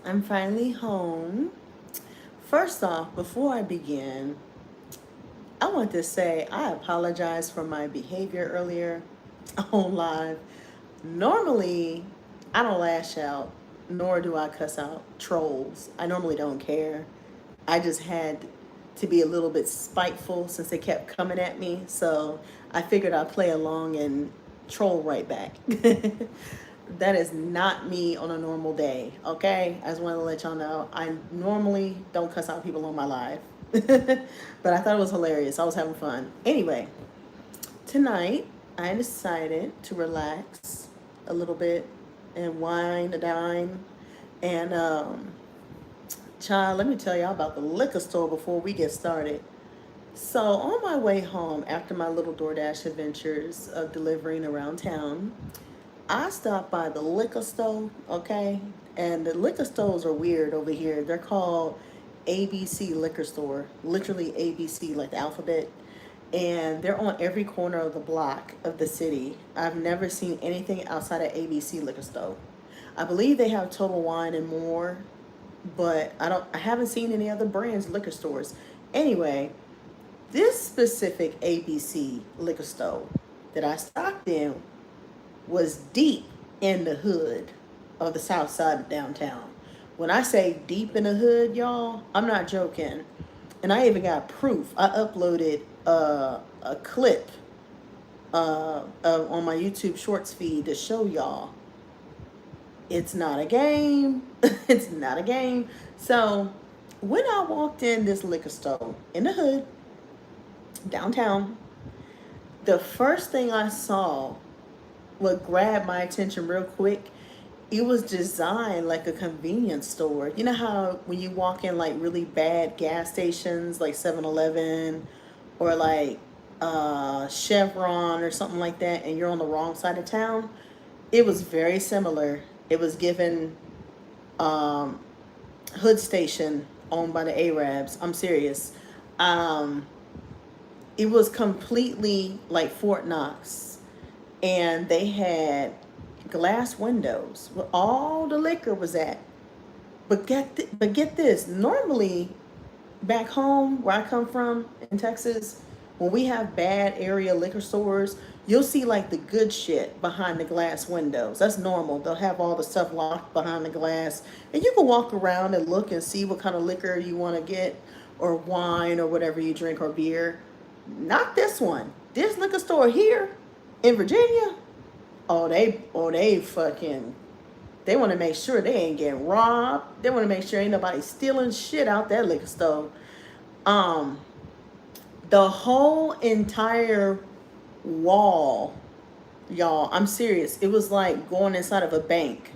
I'm finally home. First off, before I begin, I want to say I apologize for my behavior earlier on live. Normally, I don't lash out, nor do I cuss out trolls. I normally don't care. I just had to be a little bit spiteful since they kept coming at me. So I figured I'd play along and troll right back. That is not me on a normal day, okay? I just want to let y'all know I normally don't cuss out people on my live. But I thought it was hilarious. I was having fun. Anyway, tonight I decided to relax a little bit and wine, a dine, and child, let me tell y'all about the liquor store before we get started. So, on my way home after my little DoorDash adventures of delivering around town, I stopped by the liquor store, okay? And the liquor stores are weird over here. They're called ABC Liquor Store, literally ABC, like the alphabet. And they're on every corner of the block of the city. I've never seen anything outside of ABC Liquor Store. I believe they have Total Wine and more, but I haven't seen any other brands liquor stores. Anyway, this specific ABC liquor store that I stopped in was deep in the hood of the south side of downtown. When I say deep in the hood, y'all, I'm not joking. And I even got proof. I uploaded a clip on my YouTube Shorts feed to show y'all. It's not a game. It's not a game. So when I walked in this liquor store in the hood, downtown, the first thing I saw what grabbed my attention real quick, it was designed like a convenience store. You know how when you walk in like really bad gas stations like 7-Eleven or like Chevron or something like that and you're on the wrong side of town? It was very similar. It was given um, Hood Station owned by the Arabs. I'm serious. Um, it was completely like Fort Knox, and they had glass windows where all the liquor was at. But get this. Normally, back home where I come from in Texas, when we have bad area liquor stores, you'll see like the good shit behind the glass windows. That's normal. They'll have all the stuff locked behind the glass, and you can walk around and look and see what kind of liquor you want to get, or wine, or whatever you drink, or beer. Not this one. This liquor store here in Virginia. Oh, they fucking, they want to make sure they ain't getting robbed. They want to make sure ain't nobody stealing shit out that liquor store. Um, the whole entire wall, y'all, I'm serious. It was like going inside of a bank.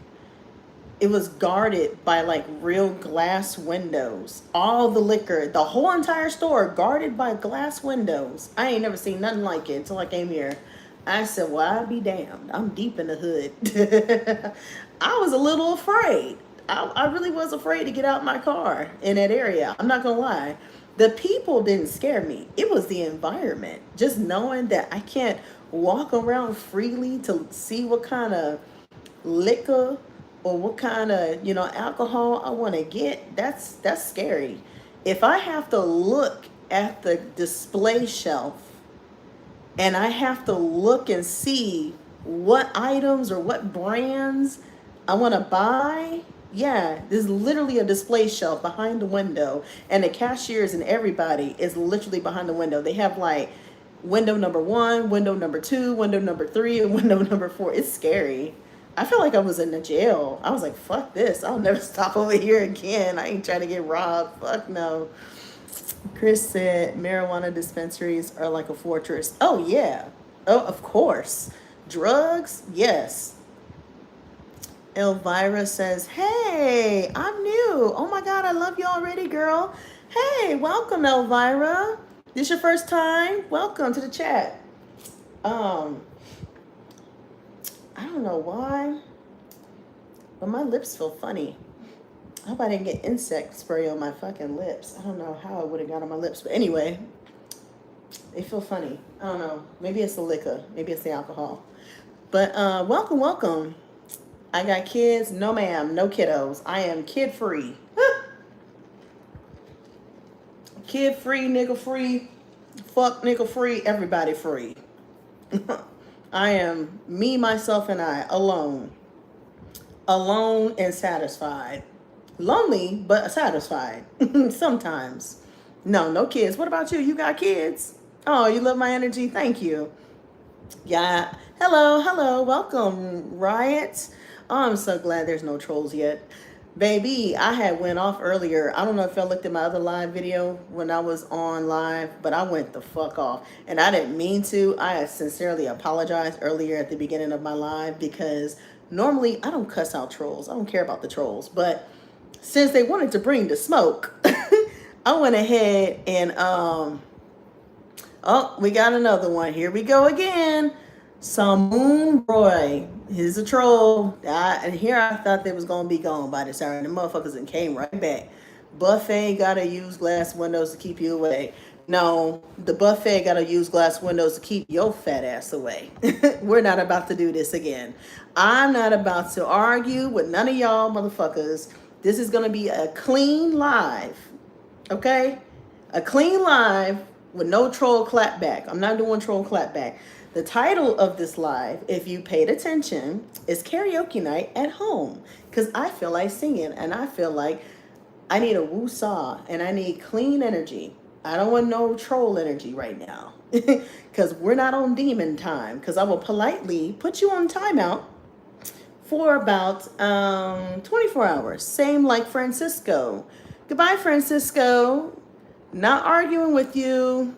It was guarded by like real glass windows. All the liquor, the whole entire store guarded by glass windows. I ain't never seen nothing like it until I came here. I said, well, I'll be damned. I'm deep in the hood. I was a little afraid. I really was afraid to get out my car in that area. I'm not going to lie. The people didn't scare me. It was the environment. Just knowing that I can't walk around freely to see what kind of liquor or what kind of, alcohol I want to get, that's scary. If I have to look at the display shelf and I have to look and see what items or what brands I want to buy. Yeah, there's literally a display shelf behind the window, and the cashiers and everybody is literally behind the window. They have like window number one, window number two, window number three, and window number four. It's scary. I feel like I was in a jail. I was like, fuck this. I'll never stop over here again. I ain't trying to get robbed. Fuck no. Chris said marijuana dispensaries are like a fortress. Oh, yeah. Oh, of course. Drugs? Yes. Elvira says, hey, I'm new. Oh my God, I love you already, girl. Hey, welcome, Elvira. This your first time? Welcome to the chat. Um, I don't know why, but my lips feel funny. I hope I didn't get insect spray on my fucking lips. I don't know how I would have got on my lips. But anyway, they feel funny. I don't know. Maybe it's the liquor. Maybe it's the alcohol. But welcome, welcome. I got kids? No, ma'am. No kiddos. I am kid free. Kid free, nigga free, fuck nigga free, everybody free. I am me, myself, and I alone. Alone and satisfied. Lonely, but satisfied. Sometimes. No, no kids. What about you? You got kids? Oh, you love my energy? Thank you. Yeah. Hello, hello. Welcome, Riot. Oh, I'm so glad there's no trolls yet. Baby, I had went off earlier. I don't know if y'all looked at my other live video when I was on live, but I went the fuck off. And I didn't mean to. I sincerely apologized earlier at the beginning of my live because normally I don't cuss out trolls. I don't care about the trolls. But since they wanted to bring the smoke, I went ahead and oh, we got another one. Here we go again. Samoon Roy. He's a troll. And here I thought they was going to be gone by this hour. And the motherfuckers and came right back. Buffet got to use glass windows to keep you away. No, the buffet got to use glass windows to keep your fat ass away. We're not about to do this again. I'm not about to argue with none of y'all motherfuckers. This is going to be a clean live. Okay? A clean live with no troll clapback. I'm not doing troll clapback. The title of this live, if you paid attention, is Karaoke Night at Home. Because I feel like singing and I feel like I need a woo-saw and I need clean energy. I don't want no troll energy right now. Because we're not on demon time. Because I will politely put you on timeout for about 24 hours. Same like Francisco. Goodbye, Francisco. Not arguing with you.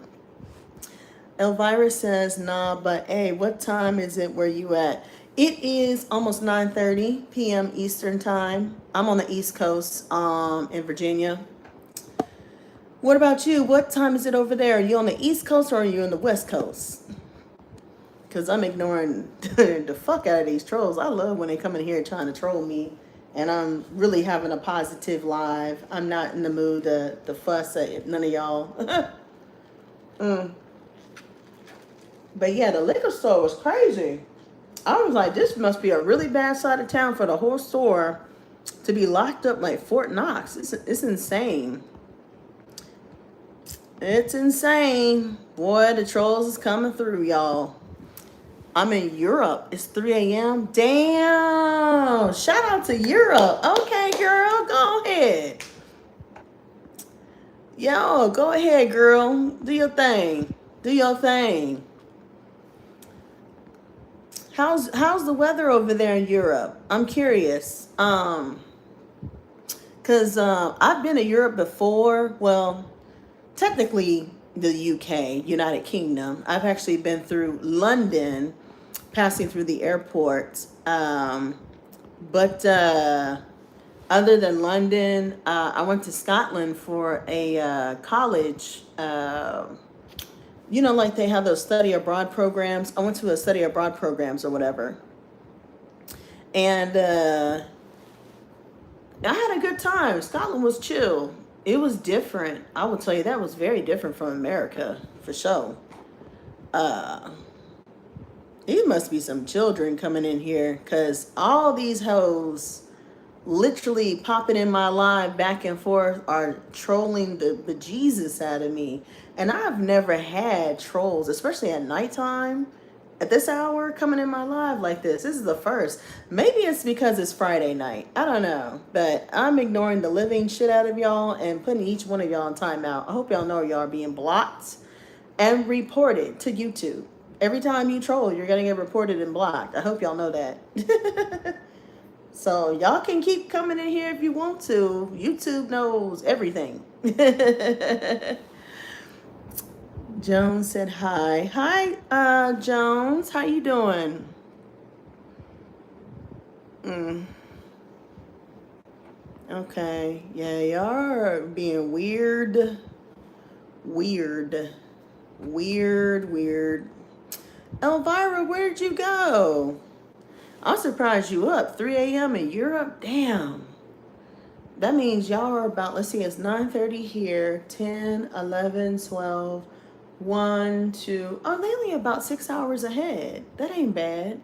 Elvirus says, nah, but hey, what time is it where you at? It is almost 9:30 p.m. Eastern time. I'm on the East Coast in Virginia. What about you? What time is it over there? Are you on the East Coast or are you on the West Coast? Because I'm ignoring the fuck out of these trolls. I love when they come in here trying to troll me. And I'm really having a positive live. I'm not in the mood to fuss at none of y'all. But yeah, the liquor store was crazy. I was like, this must be a really bad side of town for the whole store to be locked up like Fort Knox. It's insane. It's insane. Boy, the trolls is coming through, y'all. I'm in Europe. It's 3 a.m. Damn. Shout out to Europe. Okay, girl. Go ahead. Yo, go ahead, girl. Do your thing. Do your thing. How's the weather over there in Europe? I'm curious. Cause I've been to Europe before. Well, technically the UK, United Kingdom. I've actually been through London, passing through the airport. But other than London, I went to Scotland for a college. You know, like they have those study abroad programs. I went to a study abroad programs or whatever. And I had a good time. Scotland was chill. It was different. I will tell you, that was very different from America, for sure. It must be some children coming in here, because all these hoes literally popping in my live back and forth are trolling the bejesus out of me. And I've never had trolls, especially at nighttime, at this hour, coming in my live like this. This is the first. Maybe it's because it's Friday night. I don't know. But I'm ignoring the living shit out of y'all and putting each one of y'all in timeout. I hope y'all know y'all are being blocked and reported to YouTube. Every time you troll, you're going to get reported and blocked. I hope y'all know that. So y'all can keep coming in here if you want to. YouTube knows everything. Jones said hi. Hi, Jones. How you doing? Okay. Yeah, y'all are being weird. Elvira, where did you go? I'm surprised you up. 3 a.m. in Europe? Damn. That means y'all are about, let's see, it's 9:30 here, 10, 11, 12, 1, 2. Oh, they only about 6 hours ahead. That ain't bad.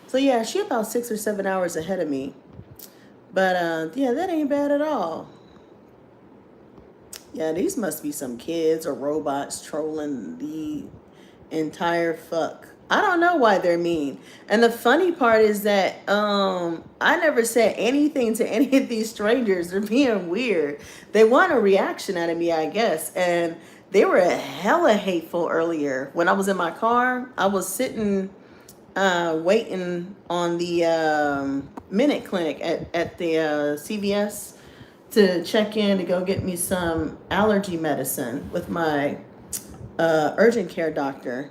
So yeah, she about 6 or 7 hours ahead of me. But yeah, that ain't bad at all. Yeah, these must be some kids or robots trolling the entire fuck. I don't know why they're mean. And the funny part is that I never said anything to any of these strangers. They're being weird. They want a reaction out of me, I guess. And they were hella hateful earlier. When I was in my car, I was sitting waiting on the Minute Clinic at the CVS to check in to go get me some allergy medicine with my urgent care doctor.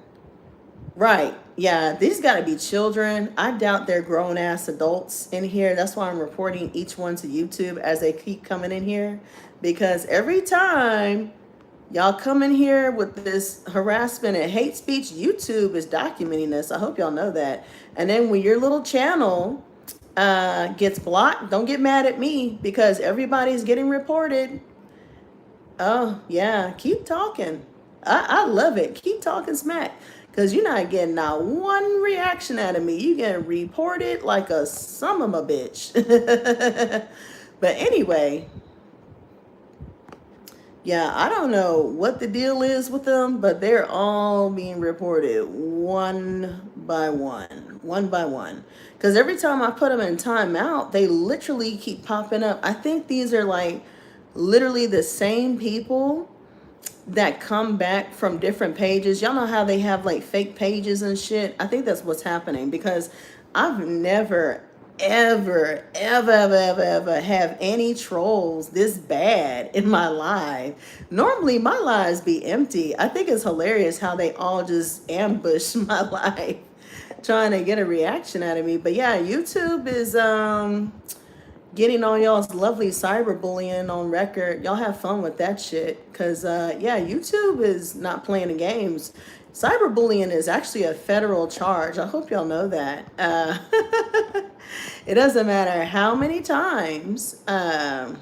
Right. Yeah, these got to be children. I doubt they're grown ass adults in here. That's why I'm reporting each one to YouTube as they keep coming in here. Because every time y'all come in here with this harassment and hate speech, YouTube is documenting this. I hope y'all know that. And then when your little channel gets blocked, don't get mad at me because everybody's getting reported. Oh, yeah. Keep talking. I love it. Keep talking smack. Because you're not getting not one reaction out of me. You getting reported like a son of a bitch. But anyway, yeah, I don't know what the deal is with them, but they're all being reported one by one. One by one. Because every time I put them in timeout, they literally keep popping up. I think these are like literally the same people that come back from different pages. Y'all know how they have like fake pages and shit? I think that's what's happening because I've never, ever have any trolls this bad in my live. Normally my lives be empty. I think it's hilarious how they all just ambush my life trying to get a reaction out of me. But yeah, YouTube is getting all y'all's lovely cyberbullying on record. Y'all have fun with that shit. Because, yeah, YouTube is not playing the games. Cyberbullying is actually a federal charge. I hope y'all know that. It doesn't matter how many times y'all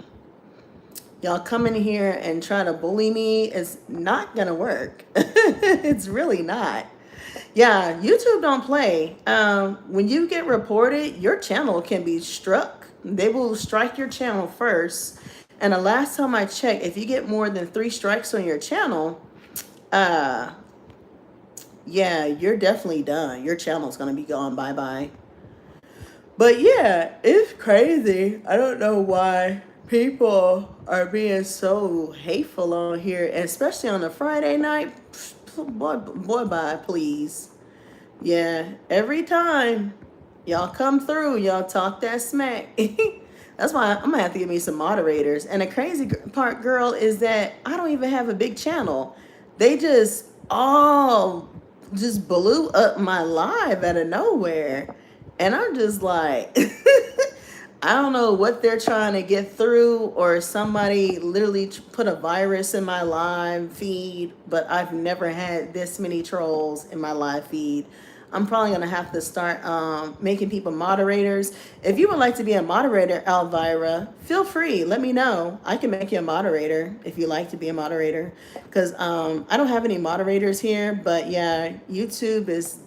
come in here and try to bully me. It's not going to work. It's really not. Yeah, YouTube don't play. When you get reported, your channel can be struck. They will strike your channel first. And the last time I checked, if you get more than 3 strikes on your channel, yeah, you're definitely done. Your channel's going to be gone. Bye-bye. But yeah, it's crazy. I don't know why people are being so hateful on here, and especially on a Friday night. Boy, bye, please. Yeah, every time y'all come through, y'all talk that smack. That's why I'm gonna have to give me some moderators. And the crazy part, girl, is that I don't even have a big channel. They just all just blew up my live out of nowhere. And I'm just like, I don't know what they're trying to get through, or somebody literally put a virus in my live feed, but I've never had this many trolls in my live feed. I'm probably going to have to start making people moderators. If you would like to be a moderator, Elvira, feel free. Let me know. I can make you a moderator if you like to be a moderator. Because I don't have any moderators here. But yeah, YouTube is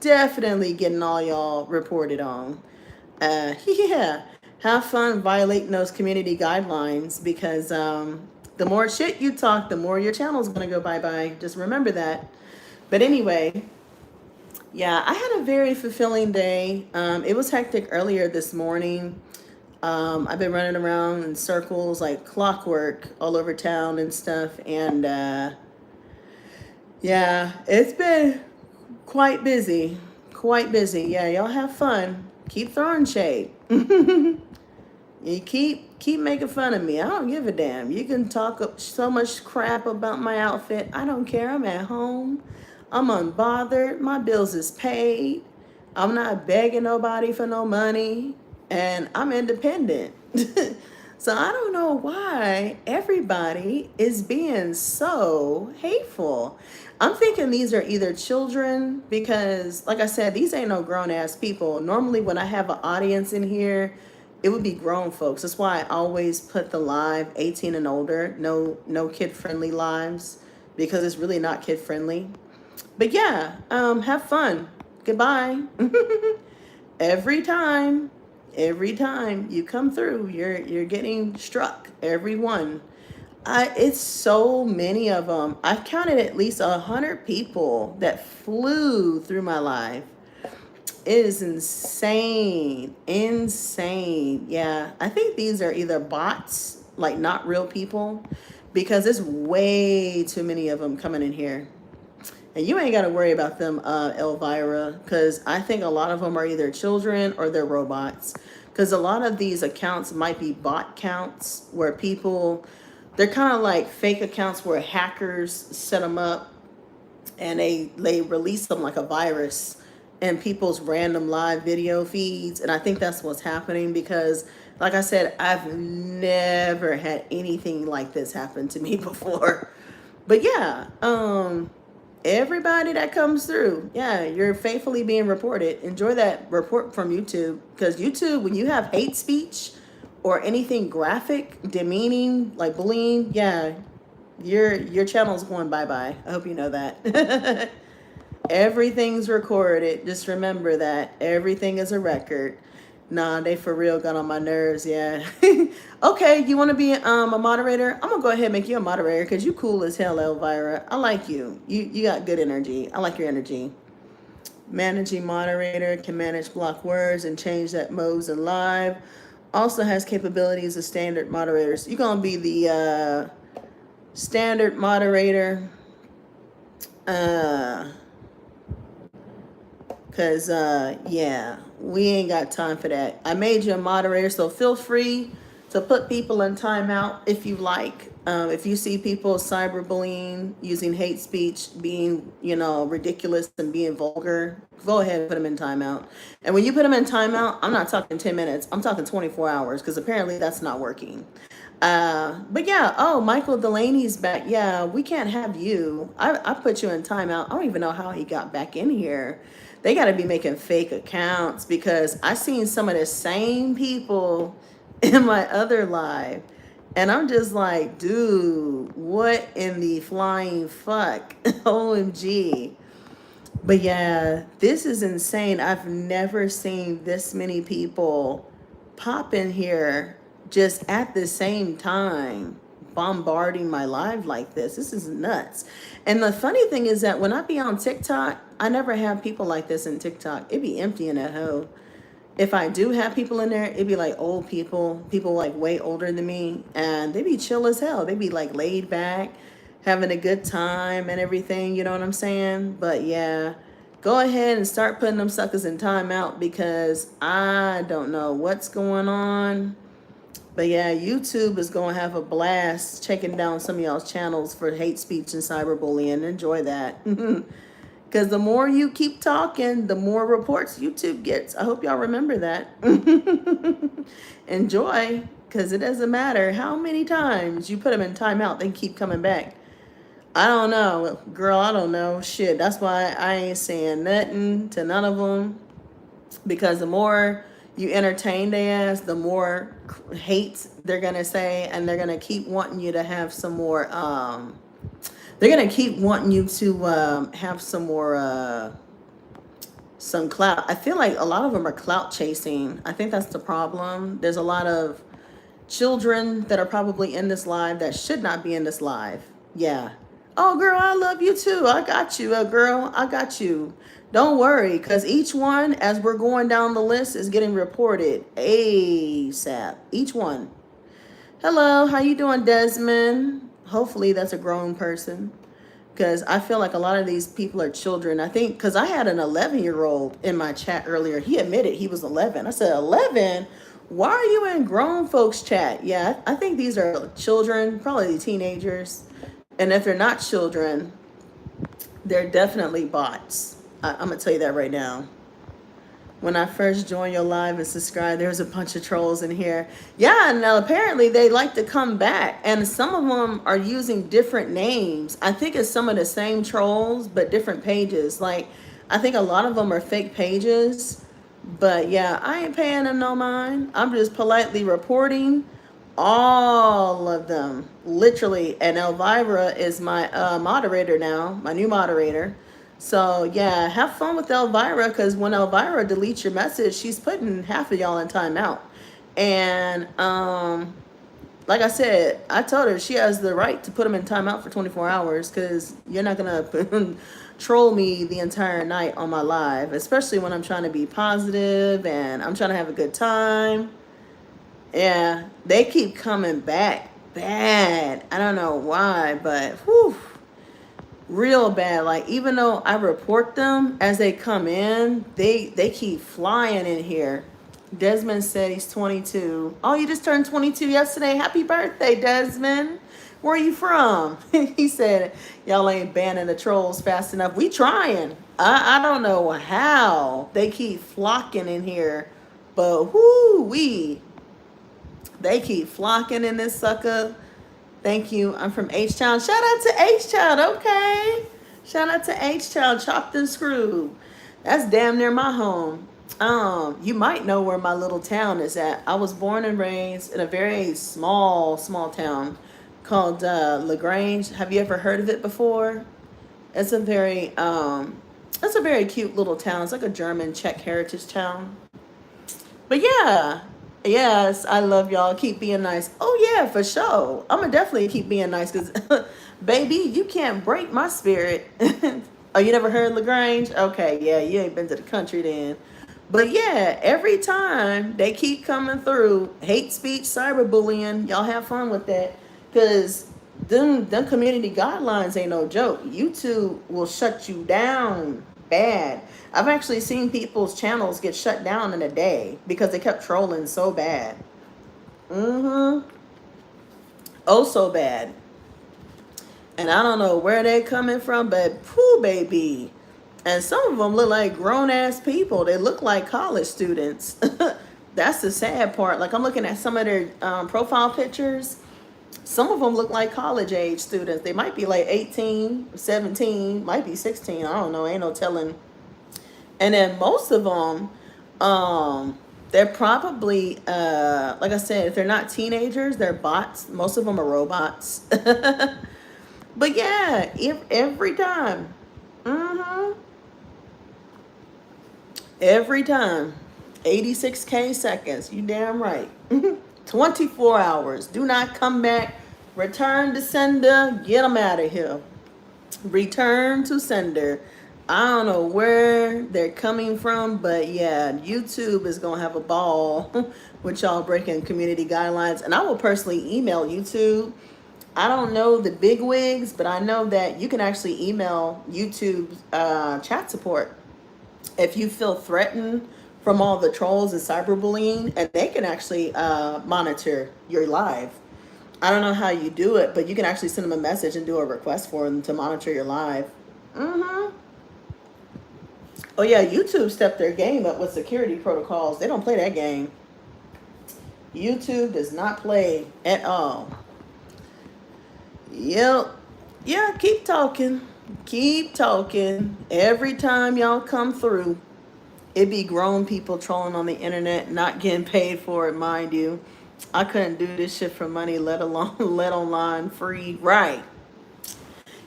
definitely getting all y'all reported on. Yeah, have fun violating those community guidelines. Because the more shit you talk, the more your channel's going to go bye-bye. Just remember that. But anyway... yeah, I had a very fulfilling day. It was hectic earlier this morning. I've been running around in circles like clockwork all over town and stuff. And yeah, it's been quite busy. Quite busy. Yeah, y'all have fun. Keep throwing shade. You keep making fun of me. I don't give a damn. You can talk so much crap about my outfit. I don't care. I'm at home. I'm unbothered. My bills is paid. I'm not begging nobody for no money. And I'm independent. So I don't know why everybody is being so hateful. I'm thinking these are either children because, like I said, these ain't no grown-ass people. Normally when I have an audience in here, it would be grown folks. That's why I always put the live 18 and older. No kid-friendly lives because it's really not kid-friendly. But yeah, have fun. Goodbye. every time you come through, you're getting struck. Every one. It's so many of them. I've counted at least 100 people that flew through my life. It is insane. Insane. Yeah. I think these are either bots, like not real people, because there's way too many of them coming in here. And you ain't got to worry about them, Elvira, because I think a lot of them are either children or they're robots. Because a lot of these accounts might be bot counts where people, they're kind of like fake accounts where hackers set them up and they release them like a virus in people's random live video feeds. And I think that's what's happening because, like I said, I've never had anything like this happen to me before. But yeah, everybody that comes through, yeah, you're faithfully being reported. Enjoy that report from YouTube, because YouTube, when you have hate speech or anything graphic, demeaning, like bullying, yeah, your channel's going bye-bye. I hope you know that. Everything's recorded. Just remember that everything is a record. Nah, they for real got on my nerves, yeah. Okay, you want to be a moderator? I'm gonna go ahead and make you a moderator because you cool as hell, Elvira. I like you. You got good energy. I like your energy. Managing moderator can manage block words and change that modes in live. Also has capabilities of standard moderators. You're gonna be the standard moderator. Because, yeah, we ain't got time for that. I made you a moderator, so feel free to put people in timeout if you like. If you see people cyberbullying, using hate speech, being, ridiculous and being vulgar, go ahead and put them in timeout. And when you put them in timeout, I'm not talking 10 minutes. I'm talking 24 hours because apparently that's not working. But yeah, oh, Michael Delaney's back. Yeah, we can't have you. I put you in timeout. I don't even know how he got back in here. They got to be making fake accounts because I seen some of the same people in my other live. And I'm just like, dude, what in the flying fuck? OMG. But yeah, this is insane. I've never seen this many people pop in here just at the same time, bombarding my live like this. This is nuts. And the funny thing is that when I be on TikTok, I never have people like this in TikTok. It'd be empty in that hole. If I do have people in there, it'd be like old people like way older than me, and they be chill as hell. They be like laid back, having a good time and everything, you know what I'm saying? But yeah, go ahead and start putting them suckers in timeout because I don't know what's going on. But yeah, YouTube is going to have a blast checking down some of y'all's channels for hate speech and cyberbullying. Enjoy that. Because the more you keep talking, the more reports YouTube gets. I hope y'all remember that. Enjoy, because it doesn't matter how many times you put them in timeout, they keep coming back. I don't know. Girl, I don't know. Shit, that's why I ain't saying nothing to none of them. Because the more you entertain their ass, the more hate they're going to say. And they're going to keep wanting you to have some more... They're going to keep wanting you to have some more, some clout. I feel like a lot of them are clout chasing. I think that's the problem. There's a lot of children that are probably in this live that should not be in this live. Yeah. Oh, girl, I love you too. I got you, girl. I got you. Don't worry, because each one, as we're going down the list, is getting reported ASAP. Each one. Hello, how you doing, Desmond? Hopefully that's a grown person, because I feel like a lot of these people are children. I think because I had an 11-year-old in my chat earlier. He admitted he was 11. I said, 11? Why are you in grown folks chat? Yeah, I think these are children, probably teenagers. And if they're not children, they're definitely bots. I'm going to tell you that right now. When I first joined your live and subscribed, there's a bunch of trolls in here. Yeah, now apparently they like to come back. And some of them are using different names. I think it's some of the same trolls, but different pages. Like, I think a lot of them are fake pages. But yeah, I ain't paying them no mind. I'm just politely reporting all of them. Literally. And Elvira is my moderator now, my new moderator. So yeah, have fun with Elvira, because when Elvira deletes your message, she's putting half of y'all in timeout. And like I said, I told her she has the right to put them in timeout for 24 hours, because you're not gonna troll me the entire night on my live, especially when I'm trying to be positive and I'm trying to have a good time. Yeah, they keep coming back bad. I don't know why, but whew, real bad. Like, even though I report them as they come in, they keep flying in here. Desmond said he's 22. Oh, you just turned 22 yesterday. Happy birthday, Desmond. Where are you from? He said, y'all ain't banning the trolls fast enough. We trying. I don't know how they keep flocking in here, but they keep flocking in this sucker. Thank you. I'm from H-Town. Shout out to H-Town. Okay. Shout out to H-Town. Chopped and screwed. That's damn near my home. You might know where my little town is at. I was born and raised in a very small town called LaGrange. Have you ever heard of it before? It's a very cute little town. It's like a German Czech heritage town. But yeah, yes, I love y'all. Keep being nice. Oh yeah, for sure. I'm gonna definitely keep being nice, because, baby, you can't break my spirit. Oh, you never heard LaGrange? Okay, yeah, you ain't been to the country then. But yeah, every time they keep coming through, hate speech, cyberbullying. Y'all have fun with that, because them community guidelines ain't no joke. YouTube will shut you down bad. I've actually seen people's channels get shut down in a day because they kept trolling so bad. Mm-hmm. Oh, so bad. And I don't know where they're coming from, but pooh, baby. And some of them look like grown-ass people. They look like college students. That's the sad part. Like, I'm looking at some of their profile pictures. Some of them look like college-age students. They might be like 18, 17, might be 16. I don't know. Ain't no telling. And then most of them, they're probably, like I said, if they're not teenagers, they're bots. Most of them are robots. But yeah, every time. Mm-hmm. Every time. 86K seconds. You damn right. 24 hours. Do not come back. Return to sender. Get them out of here. Return to sender. I don't know where they're coming from, but yeah, YouTube is going to have a ball with y'all breaking community guidelines. And I will personally email YouTube. I don't know the big wigs, but I know that you can actually email YouTube chat support if you feel threatened from all the trolls and cyberbullying, and they can actually monitor your live. I don't know how you do it, but you can actually send them a message and do a request for them to monitor your live. Mm-hmm. Oh yeah, YouTube stepped their game up with security protocols. They don't play that game. YouTube does not play at all. Yep. Yeah, keep talking. Keep talking. Every time y'all come through, it be grown people trolling on the internet, not getting paid for it, mind you. I couldn't do this shit for money, let alone let online free. Right.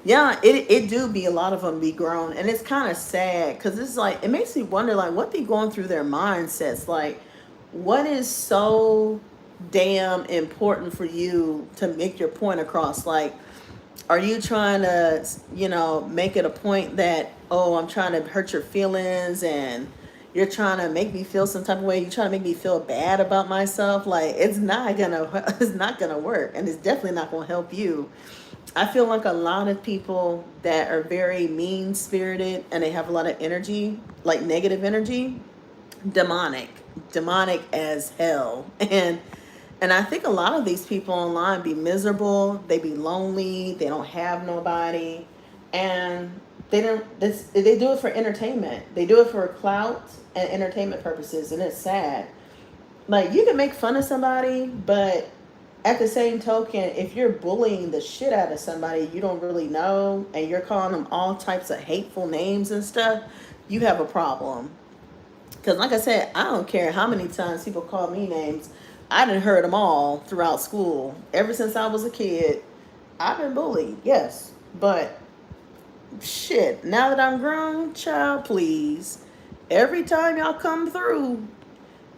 Yeah, it do be a lot of them be grown, and it's kind of sad, because it's like, it makes me wonder, like, what be going through their mindsets. Like, what is so damn important for you to make your point across? Like, are you trying to, make it a point that, oh, I'm trying to hurt your feelings, and you're trying to make me feel some type of way, you're trying to make me feel bad about myself? Like, it's not gonna work, and it's definitely not gonna help you. I feel like a lot of people that are very mean-spirited and they have a lot of energy, like negative energy, demonic as hell. And I think a lot of these people online be miserable, they be lonely, they don't have nobody, and they do it for entertainment. They do it for clout and entertainment purposes, and it's sad. Like, you can make fun of somebody, but at the same token, if you're bullying the shit out of somebody you don't really know, and you're calling them all types of hateful names and stuff, you have a problem. Because like I said, I don't care how many times people call me names. I done heard them all throughout school. Ever since I was a kid, I've been bullied, yes. But Shit, now that I'm grown, child, please. Every time y'all come through,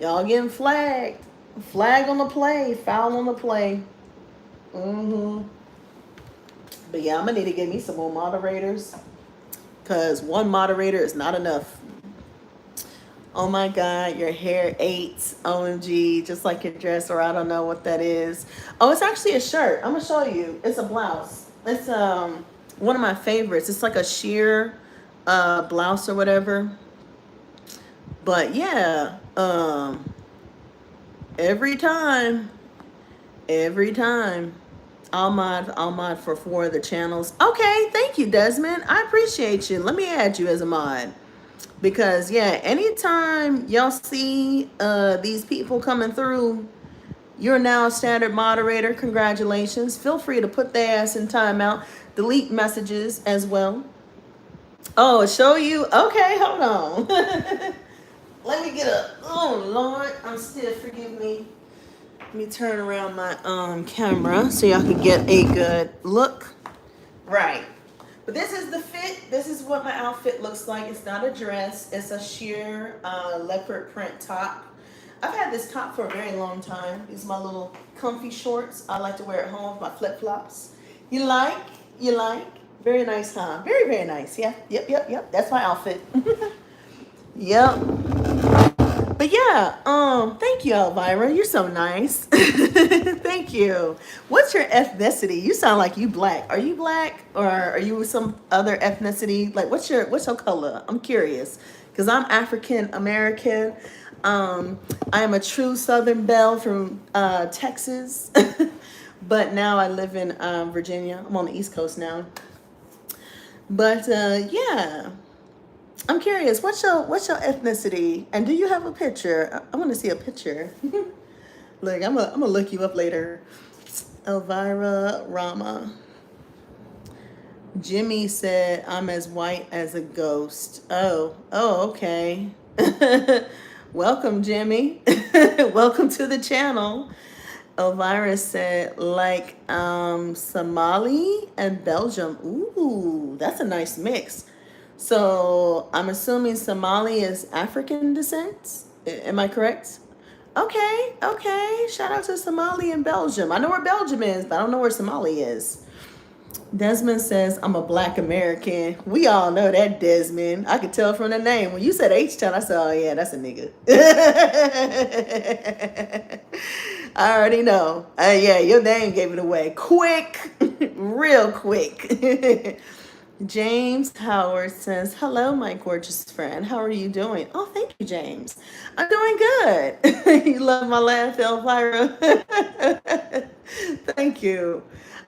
y'all getting flagged. Flag on the play, foul on the play. Mm-hmm. But yeah, I'm gonna need to get me some more moderators. Cause one moderator is not enough. Oh my God, your hair ate. OMG, just like your dress, or I don't know what that is. Oh, it's actually a shirt. I'm gonna show you. It's a blouse. It's one of my favorites. It's like a sheer blouse or whatever. But yeah, every time, every time. I'll mod for 4 of the channels. Okay, thank you, Desmond. I appreciate you. Let me add you as a mod. Because yeah, anytime y'all see these people coming through, you're now a standard moderator. Congratulations. Feel free to put their ass in timeout. Delete messages as well. Oh, show you? Okay, hold on. Let me get up. Oh Lord, I'm stiff, forgive me. Let me turn around my camera so y'all can get a good look. Right. But this is the fit. This is what my outfit looks like. It's not a dress. It's a sheer leopard print top. I've had this top for a very long time. These are my little comfy shorts. I like to wear at home with my flip-flops. You like? You like? Very nice, huh? Very, very nice. Yeah. Yep. That's my outfit. Yep. But yeah, thank you, Elvira. You're so nice. Thank you. What's your ethnicity? You sound like you black. Are you black or are you some other ethnicity? Like what's your color? I'm curious. Because I'm African American. I am a true Southern belle from Texas. But now I live in Virginia. I'm on the East Coast now. But yeah. I'm curious, what's your ethnicity? And do you have a picture? I want to see a picture. Look, I'm gonna look you up later. Elvira Rama. Jimmy said, I'm as white as a ghost. Oh, okay. Welcome, Jimmy. Welcome to the channel. Elvirus said, like Somali and Belgium. Ooh, that's a nice mix. So I'm assuming Somali is African descent. Am I correct? Okay. Shout out to Somali and Belgium. I know where Belgium is, but I don't know where Somali is. Desmond says, I'm a black American. We all know that, Desmond. I could tell from the name. When you said H-Town, I said, oh yeah, that's a nigga. I already know. Yeah, your name gave it away. Quick. Real quick. James Howard says, hello, my gorgeous friend. How are you doing? Oh, thank you, James. I'm doing good. You love my laugh, Elvira. Thank you.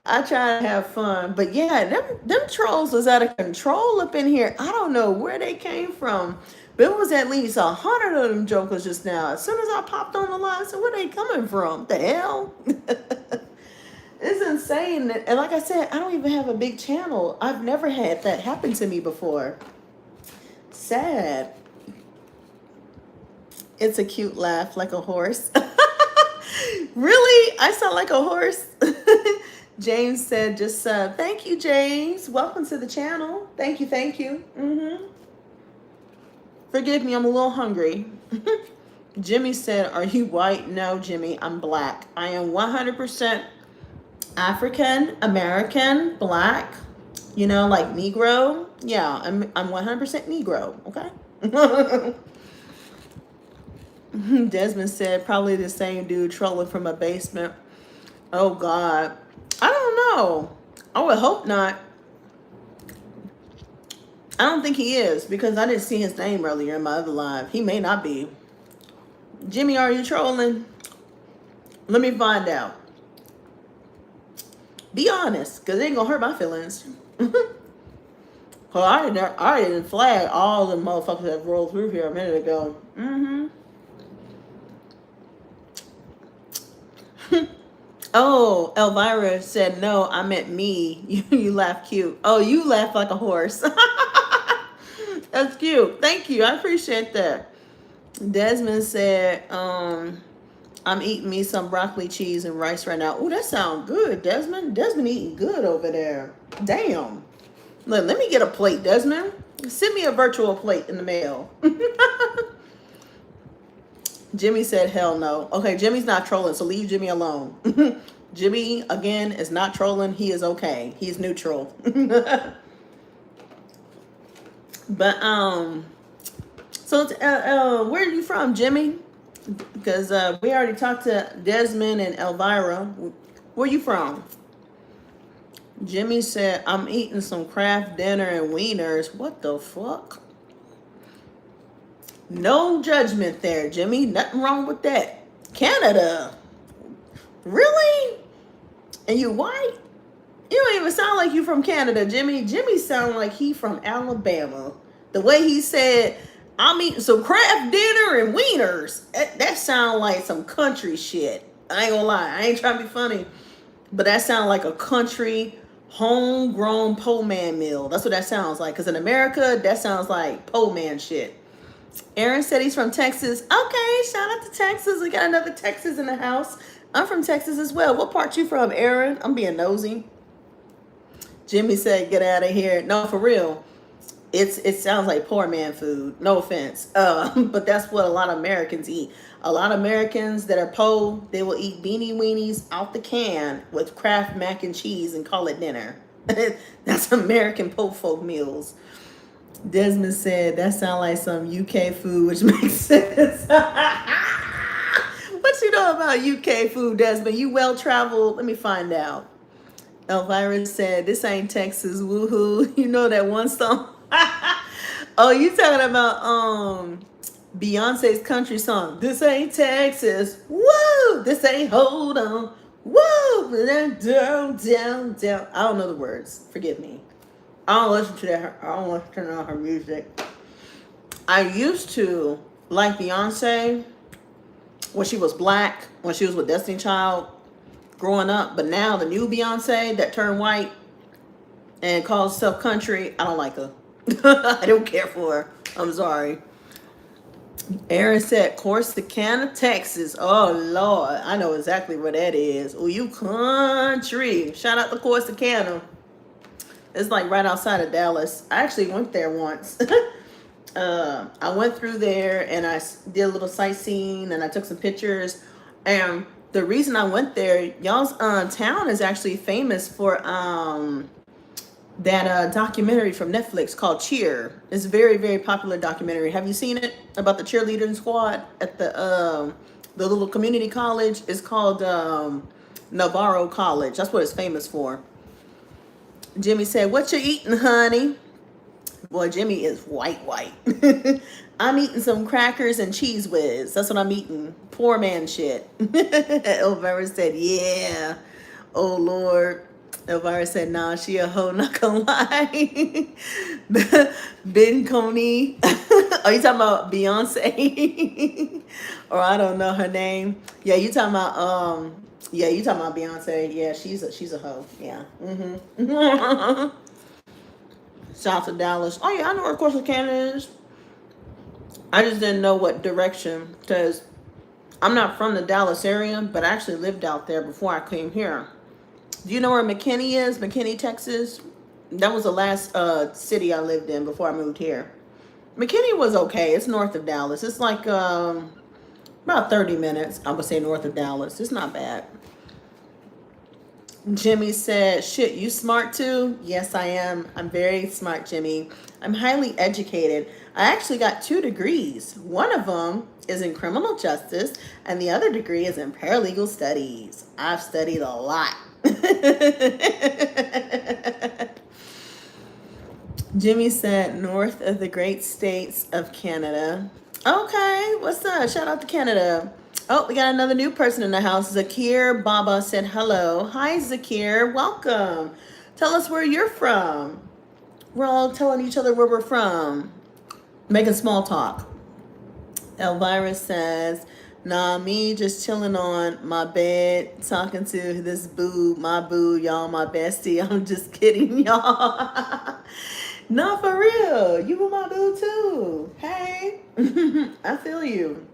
I try to have fun. But yeah, them trolls was out of control up in here. I don't know where they came from. But it was at least 100 of them jokers just now. As soon as I popped on the line, I said, where they coming from? The hell? It's insane. And like I said, I don't even have a big channel. I've never had that happen to me before. Sad. It's a cute laugh, like a horse. Really? I sound like a horse? James said, just thank you, James. Welcome to the channel. Thank you. Mm-hmm. Forgive me, I'm a little hungry. Jimmy said, are you white? No, Jimmy, I'm black. I am 100% African, American, black, you know, like Negro. Yeah, I'm 100% Negro, okay? Desmond said, probably the same dude trolling from a basement. Oh, God. I don't know. I would hope not. I don't think he is because I didn't see his name earlier in my other live. He may not be. Jimmy, are you trolling? Let me find out. Be honest, because it ain't going to hurt my feelings. Well, I didn't flag all the motherfuckers that rolled through here a minute ago. Mm-hmm. Oh, Elvira said, no, I meant me. You laugh cute. Oh, you laugh like a horse. That's cute. Thank you. I appreciate that. Desmond said, I'm eating me some broccoli, cheese, and rice right now. Oh, that sounds good, Desmond. Desmond eating good over there. Damn. Look, let me get a plate, Desmond. Send me a virtual plate in the mail. Jimmy said, hell no. Okay, Jimmy's not trolling, so leave Jimmy alone. Jimmy, again, is not trolling. He is okay. He's neutral. But, so where are you from, Jimmy? Because we already talked to Desmond and Elvira. Where you from? Jimmy said, I'm eating some Kraft dinner and wieners. What the fuck? No judgment there, Jimmy. Nothing wrong with that. Canada. Really? And you white? You don't even sound like you from Canada, Jimmy. Jimmy sound like he from Alabama. The way he said, I'm eating some Kraft dinner and wieners. That sound like some country shit. I ain't gonna lie. I ain't trying to be funny. But that sound like a country, homegrown po man meal. That's what that sounds like. Because in America, that sounds like po man shit. Aaron said he's from Texas. Okay, shout out to Texas. We got another Texas in the house. I'm from Texas as well. What part you from, Aaron? I'm being nosy. Jimmy said, get out of here. No, for real. It sounds like poor man food. No offense. But that's what a lot of Americans eat. A lot of Americans that are po, they will eat beanie weenies out the can with Kraft mac and cheese and call it dinner. That's American po folk meals. Desmond said, that sounds like some UK food, which makes sense. What you know about UK food, Desmond? You well-traveled? Let me find out. Elvirus said, this ain't Texas, woohoo. You know that one song? Oh, you talking about Beyonce's country song. This ain't Texas. Woo! This ain't hold on. Woo! Down, down, down. I don't know the words. Forgive me. I don't listen to that. I don't listen to her music. I used to like Beyonce when she was black, when she was with Destiny Child growing up. But now the new Beyonce that turned white and calls herself country, I don't like her. I don't care for her. I'm sorry. Aaron said, Corsicana, Texas. Oh, Lord. I know exactly where that is. Oh, you country. Shout out to Corsicana. It's like right outside of Dallas. I actually went there once. I went through there and I did a little sightseeing and I took some pictures. And the reason I went there, y'all's town is actually famous for that documentary from Netflix called Cheer. It's a very, very popular documentary. Have you seen it? About the cheerleading squad at the little community college? It's called Navarro College. That's what it's famous for. Jimmy said, what you eating, honey? Boy, Jimmy is white. I'm eating some crackers and cheese whiz. That's what I'm eating. Poor man shit. Elvira said, yeah. Oh, Lord. Elvira said, nah, she a hoe, not gonna lie. Ben Coney. Are you talking about Beyonce? Or I don't know her name. Yeah, you talking about you talking about Beyonce. Yeah, she's a hoe. Yeah. Mm-hmm. South of Dallas. Oh yeah, I know where Corsicana is. I just didn't know what direction, because I'm not from the Dallas area, but I actually lived out there before I came here. Do you know where McKinney is? McKinney, Texas? That was the last city I lived in before I moved here. McKinney was okay. It's north of Dallas. It's like about 30 minutes, I would say, north of Dallas. It's not bad. Jimmy said, shit, you smart too? Yes, I am. I'm very smart, Jimmy. I'm highly educated. I actually got 2 degrees. One of them is in criminal justice, and the other degree is in paralegal studies. I've studied a lot. Jimmy said, north of the great states of Canada. Okay, what's up? Shout out to Canada. Oh, we got another new person in the house. Zakir Baba said hello. Hi, Zakir. Welcome. Tell us where you're from. We're all telling each other where we're from. Making small talk. Elvirus says, nah, me just chilling on my bed, talking to this boo, my boo, y'all, my bestie. I'm just kidding, y'all. No, for real. You were my boo, too. Hey. I feel you.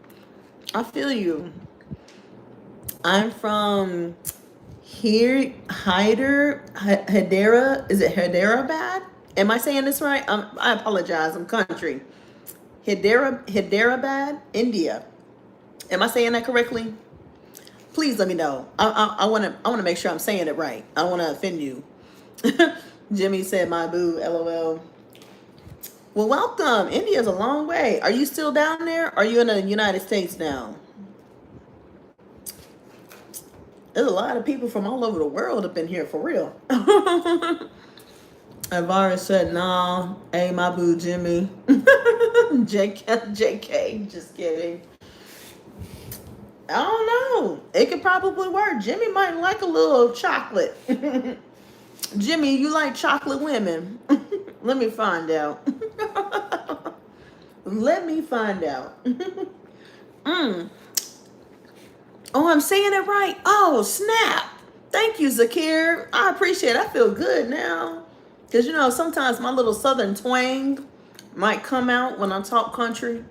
I'm from Hyderabad. Is it Hyderabad? Am I saying this right? I apologize. I'm country. Hyderabad, India. Am I saying that correctly? Please let me know. I want to make sure I'm saying it right. I want to offend you. Jimmy said, "My boo, LOL." Well, welcome. India's a long way. Are you still down there? Or are you in the United States now? There's a lot of people from all over the world up in here for real. Elvirus said, "Nah, hey, my boo, Jimmy." JK, just kidding. I don't know. It could probably work. Jimmy might like a little chocolate. Jimmy, you like chocolate women? Let me find out. Let me find out. Oh, I'm saying it right. Oh, snap. Thank you, Zakir. I appreciate it. I feel good now. Because, you know, sometimes my little southern twang might come out when I talk country.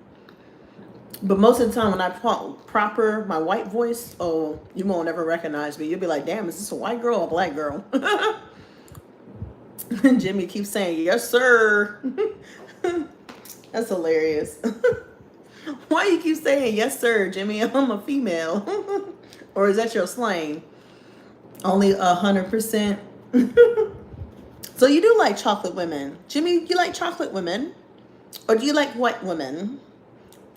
But most of the time when I talk proper, my white voice, oh, you won't ever recognize me. You'll be like, damn, is this a white girl or a black girl? Jimmy keeps saying, yes, sir. That's hilarious. Why you keep saying, yes, sir, Jimmy? I'm a female. Or is that your slang? Only 100%. So you do like chocolate women. Jimmy, you like chocolate women? Or do you like white women?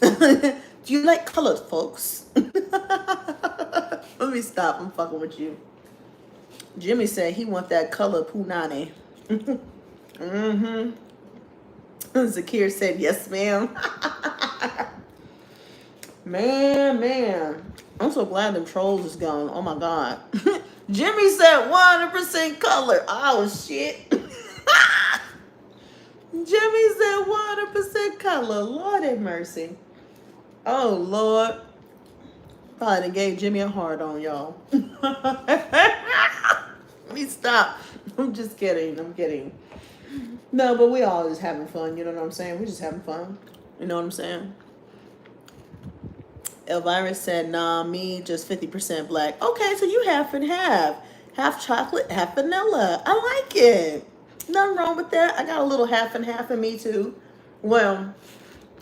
Do you like colored folks? Let me stop. I'm fucking with you. Jimmy said he want that color punani. Zakir said, yes, ma'am. Man. I'm so glad them trolls is gone. Oh, my God. Jimmy said 100% color. Oh, shit. Jimmy said 100% color. Lord have mercy. Oh, Lord. Probably done gave Jimmy a hard on, y'all. Let me stop. I'm just kidding. I'm kidding. No, but we all just having fun. You know what I'm saying? We're just having fun. You know what I'm saying? Elvirus said, nah, me just 50% black. Okay, so you half and half. Half chocolate, half vanilla. I like it. Nothing wrong with that. I got a little half and half in me too. Well,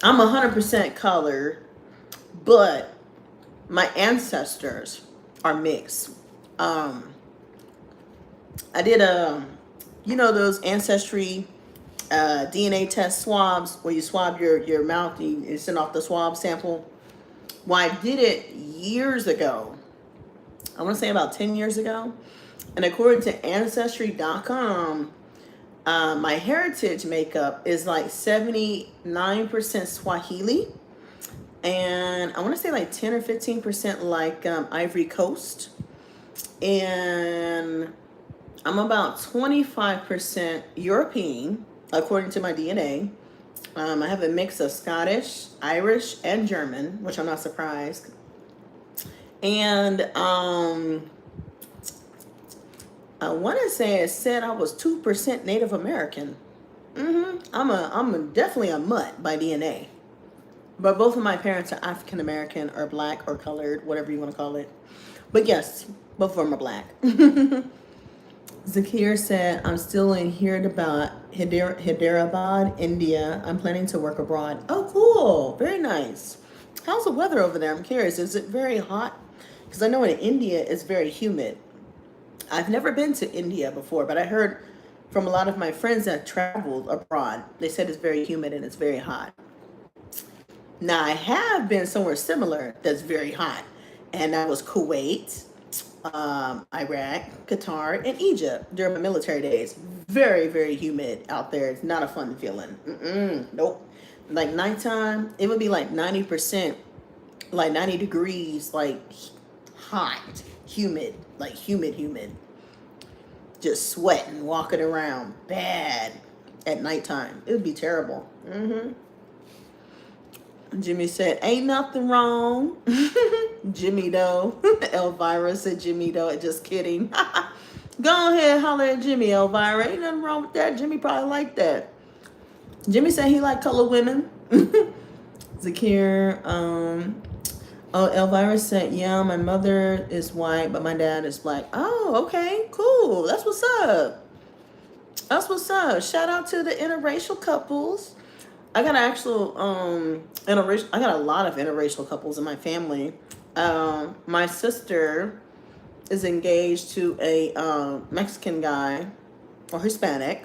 I'm 100% colored, but my ancestors are mixed. I did you know those ancestry DNA test swabs where you swab your mouth and you send off the swab sample? Well, I did it years ago. I want to say about 10 years ago. And according to Ancestry.com, my heritage makeup is like 79% Swahili. And I want to say like 10 or 15% like Ivory Coast. And I'm about 25% European, according to my DNA. I have a mix of Scottish, Irish, and German, which I'm not surprised. And I want to say it said I was 2% Native American. I'm definitely a mutt by DNA. But both of my parents are African American or black or colored, whatever you want to call it. But yes, both of them are black. Zakir said, I'm still in Hyderabad, India. I'm planning to work abroad. Oh, cool. Very nice. How's the weather over there? I'm curious. Is it very hot? Because I know in India it's very humid. I've never been to India before, but I heard from a lot of my friends that traveled abroad. They said it's very humid and it's very hot. Now, I have been somewhere similar that's very hot. And that was Kuwait, Iraq, Qatar, and Egypt during my military days. Very, very humid out there. It's not a fun feeling. Nope. Like nighttime, it would be like 90%, like 90 degrees, like hot, humid, like humid. Just sweating, walking around, bad at nighttime. It would be terrible. Jimmy said, ain't nothing wrong. Jimmy though. Elvira said Jimmy though. Just kidding. Go ahead, holler at Jimmy, Elvira. Ain't nothing wrong with that. Jimmy probably like that. Jimmy said he like colored women. Zakir, Elvira said, yeah, my mother is white, but my dad is black. Oh, okay, cool. That's what's up. That's what's up. Shout out to the interracial couples. I got an actual interracial. I got a lot of interracial couples in my family. My sister is engaged to a Mexican guy, or Hispanic,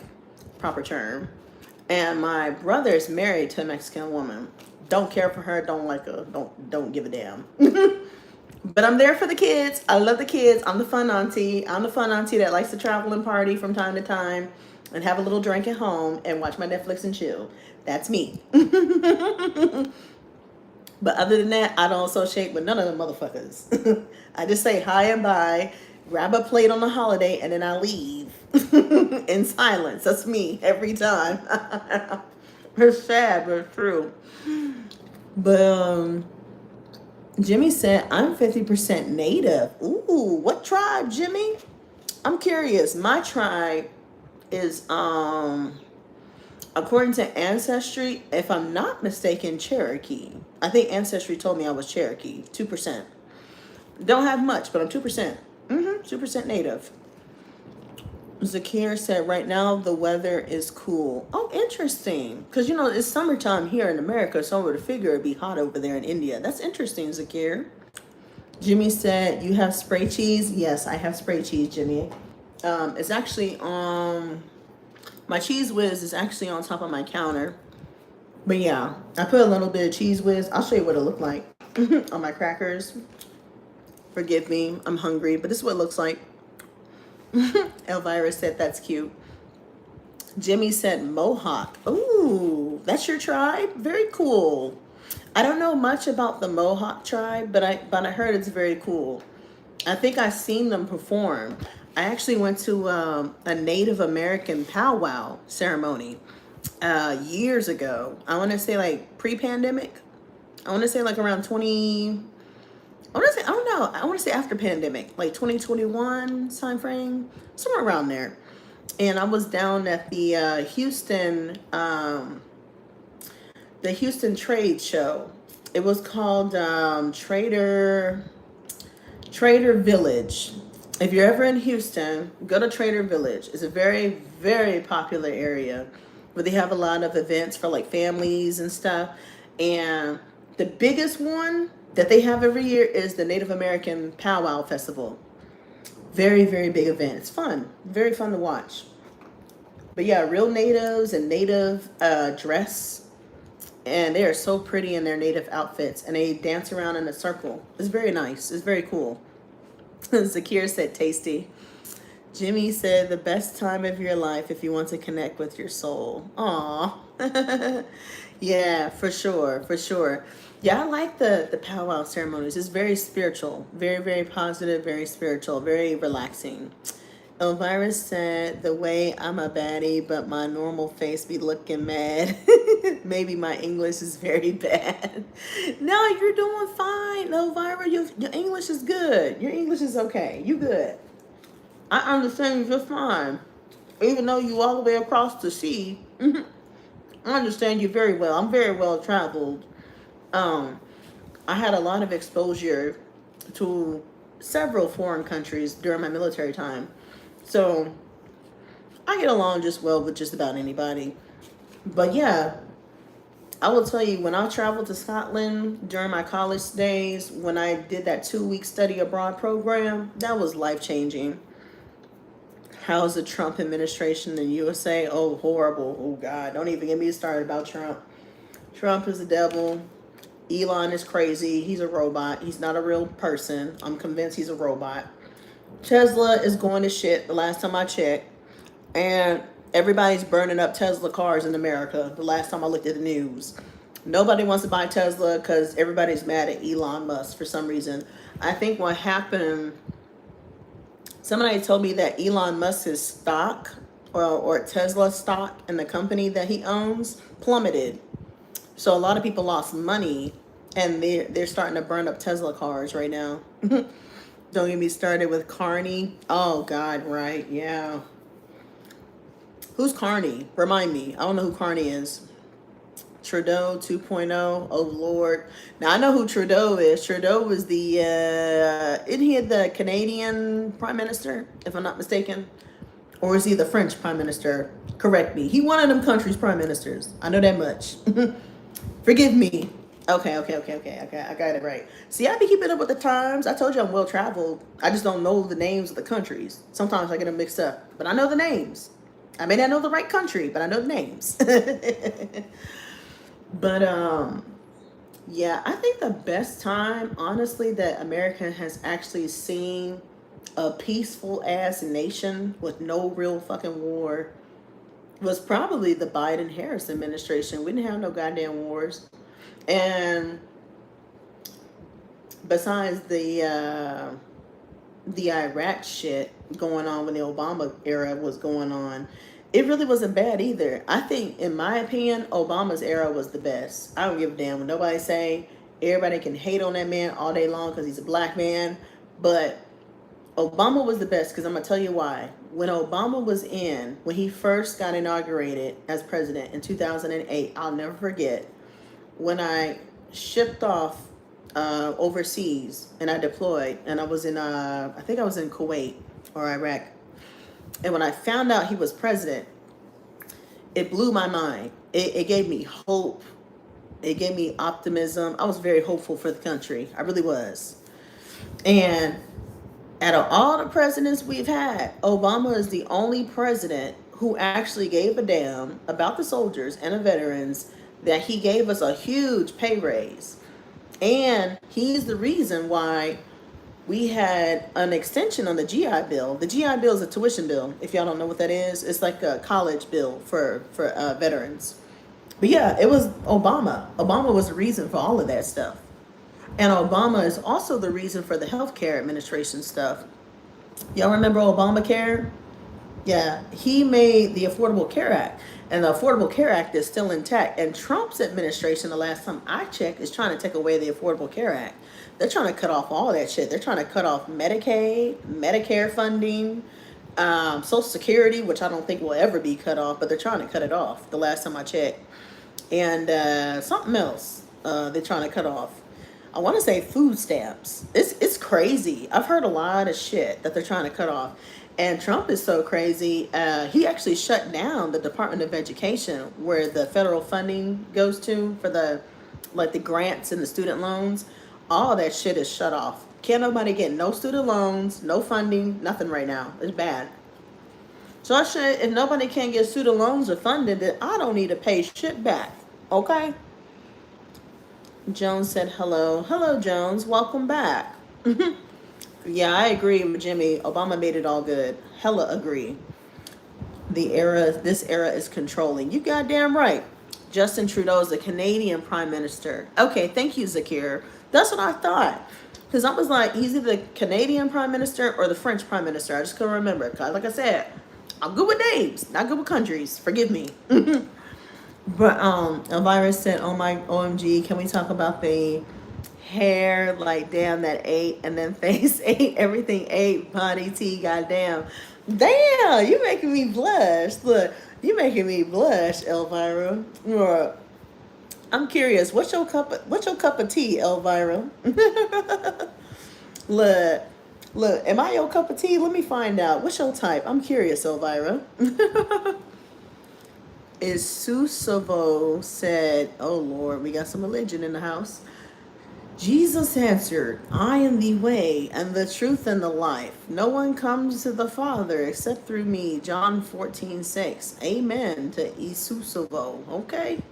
proper term, and my brother is married to a Mexican woman. Don't care for her. Don't like her. Don't give a damn. But I'm there for the kids. I love the kids. I'm the fun auntie. I'm the fun auntie that likes to travel and party from time to time and have a little drink at home and watch my Netflix and chill. That's me. But other than that, I don't associate with none of them motherfuckers. I just say hi and bye, grab a plate on the holiday, and then I leave in silence. That's me every time. It's sad, but it's true. But Jimmy said, I'm 50% native. Ooh, what tribe, Jimmy? I'm curious. My tribe is, according to Ancestry, if I'm not mistaken, Cherokee. I think Ancestry told me I was Cherokee, 2%. Don't have much, but I'm 2%. 2% native. Zakir said, right now the weather is cool. Oh, interesting. Because, it's summertime here in America, so I would figure it'd be hot over there in India. That's interesting, Zakir. Jimmy said, you have spray cheese? Yes, I have spray cheese, Jimmy. It's actually on... My Cheese Whiz is actually on top of my counter. But yeah, I put a little bit of Cheese Whiz. I'll show you what it looked like on my crackers. Forgive me, I'm hungry, but this is what it looks like. Elvirus said that's cute. Jimmy said Mohawk. Ooh, that's your tribe? Very cool. I don't know much about the Mohawk tribe, but I heard it's very cool. I think I've seen them perform. I actually went to a Native American powwow ceremony years ago. I want to say like pre-pandemic. I want to say like around 20... I don't know. I want to say after pandemic, like 2021 time frame, somewhere around there. And I was down at the Houston trade show. It was called Trader Village. If you're ever in Houston, go to Trader Village. It's a very, very popular area where they have a lot of events for like families and stuff. And the biggest one that they have every year is the Native American Powwow Festival. Very, very big event. It's fun. Very fun to watch. But yeah, real natives and native dress. And they are so pretty in their native outfits. And they dance around in a circle. It's very nice. It's very cool. Zakir said tasty. Jimmy said the best time of your life if you want to connect with your soul. Aw. Yeah, for sure. For sure. Yeah, I like the powwow ceremonies. It's very spiritual. Very, very positive, very spiritual, very relaxing. Elvirus said, the way I'm a baddie, but my normal face be looking mad. Maybe my English is very bad. No, you're doing fine, Elvira. Your English is good. Your English is okay. You good. I understand you just fine. Even though you all the way across the sea, I understand you very well. I'm very well traveled. I had a lot of exposure to several foreign countries during my military time. So I get along just well with just about anybody. But yeah, I will tell you, when I traveled to Scotland during my college days, when I did that 2-week study abroad program, that was life-changing. How's the Trump administration in USA? Oh, horrible. Oh, God. Don't even get me started about Trump. Trump is the devil. Elon is crazy. He's a robot. He's not a real person. I'm convinced he's a robot. Tesla is going to shit the last time I checked. And everybody's burning up Tesla cars in America the last time I looked at the news. Nobody wants to buy Tesla because everybody's mad at Elon Musk for some reason. I think what happened, somebody told me that Elon Musk's stock or Tesla stock in the company that he owns plummeted. So a lot of people lost money, and they're starting to burn up Tesla cars right now. Don't get me started with Carney. Oh, God, right, yeah. Who's Carney? Remind me. I don't know who Carney is. Trudeau 2.0. Oh, Lord. Now, I know who Trudeau is. Trudeau was isn't he the Canadian Prime Minister, if I'm not mistaken? Or is he the French prime minister? Correct me. He one of them countries' prime ministers. I know that much. Forgive me. Okay. I got it right. See, I be keeping up with the times. I told you I'm well traveled. I just don't know the names of the countries. Sometimes I get them mixed up, but I know the names. I may not know the right country, but I know the names. But yeah, I think the best time, honestly, that America has actually seen a peaceful ass nation with no real fucking war was probably the Biden Harris administration. We didn't have no goddamn wars. And besides the Iraq shit going on when the Obama era was going on, it really wasn't bad either. I think, in my opinion, Obama's era was the best. I don't give a damn what nobody say. Everybody can hate on that man all day long because he's a black man, but Obama was the best because I'm gonna tell you why. When Obama was when he first got inaugurated as president in 2008, I'll never forget when I shipped off overseas and I deployed, and I was in I think I was in Kuwait or Iraq, and when I found out he was president, it blew my mind. It gave me hope. It gave me optimism. I was very hopeful for the country. I really was. And out of all the presidents we've had, Obama is the only president who actually gave a damn about the soldiers and the veterans, that he gave us a huge pay raise. And he's the reason why we had an extension on the GI Bill. The GI Bill is a tuition bill. If y'all don't know what that is, it's like a college bill for veterans. But yeah, it was Obama. Obama was the reason for all of that stuff. And Obama is also the reason for the healthcare administration stuff. Y'all remember Obamacare? Yeah, he made the Affordable Care Act. And the Affordable Care Act is still intact. And Trump's administration, the last time I checked, is trying to take away the Affordable Care Act. They're trying to cut off all that shit. They're trying to cut off Medicaid, Medicare funding, Social Security, which I don't think will ever be cut off, but they're trying to cut it off the last time I checked. And something else they're trying to cut off. I want to say food stamps. It's crazy. I've heard a lot of shit that they're trying to cut off. And Trump is so crazy. He actually shut down the Department of Education, where the federal funding goes to for the grants and the student loans. All that shit is shut off. Can't nobody get no student loans, no funding, nothing right now. It's bad. So I said, if nobody can get student loans or funded, then I don't need to pay shit back. Okay? Jones said hello. Hello, Jones. Welcome back. Yeah, I agree with Jimmy. Obama made it all good. Hella agree. This era is controlling. You goddamn right. Justin Trudeau is the Canadian Prime Minister. Okay, thank you, Zakir. That's what I thought. Because I was like, he's either the Canadian Prime Minister or the French Prime Minister. I just couldn't remember. Cause like I said, I'm good with names, not good with countries. Forgive me. But Elvirus said, oh my OMG, can we talk about the hair, like damn, that ate, and then face ate, everything ate, body tea, goddamn. Damn, you making me blush. Look, you making me blush, Elvira. I'm curious, what's your cup of tea, Elvira? Look, am I your cup of tea? Let me find out. What's your type? I'm curious, Elvira. Is Susavo said, oh Lord, we got some religion in the house. Jesus answered, I am the way and the truth and the life. No one comes to the Father except through me. John 14:6. Amen to Isusovo. Okay.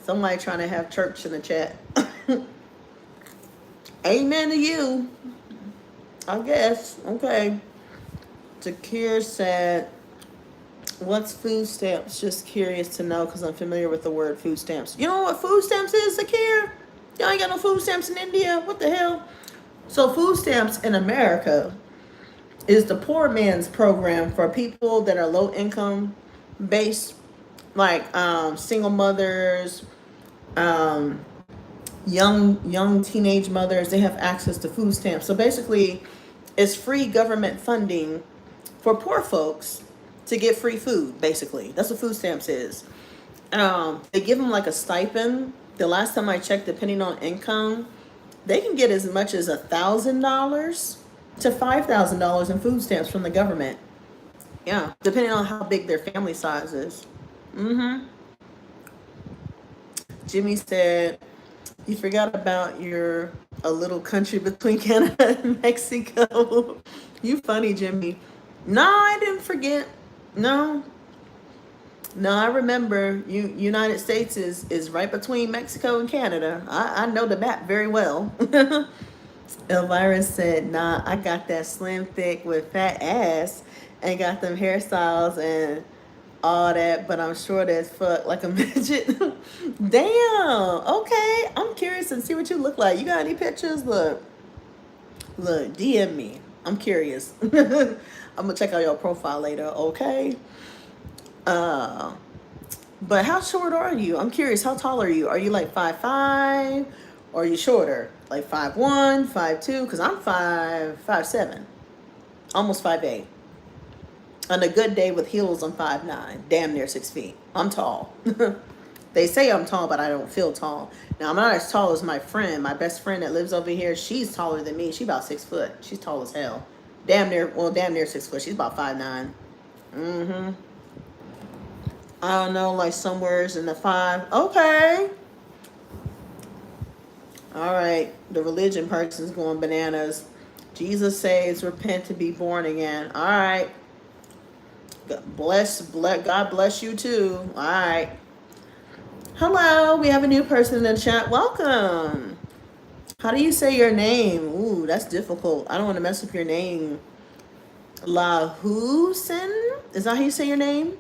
Somebody trying to have church in the chat. Amen to you. I guess. Okay. Takir said, what's food stamps? Just curious to know because I'm familiar with the word food stamps. You know what food stamps is, Zakir? Y'all ain't got no food stamps in India? What the hell? So food stamps in America is the poor man's program for people that are low income based, like single mothers, young teenage mothers. They have access to food stamps. So basically, it's free government funding for poor folks to get free food, basically. That's what food stamps is. They give them like a stipend. The last time I checked, depending on income, they can get as much as $1,000 to $5,000 in food stamps from the government. Yeah, depending on how big their family size is. Mm-hmm. Jimmy said, you forgot about your a little country between Canada and Mexico. You funny, Jimmy. No, I didn't forget. No, no, I remember. United States is right between Mexico and Canada. I know the map very well. Elvirus said, nah, I got that slim thick with fat ass and got them hairstyles and all that, but I'm short as fuck like a midget. Damn. Okay. I'm curious and see what you look like. You got any pictures? Look, DM me. I'm curious. I'm gonna check out your profile later, okay? Uh but how short are you? I'm curious, how tall are you? Are you like 5'5"? Or are you shorter? Like 5'1", 5'2"? Because I'm 5'7", almost 5'8". On a good day with heels, I'm 5'9", damn near 6 feet. I'm tall. They say I'm tall, but I don't feel tall. Now, I'm not as tall as my friend. My best friend that lives over here, she's taller than me. She's about 6 foot. She's tall as hell. Damn near 6 foot. She's about 5'9". Mm-hmm. I don't know, like somewhere's in the 5. Okay. All right. The religion person's going bananas. Jesus says, repent to be born again. All right. God bless you too. All right. Hello, we have a new person in the chat. Welcome. How do you say your name? Ooh, that's difficult. I don't want to mess up your name. La Husen? Is that how you say your name?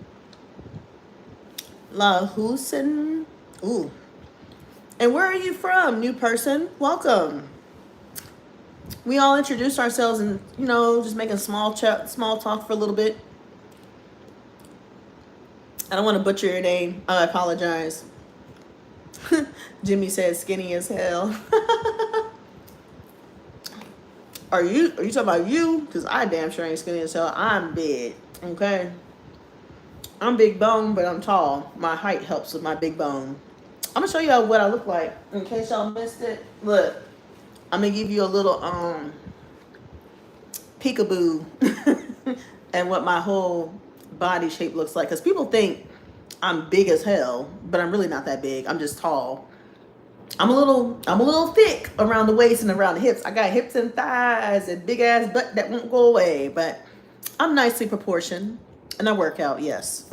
La Husen? Ooh. And where are you from, new person? Welcome. We all introduce ourselves and, just making small talk for a little bit. I don't want to butcher your name. I apologize. Jimmy said skinny as hell. Are you talking about you? Because I damn sure ain't skinny as hell. I'm big. Okay. I'm big bone, but I'm tall. My height helps with my big bone. I'm gonna show y'all what I look like in case y'all missed it. Look, I'm gonna give you a little peekaboo and what my whole body shape looks like. Because people think I'm big as hell, but I'm really not that big. I'm just tall. I'm a little thick around the waist and around the hips. I got hips and thighs and big ass butt that won't go away, but I'm nicely proportioned and I work out, yes.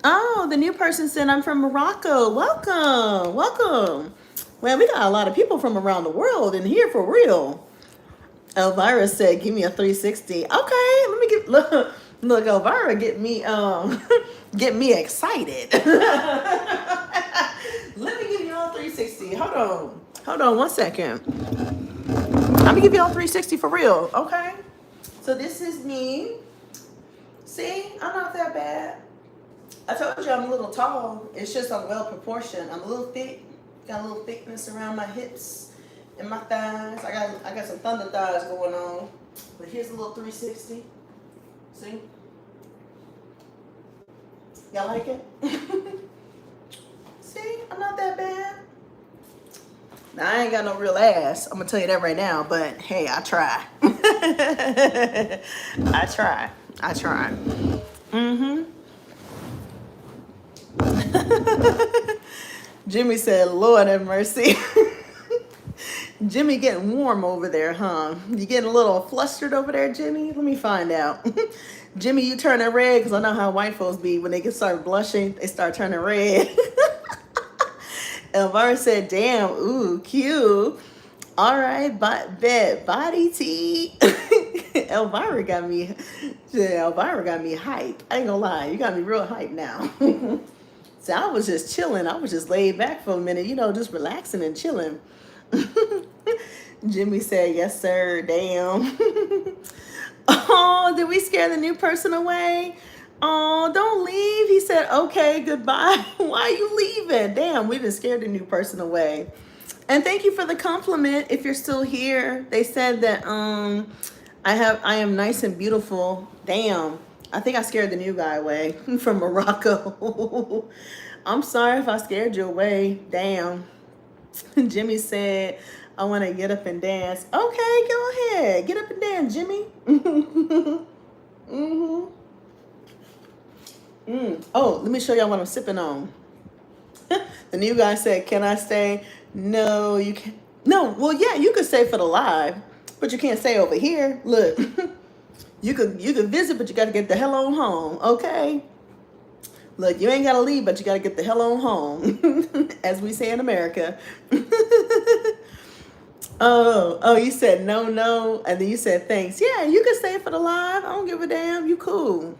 Oh, the new person said I'm from Morocco. Welcome, welcome. Well, we got a lot of people from around the world in here for real. Elvirus said, give me a 360. Okay, let me look, Elvira get me get me excited. Let me give you all 360. Hold on 1 second. I'm gonna give you all 360 for real, okay? So this is me. See, I'm not that bad. I told you I'm a little tall. It's just I'm well proportioned. I'm a little thick. Got a little thickness around my hips and my thighs. I got some thunder thighs going on. But here's a little 360. See? Y'all like it? See, I'm not that bad. Now, I ain't got no real ass. I'm gonna tell you that right now. But hey, I try. I try. Mm-hmm. Jimmy said, Lord have mercy. Jimmy getting warm over there, huh? You getting a little flustered over there, Jimmy? Let me find out. Jimmy, you turning red? Because I know how white folks be. When they get start blushing, they start turning red. Elvira said, damn, ooh, cute. All right, bet, body tea. Elvira got me hype. I ain't gonna lie, you got me real hype now. So I was just chilling. I was just laid back for a minute, just relaxing and chilling. Jimmy said, yes, sir, damn. Oh, did we scare the new person away? Oh, don't leave. He said, okay, goodbye. Why are you leaving? Damn, we just scared the new person away. And thank you for the compliment. If you're still here, they said that I am nice and beautiful. Damn, I think I scared the new guy away from Morocco. I'm sorry if I scared you away. Damn. Jimmy said, I want to get up and dance. Okay, go ahead. Get up and dance, Jimmy. Mm-hmm. Oh, let me show y'all what I'm sipping on. The new guy said, "Can I stay?" No, you can't. No, well, yeah, you could stay for the live, but you can't stay over here. Look, you could visit, but you got to get the hell on home, okay? Look, you ain't got to leave, but you got to get the hell on home, as we say in America. Oh, you said no, no, and then you said thanks. Yeah, you can stay for the live. I don't give a damn. You cool.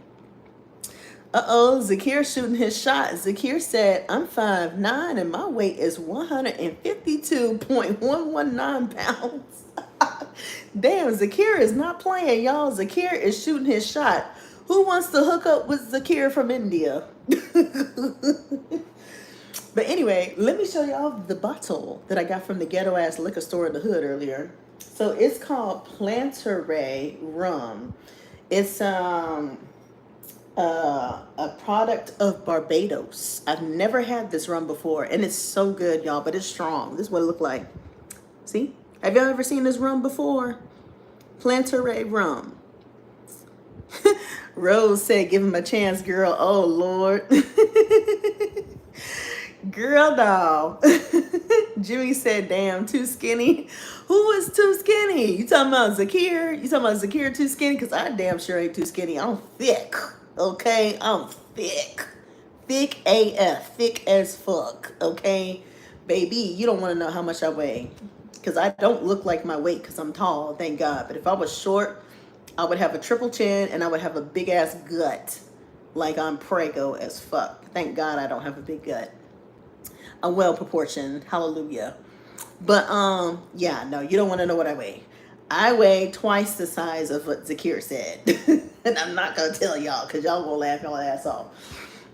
Zakir shooting his shot. Zakir said, "I'm 5'9" and my weight is 152.119 pounds." Damn, Zakir is not playing, y'all. Zakir is shooting his shot. Who wants to hook up with Zakir from India? But anyway, let me show y'all the bottle that I got from the ghetto ass liquor store in the hood earlier. So it's called Plantaray Rum. It's a product of Barbados. I've never had this rum before, and it's so good, y'all. But it's strong. This is what it looked like. See? Have y'all ever seen this rum before? Plantaray Rum. Rose said, "Give him a chance, girl." Oh Lord. Girl, doll. Jimmy said, "Damn, too skinny." Who is too skinny? You talking about Zakir? You talking about Zakir too skinny? Because I damn sure ain't too skinny. I'm thick. Okay? I'm thick. Thick AF. Thick as fuck. Okay? Baby, you don't want to know how much I weigh. Because I don't look like my weight because I'm tall, thank God. But if I was short, I would have a triple chin and I would have a big ass gut. Like I'm prego as fuck. Thank God I don't have a big gut. I'm well proportioned. Hallelujah. But yeah, no, you don't want to know what I weigh. I weigh twice the size of what Zakir said. And I'm not gonna tell y'all because y'all gonna laugh y'all ass off.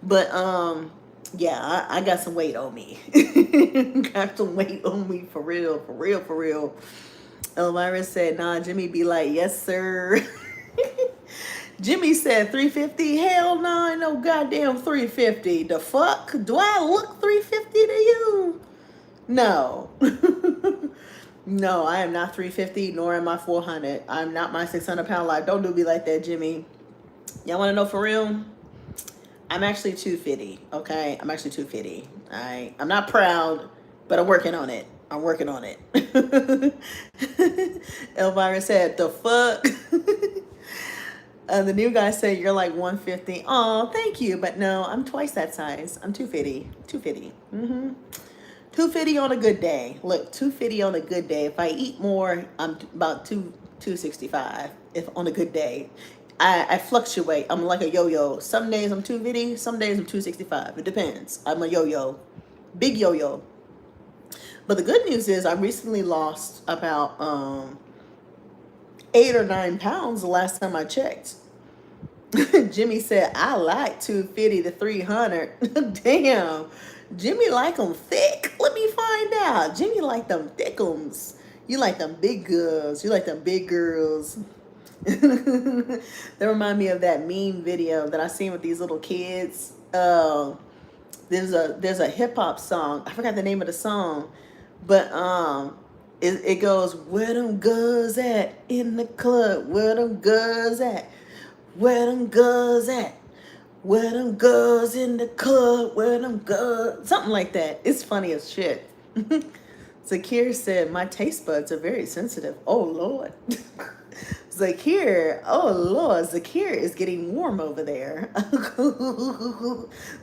But yeah, I got some weight on me. Got some weight on me for real, for real, for real. Elvirus said, "Nah, Jimmy be like, yes, sir." Jimmy said 350. Hell no, no goddamn 350. The fuck? Do I look 350 to you? No. No, I am not 350, nor am I 400. I'm not my 600-pound life. Don't do me like that, Jimmy. Y'all want to know for real? I'm actually 250, okay? I'm actually 250. I'm not proud, but I'm working on it. I'm working on it. Elvira said, "The fuck?" The new guy said, "You're like 150. Oh, thank you. But no, I'm twice that size. I'm 250. 250. 250 on a good day. Look, 250 on a good day. If I eat more, I'm about 265 if on a good day. I fluctuate. I'm like a yo-yo. Some days I'm 250, some days I'm 265. It depends. I'm a yo-yo. Big yo-yo. But the good news is I recently lost about 8 or 9 pounds the last time I checked. Jimmy said, "I like 250 to 300. Damn. Jimmy like them thick. Let me find out. Jimmy like them thickums. You like them big girls. You like them big girls." That remind me of that meme video that I seen with these little kids. There's a hip hop song. I forgot the name of the song, but it goes, "Where them girls at in the club? Where them girls at? Where them girls at? Where them girls in the club? Where them girls?" Something like that. It's funny as shit. Zakir said, "My taste buds are very sensitive." Oh Lord. Zakir, oh Lord, Zakir is getting warm over there.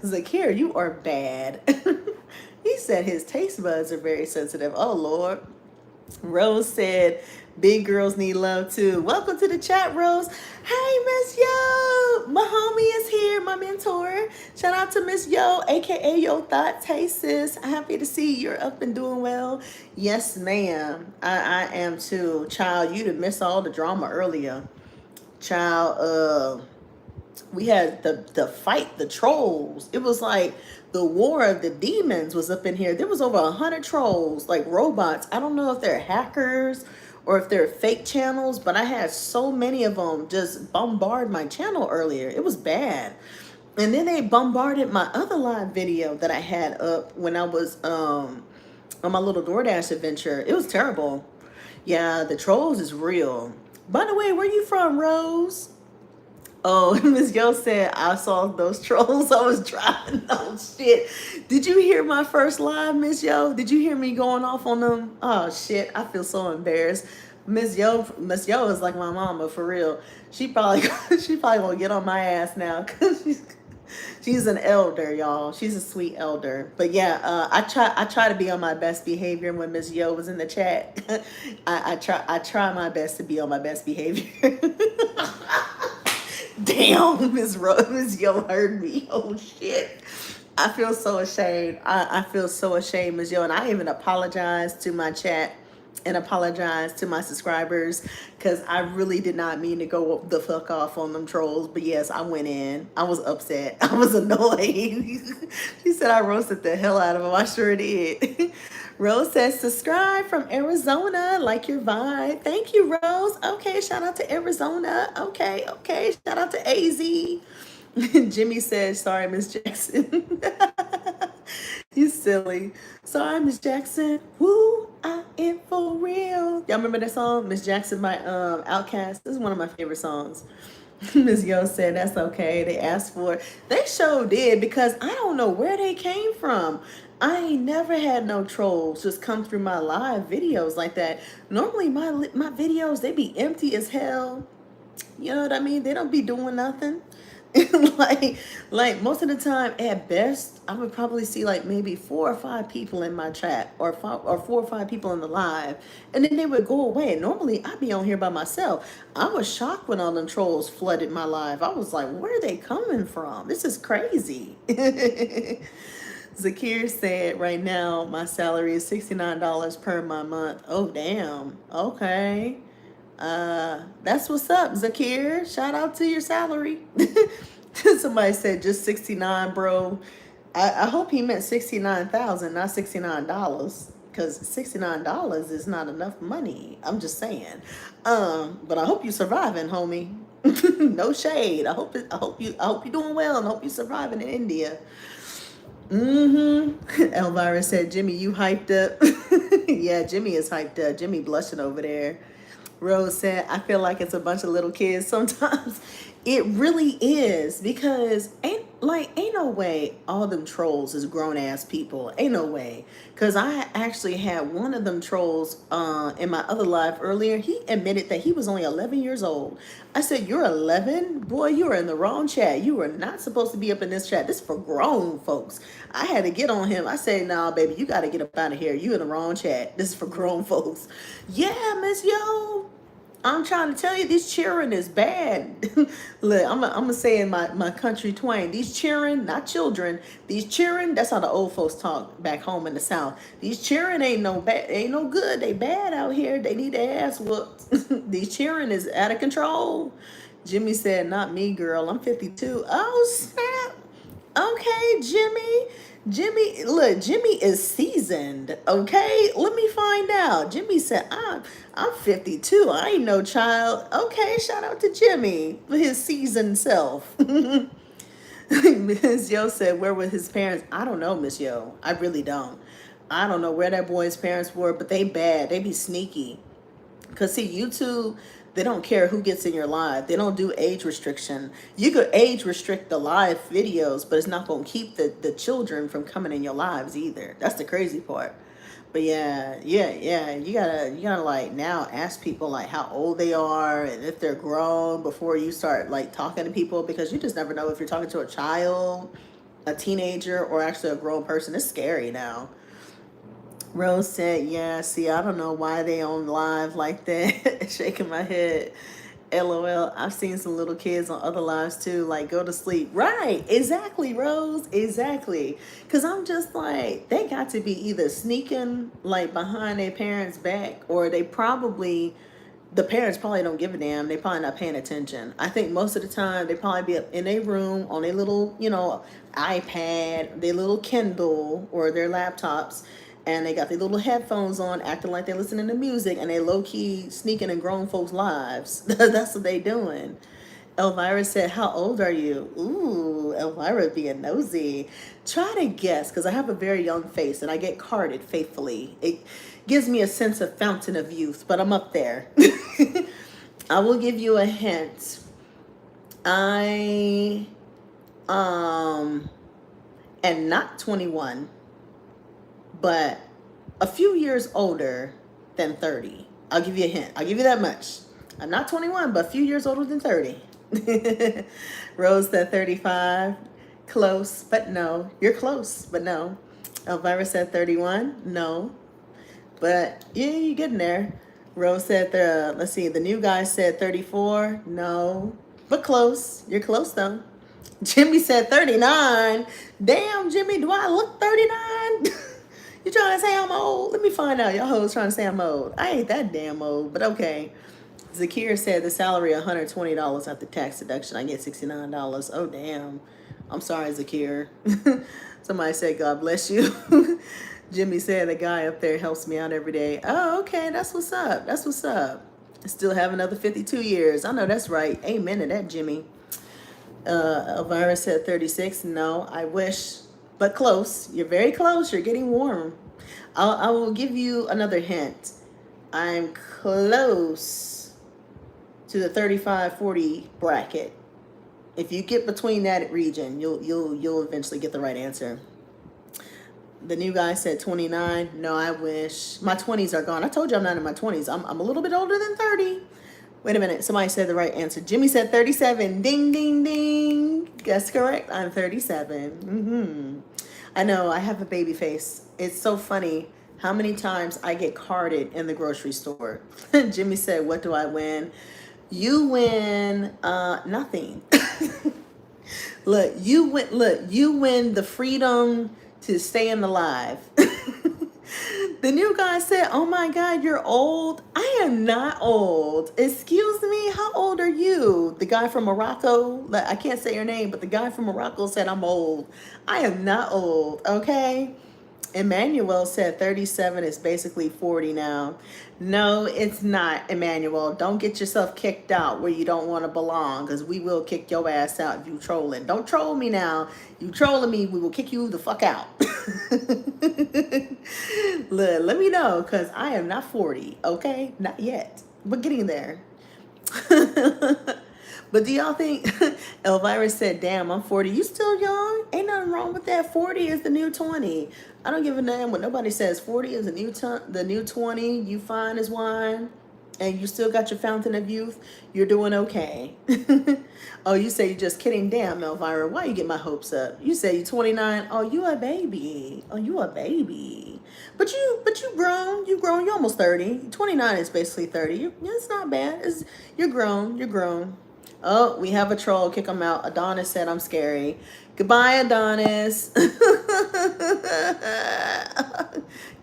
Zakir, you are bad. He said his taste buds are very sensitive. Oh Lord. Rose said, "Big girls need love too." Welcome to the chat, Rose. Hey, Miss Yo. My homie is here, my mentor. Shout out to Miss Yo, aka Yo Thoughts. Hey, sis. Happy to see you're up and doing well. Yes, ma'am. I am too. Child, you didn't miss all the drama earlier. Child, we had the fight, the trolls. It was like the war of the demons was up in here. There was over 100 trolls, like robots. I don't know if they're hackers or if they're fake channels, but I had so many of them just bombard my channel earlier. It was bad. And then they bombarded my other live video that I had up when I was on my little DoorDash adventure. It was terrible. Yeah, the trolls is real. By the way, where you from, Rose? Oh, Miss Yo said I saw those trolls. I was driving. Oh shit! Did you hear my first live, Miss Yo? Did you hear me going off on them? Oh shit! I feel so embarrassed. Miss Yo is like my mama for real. She probably she probably gonna get on my ass now because she's an elder, y'all. She's a sweet elder. But yeah, I try to be on my best behavior when Miss Yo was in the chat. I try my best to be on my best behavior. Damn, Miss Yo heard me. Oh shit. I feel so ashamed. I feel so ashamed, Miss Yo. And I even apologize to my chat and apologize to my subscribers because I really did not mean to go the fuck off on them trolls. But yes, I went in. I was upset. I was annoyed. She said I roasted the hell out of him. I sure did. Rose says, subscribe from Arizona, like your vibe. Thank you, Rose. Okay, shout out to Arizona. Okay, okay. Shout out to AZ. Jimmy says, sorry, Miss Jackson. You silly. Sorry, Miss Jackson. Woo, I am for real. Y'all remember that song? Miss Jackson by Outkast. This is one of my favorite songs. Ms. Yo said that's okay. They asked for it. They sure did because I don't know where they came from. I ain't never had no trolls just come through my live videos like that. Normally my videos, they be empty as hell. You know what I mean? They don't be doing nothing. like like most of the time at best I would probably see like maybe 4 or 5 people in my chat or 4 or 5 people in the live, and then they would go away. Normally I'd be on here by myself. I was shocked when all them trolls flooded my live. I was like, where are they coming from? This is crazy. Zakir said right now my salary is $69 per my month. Oh damn. Okay. That's what's up, Zakir. Shout out to your salary. Somebody said just 69, bro. I hope he meant 69,000, not $69. Because $69 is not enough money. I'm just saying. But I hope you surviving, homie. No shade. I hope you're doing well and I hope you're surviving in India. Elvirus said, Jimmy, you hyped up. Yeah, Jimmy is hyped up. Jimmy blushing over there. Rose said, I feel like it's a bunch of little kids sometimes. It really is because ain't no way all them trolls is grown ass people. Ain't no way. Cause I actually had one of them trolls in my other live earlier. He admitted that he was only 11 years old. I said, you're 11? Boy, you are in the wrong chat. You are not supposed to be up in this chat. This is for grown folks. I had to get on him. I said, nah, baby, you got to get up out of here. You in the wrong chat. This is for grown folks. Yeah, Miss Yo. I'm trying to tell you, this cheering is bad. Look, I'm gonna say in my country twang, these cheering, not children, these cheering, that's how the old folks talk back home in the South. These cheering ain't no good. They bad out here. They need their ass whooped. These cheering is out of control. Jimmy said, not me, girl. I'm 52. Oh, snap. Okay, Jimmy, look, Jimmy is seasoned. Okay, let me find out. Jimmy said, I'm 52. I ain't no child. Okay, shout out to Jimmy for his seasoned self. Miss Yo said, where were his parents? I don't know, Miss Yo. I really don't. I don't know where that boy's parents were, but they bad. They be sneaky. Because see, YouTube, they don't care who gets in your live. They don't do age restriction. You could age restrict the live videos, but it's not going to keep the children from coming in your lives either. That's the crazy part. But yeah. You gotta like now ask people like how old they are and if they're grown before you start like talking to people, because you just never know if you're talking to a child, a teenager, or actually a grown person. It's scary now. Rose said, yeah, see, I don't know why they on live like that. Shaking my head. LOL. I've seen some little kids on other lives too, like go to sleep. Right. Exactly, Rose. Exactly. Because I'm just like, they got to be either sneaking like behind their parents' back, or the parents probably don't give a damn. They probably not paying attention. I think most of the time they probably be up in their room on their little, iPad, their little Kindle or their laptops, and they got their little headphones on, acting like they're listening to music, and they low-key sneaking in grown folks' lives. That's what they doing. Elvira said, how old are you? Ooh, Elvira being nosy. Try to guess, because I have a very young face, and I get carded faithfully. It gives me a sense of fountain of youth, but I'm up there. I will give you a hint. I am not 21, but a few years older than 30. I'll give you a hint. I'll give you that much. I'm not 21, but a few years older than 30. Rose said 35. Close, but no. You're close, but no. Elvira said 31. No. But yeah, you're getting there. Rose said, let's see, the new guy said 34. No. But close. You're close, though. Jimmy said 39. Damn, Jimmy, do I look 39? You trying to say I'm old? Let me find out. Y'all hoes trying to say I'm old. I ain't that damn old, but okay. Zakir said the salary $120 after tax deduction. I get $69. Oh, damn. I'm sorry, Zakir. Somebody said, God bless you. Jimmy said the guy up there helps me out every day. Oh, okay. That's what's up. That's what's up. Still have another 52 years. I know that's right. Amen to that, Jimmy. Elvira said 36. No, I wish, but close. You're very close. You're getting warm. I will give you another hint. I'm close to the 35-40 bracket. If you get between that region, you'll eventually get the right answer. The new guy said 29. No, I wish. My 20s are gone. I told you I'm not in my 20s. I'm a little bit older than 30. Wait a minute. Somebody said the right answer. Jimmy said 37. Ding, ding, ding. That's correct. I'm 37. I know. I have a baby face. It's so funny how many times I get carded in the grocery store. Jimmy said, what do I win? You win nothing. Look, you win the freedom to stay alive. The new guy said, oh my God, you're old. I am not old. Excuse me, how old are you? The guy from Morocco, I can't say your name, but the guy from Morocco said I'm old. I am not old, okay? Emmanuel said 37 is basically 40 now. No, it's not, Emmanuel. Don't get yourself kicked out where you don't want to belong, because we will kick your ass out if you trolling. Don't troll me now. You trolling me, we will kick you the fuck out. Look, let me know, because I am not 40, okay? Not yet, but getting there. But do y'all think, Elvirus said, damn, I'm 40. You still young? Ain't nothing wrong with that. 40 is the new 20. I don't give a damn what nobody says. 40 is the new 20. You fine as wine. And you still got your fountain of youth. You're doing okay. Oh, you say you're just kidding. Damn, Elvira, why you get my hopes up? You say you're 29. Oh, you a baby. Oh, you a baby. But you grown. You grown. You're almost 30. 29 is basically 30. It's not bad. You're grown. You're grown. Oh, we have a troll. Kick him out. Adonis said I'm scary. Goodbye, Adonis.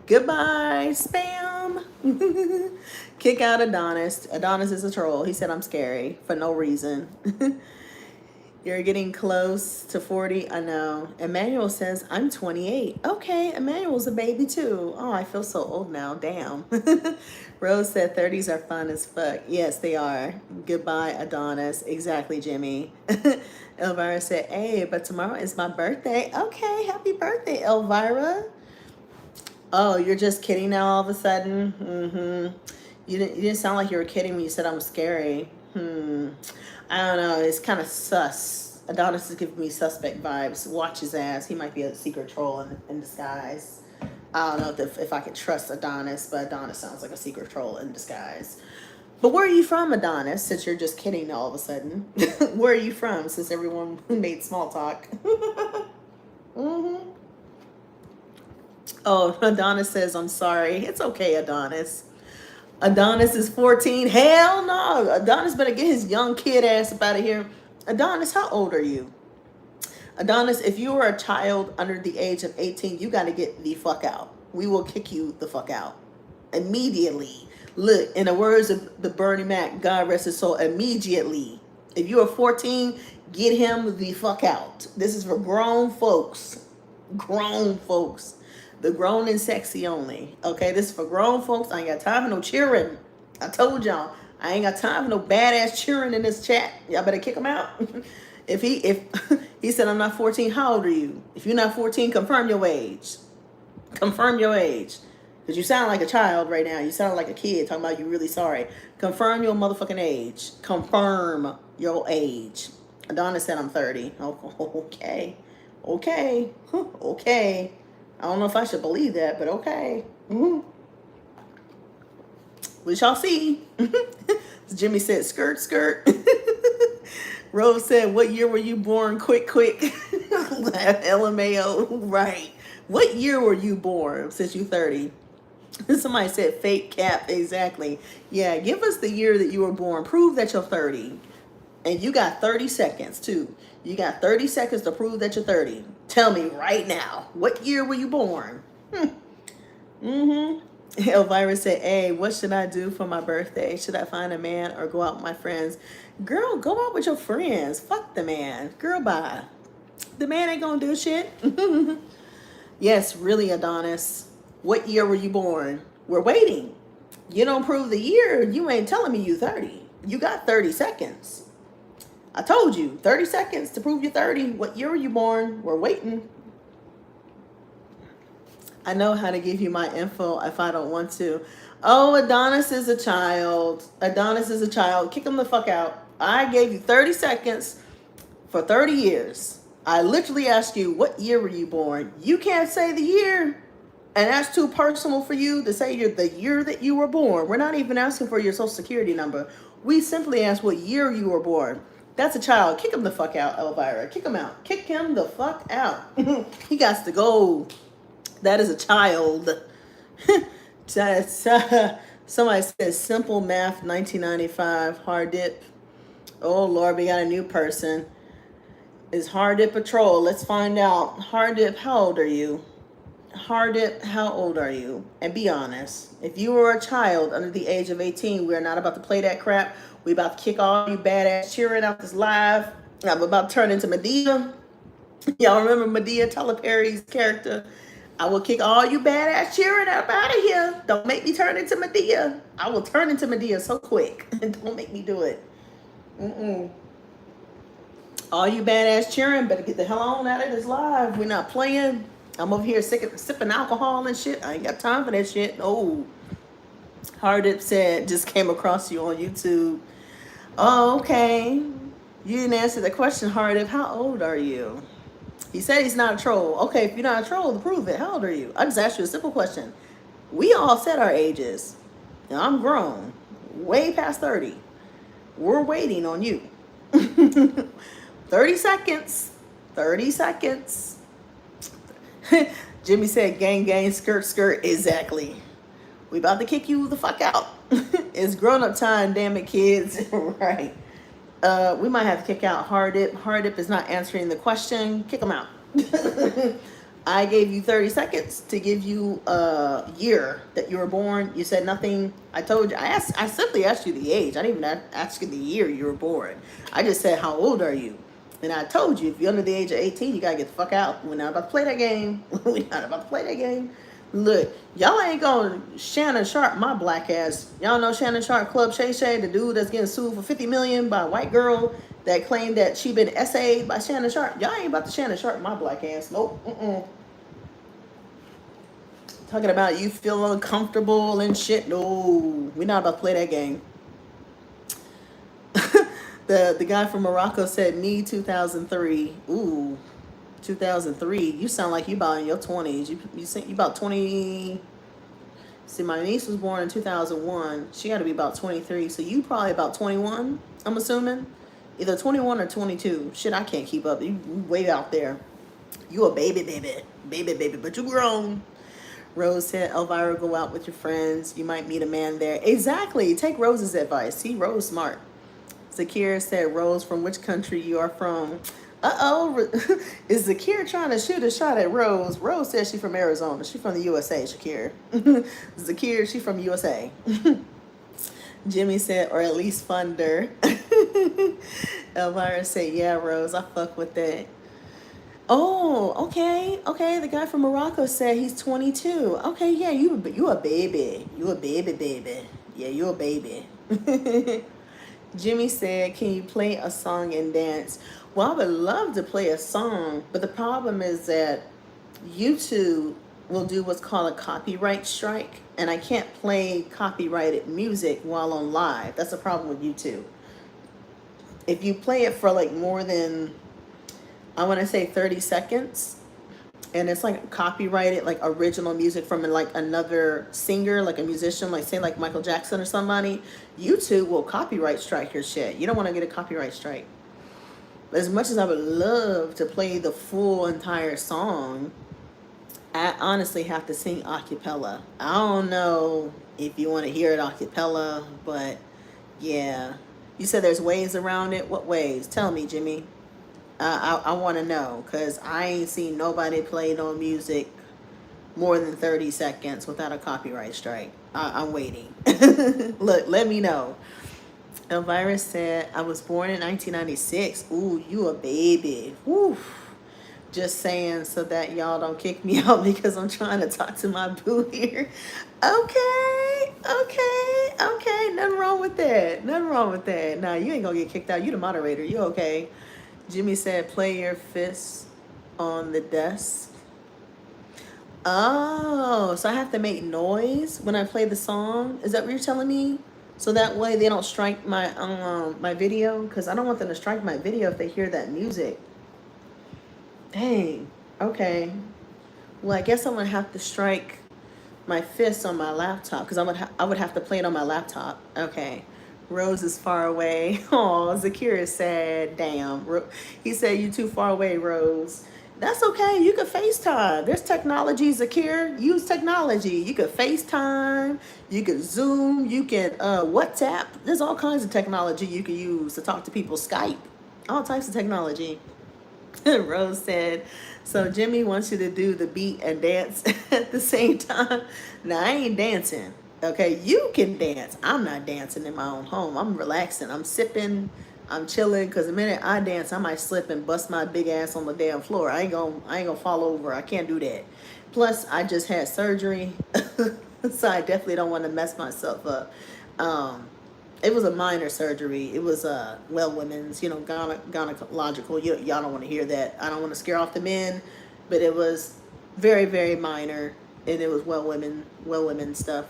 Goodbye, spam. Kick out Adonis. Adonis is a troll. He said I'm scary for no reason. You're getting close to 40. I know. Emmanuel says I'm 28. Okay, Emmanuel's a baby too. Oh, I feel so old now. Damn. Rose said 30s are fun as fuck. Yes, they are. Goodbye, Adonis. Exactly, Jimmy. Elvira said, hey, but tomorrow is my birthday. Okay, happy birthday, Elvira. Oh, you're just kidding now all of a sudden? You didn't sound like you were kidding when you said I'm scary. I don't know. It's kind of sus. Adonis is giving me suspect vibes. Watch his ass. He might be a secret troll in disguise. I don't know if I can trust Adonis, but Adonis sounds like a secret troll in disguise. But where are you from, Adonis, since you're just kidding all of a sudden? Where are you from, since everyone made small talk? Oh, Adonis says, I'm sorry. It's okay, Adonis. Adonis is 14. Hell no. Adonis better get his young kid ass up out of here. Adonis, how old are you? Adonis, if you are a child under the age of 18, you got to get the fuck out. We will kick you the fuck out. Immediately. Look, in the words of the Bernie Mac, God rest his soul, immediately. If you are 14, get him the fuck out. This is for grown folks. Grown folks. The grown and sexy only. Okay, this is for grown folks. I ain't got time for no cheering. I told y'all, I ain't got time for no badass cheering in this chat. Y'all better kick him out. If he said I'm not 14, how old are you? If you're not 14, confirm your age. Confirm your age. Because you sound like a child right now. You sound like a kid talking about you really sorry. Confirm your motherfucking age. Confirm your age. Adonis said I'm 30. Oh, okay. Okay. Okay. I don't know if I should believe that, but okay. We shall see. Jimmy said, skirt, skirt. Rose said, what year were you born? Quick, quick. LMAO. Right. What year were you born since you 30? Somebody said fake cap. Exactly. Yeah, give us the year that you were born. Prove that you're 30. And you got 30 seconds, too. You got 30 seconds to prove that you're 30. Tell me right now, what year were you born? Elvirus said, hey, what should I do for my birthday? Should I find a man or go out with my friends? Girl, go out with your friends. Fuck the man. Girl, bye. The man ain't gonna do shit. Yes, really, Adonis. What year were you born? We're waiting. You don't prove the year, you ain't telling me you 30. You got 30 seconds. I told you, 30 seconds to prove you're 30. What year were you born? We're waiting. I know how to give you my info if I don't want to. Oh, Adonis is a child. Adonis is a child. Kick him the fuck out. I gave you 30 seconds for 30 years. I literally asked you, what year were you born? You can't say the year. And that's too personal for you to say the year that you were born. We're not even asking for your social security number. We simply asked what year you were born. That's a child. Kick him the fuck out, Elvira. Kick him out. Kick him the fuck out. He got to go. That is a child. Somebody says simple math 1995 hard dip. Oh Lord, we got a new person. Is hard dip patrol? Let's find out. Hard dip, how old are you? Hard dip, how old are you? And be honest. If you were a child under the age of 18, we're not about to play that crap. We about to kick all you badass cheering out this live. I'm about to turn into Medea. Y'all remember Medea, Tyler Perry's character? I will kick all you badass cheering out of here. Don't make me turn into Medea. I will turn into Medea so quick. Don't make me do it. All you badass cheering, better get the hell on out of this live. We're not playing. I'm over here sipping alcohol and shit. I ain't got time for that shit. Oh. Hardip said, just came across you on YouTube. Oh, okay. You didn't answer the question, Hardip. How old are you? He said he's not a troll. Okay, if you're not a troll, prove it. How old are you? I just asked you a simple question. We all said our ages. Now, I'm grown. Way past 30. We're waiting on you. 30 seconds. 30 seconds. Jimmy said, gang, gang, skirt, skirt. Exactly. We about to kick you the fuck out. It's grown-up time, damn it, kids. Right. We might have to kick out Hardip. Hardip is not answering the question. Kick him out. I gave you 30 seconds to give you a year that you were born. You said nothing. I told you. I simply asked you the age. I didn't even ask you the year you were born. I just said, how old are you? And I told you, if you're under the age of 18, you got to get the fuck out. We're not about to play that game. We're not about to play that game. Look, y'all ain't going to Shannon Sharp my black ass. Y'all know Shannon Sharp, Club Shay Shay, the dude that's getting sued for $50 million by a white girl that claimed that she been essayed by Shannon Sharp. Y'all ain't about to Shannon Sharp my black ass. Nope. Talking about you feel uncomfortable and shit. No, we're not about to play that game. The guy from Morocco said, me 2003. Ooh. 2003. You sound like you about in your 20s. You about 20. See, my niece was born in 2001. She got to be about 23. So you probably about 21, I'm assuming. Either 21 or 22. Shit, I can't keep up. You way out there. You a baby, but you grown. Rose said, Elvira, go out with your friends. You might meet a man there. Exactly. Take Rose's advice. See, Rose smart. Zakir said, Rose, from which country you are from? Uh-oh. Is Zakir trying to shoot a shot at Rose? Rose says she's from Arizona. She's from the USA, Shakir. Zakir, she's from USA. Jimmy said, or at least funder. Elvira said, yeah, Rose, I fuck with that. Oh, okay. Okay, the guy from Morocco said he's 22. Okay, yeah, you a baby. You a baby. Yeah, you a baby. Jimmy said, can you play a song and dance? Well, I would love to play a song, but the problem is that YouTube will do what's called a copyright strike, and I can't play copyrighted music while on live. That's the problem with YouTube. if you play it for like more than, I want to say 30 seconds, and it's like copyrighted, like original music from like another singer, like a musician, like say like Michael Jackson or somebody, YouTube will copyright strike your shit. You don't want to get a copyright strike. As much as I would love to play the full entire song, I honestly have to sing a cappella. I don't know if you want to hear it a cappella, but yeah. You said there's ways around it. What ways? Tell me, Jimmy. I want to know, because I ain't seen nobody play no music more than 30 seconds without a copyright strike. I'm waiting. Look, let me know. Elvirus said, I was born in 1996. Ooh, you a baby. Woo. Just saying so that y'all don't kick me out because I'm trying to talk to my boo here. Okay. Nothing wrong with that. Nah, you ain't gonna get kicked out. You the moderator. You okay. Jimmy said, play your fist on the desk. Oh, so I have to make noise when I play the song? Is that what you're telling me? So that way they don't strike my my video? Because I don't want them to strike my video if they hear that music. Dang. Okay. Well, I guess I'm going to have to strike my fist on my laptop, because I would have to play it on my laptop. Okay. Rose is far away. Oh, Zakir is sad. Damn. He said, you too far away, Rose. That's okay. You can FaceTime. There's technology, Zakir. Use technology. You can FaceTime. You can Zoom. You can WhatsApp. There's all kinds of technology you can use to talk to people. Skype. All types of technology. Rose said, so Jimmy wants you to do the beat and dance at the same time. Now, I ain't dancing. Okay, you can dance. I'm not dancing in my own home. I'm relaxing. I'm sipping. I'm chilling, because the minute I dance, I might slip and bust my big ass on the damn floor. I ain't gonna fall over. I can't do that. Plus, I just had surgery, so I definitely don't want to mess myself up. It was a minor surgery. It was well women's, gynecological. Y'all don't want to hear that. I don't want to scare off the men, but it was very, very minor, and it was well women stuff.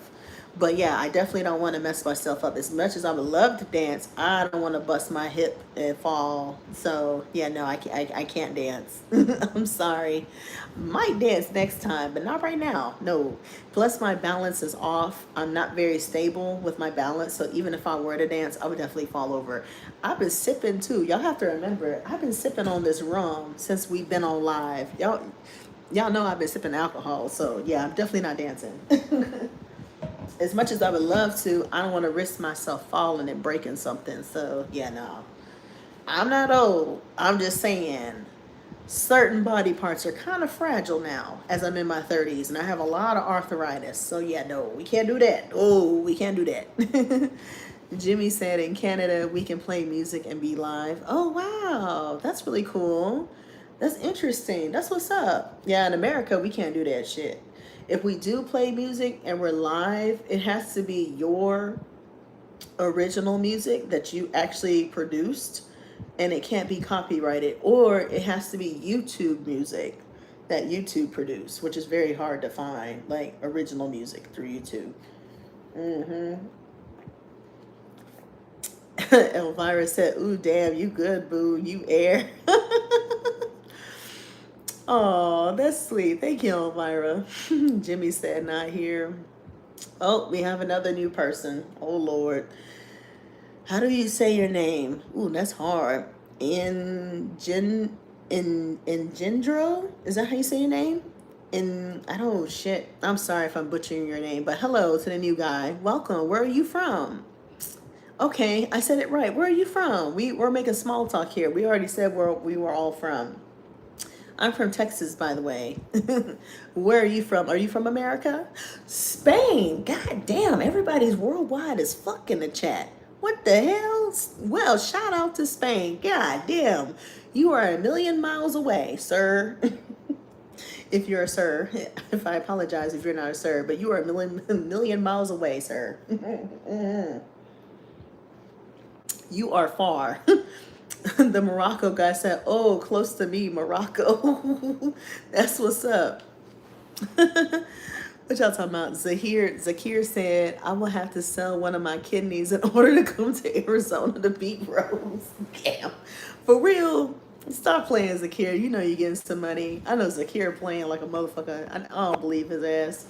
But yeah, I definitely don't want to mess myself up. As much as I would love to dance, I don't want to bust my hip and fall. So yeah, no, I can't dance. I'm sorry. Might dance next time, but not right now. No. Plus my balance is off. I'm not very stable with my balance. So even if I were to dance, I would definitely fall over. I've been sipping too. Y'all have to remember, I've been sipping on this rum since we've been on live. Y'all know I've been sipping alcohol. So yeah, I'm definitely not dancing. As much as I would love to, I don't want to risk myself falling and breaking something. So yeah, no. I'm not old. I'm just saying certain body parts are kind of fragile now as I'm in my 30s, and I have a lot of arthritis. So yeah, no, we can't do that. Oh, we can't do that. Jimmy said in Canada, we can play music and be live. Oh, wow. That's really cool. That's interesting. That's what's up. Yeah, in America, we can't do that shit. If we do play music and we're live, it has to be your original music that you actually produced, and it can't be copyrighted, or it has to be YouTube music that YouTube produced, which is very hard to find, like original music through YouTube. Elvirus said, ooh, damn, you good, boo. You air. Oh, that's sweet. Thank you, Elvira. Jimmy said, not here. Oh, we have another new person. Oh, Lord. How do you say your name? Ooh, that's hard. Engendro? Is that how you say your name? Shit. I'm sorry if I'm butchering your name, but hello to the new guy. Welcome. Where are you from? Okay, I said it right. Where are you from? We're making small talk here. We already said where we were all from. I'm from Texas, by the way. Where are you from? Are you from America? Spain. God damn, everybody's worldwide as fuck in the chat. What the hell? Well, shout out to Spain. God damn. You are a million miles away, sir. If you're a sir. If I apologize if you're not a sir, but you are a million miles away, sir. You are far. The Morocco guy said, oh, close to me, Morocco. That's what's up. What y'all talking about? Zakir said, I will have to sell one of my kidneys in order to come to Arizona to beat Rose. Damn. For real. Stop playing, Zakir. You know you're getting some money. I know Zakir playing like a motherfucker. I don't believe his ass.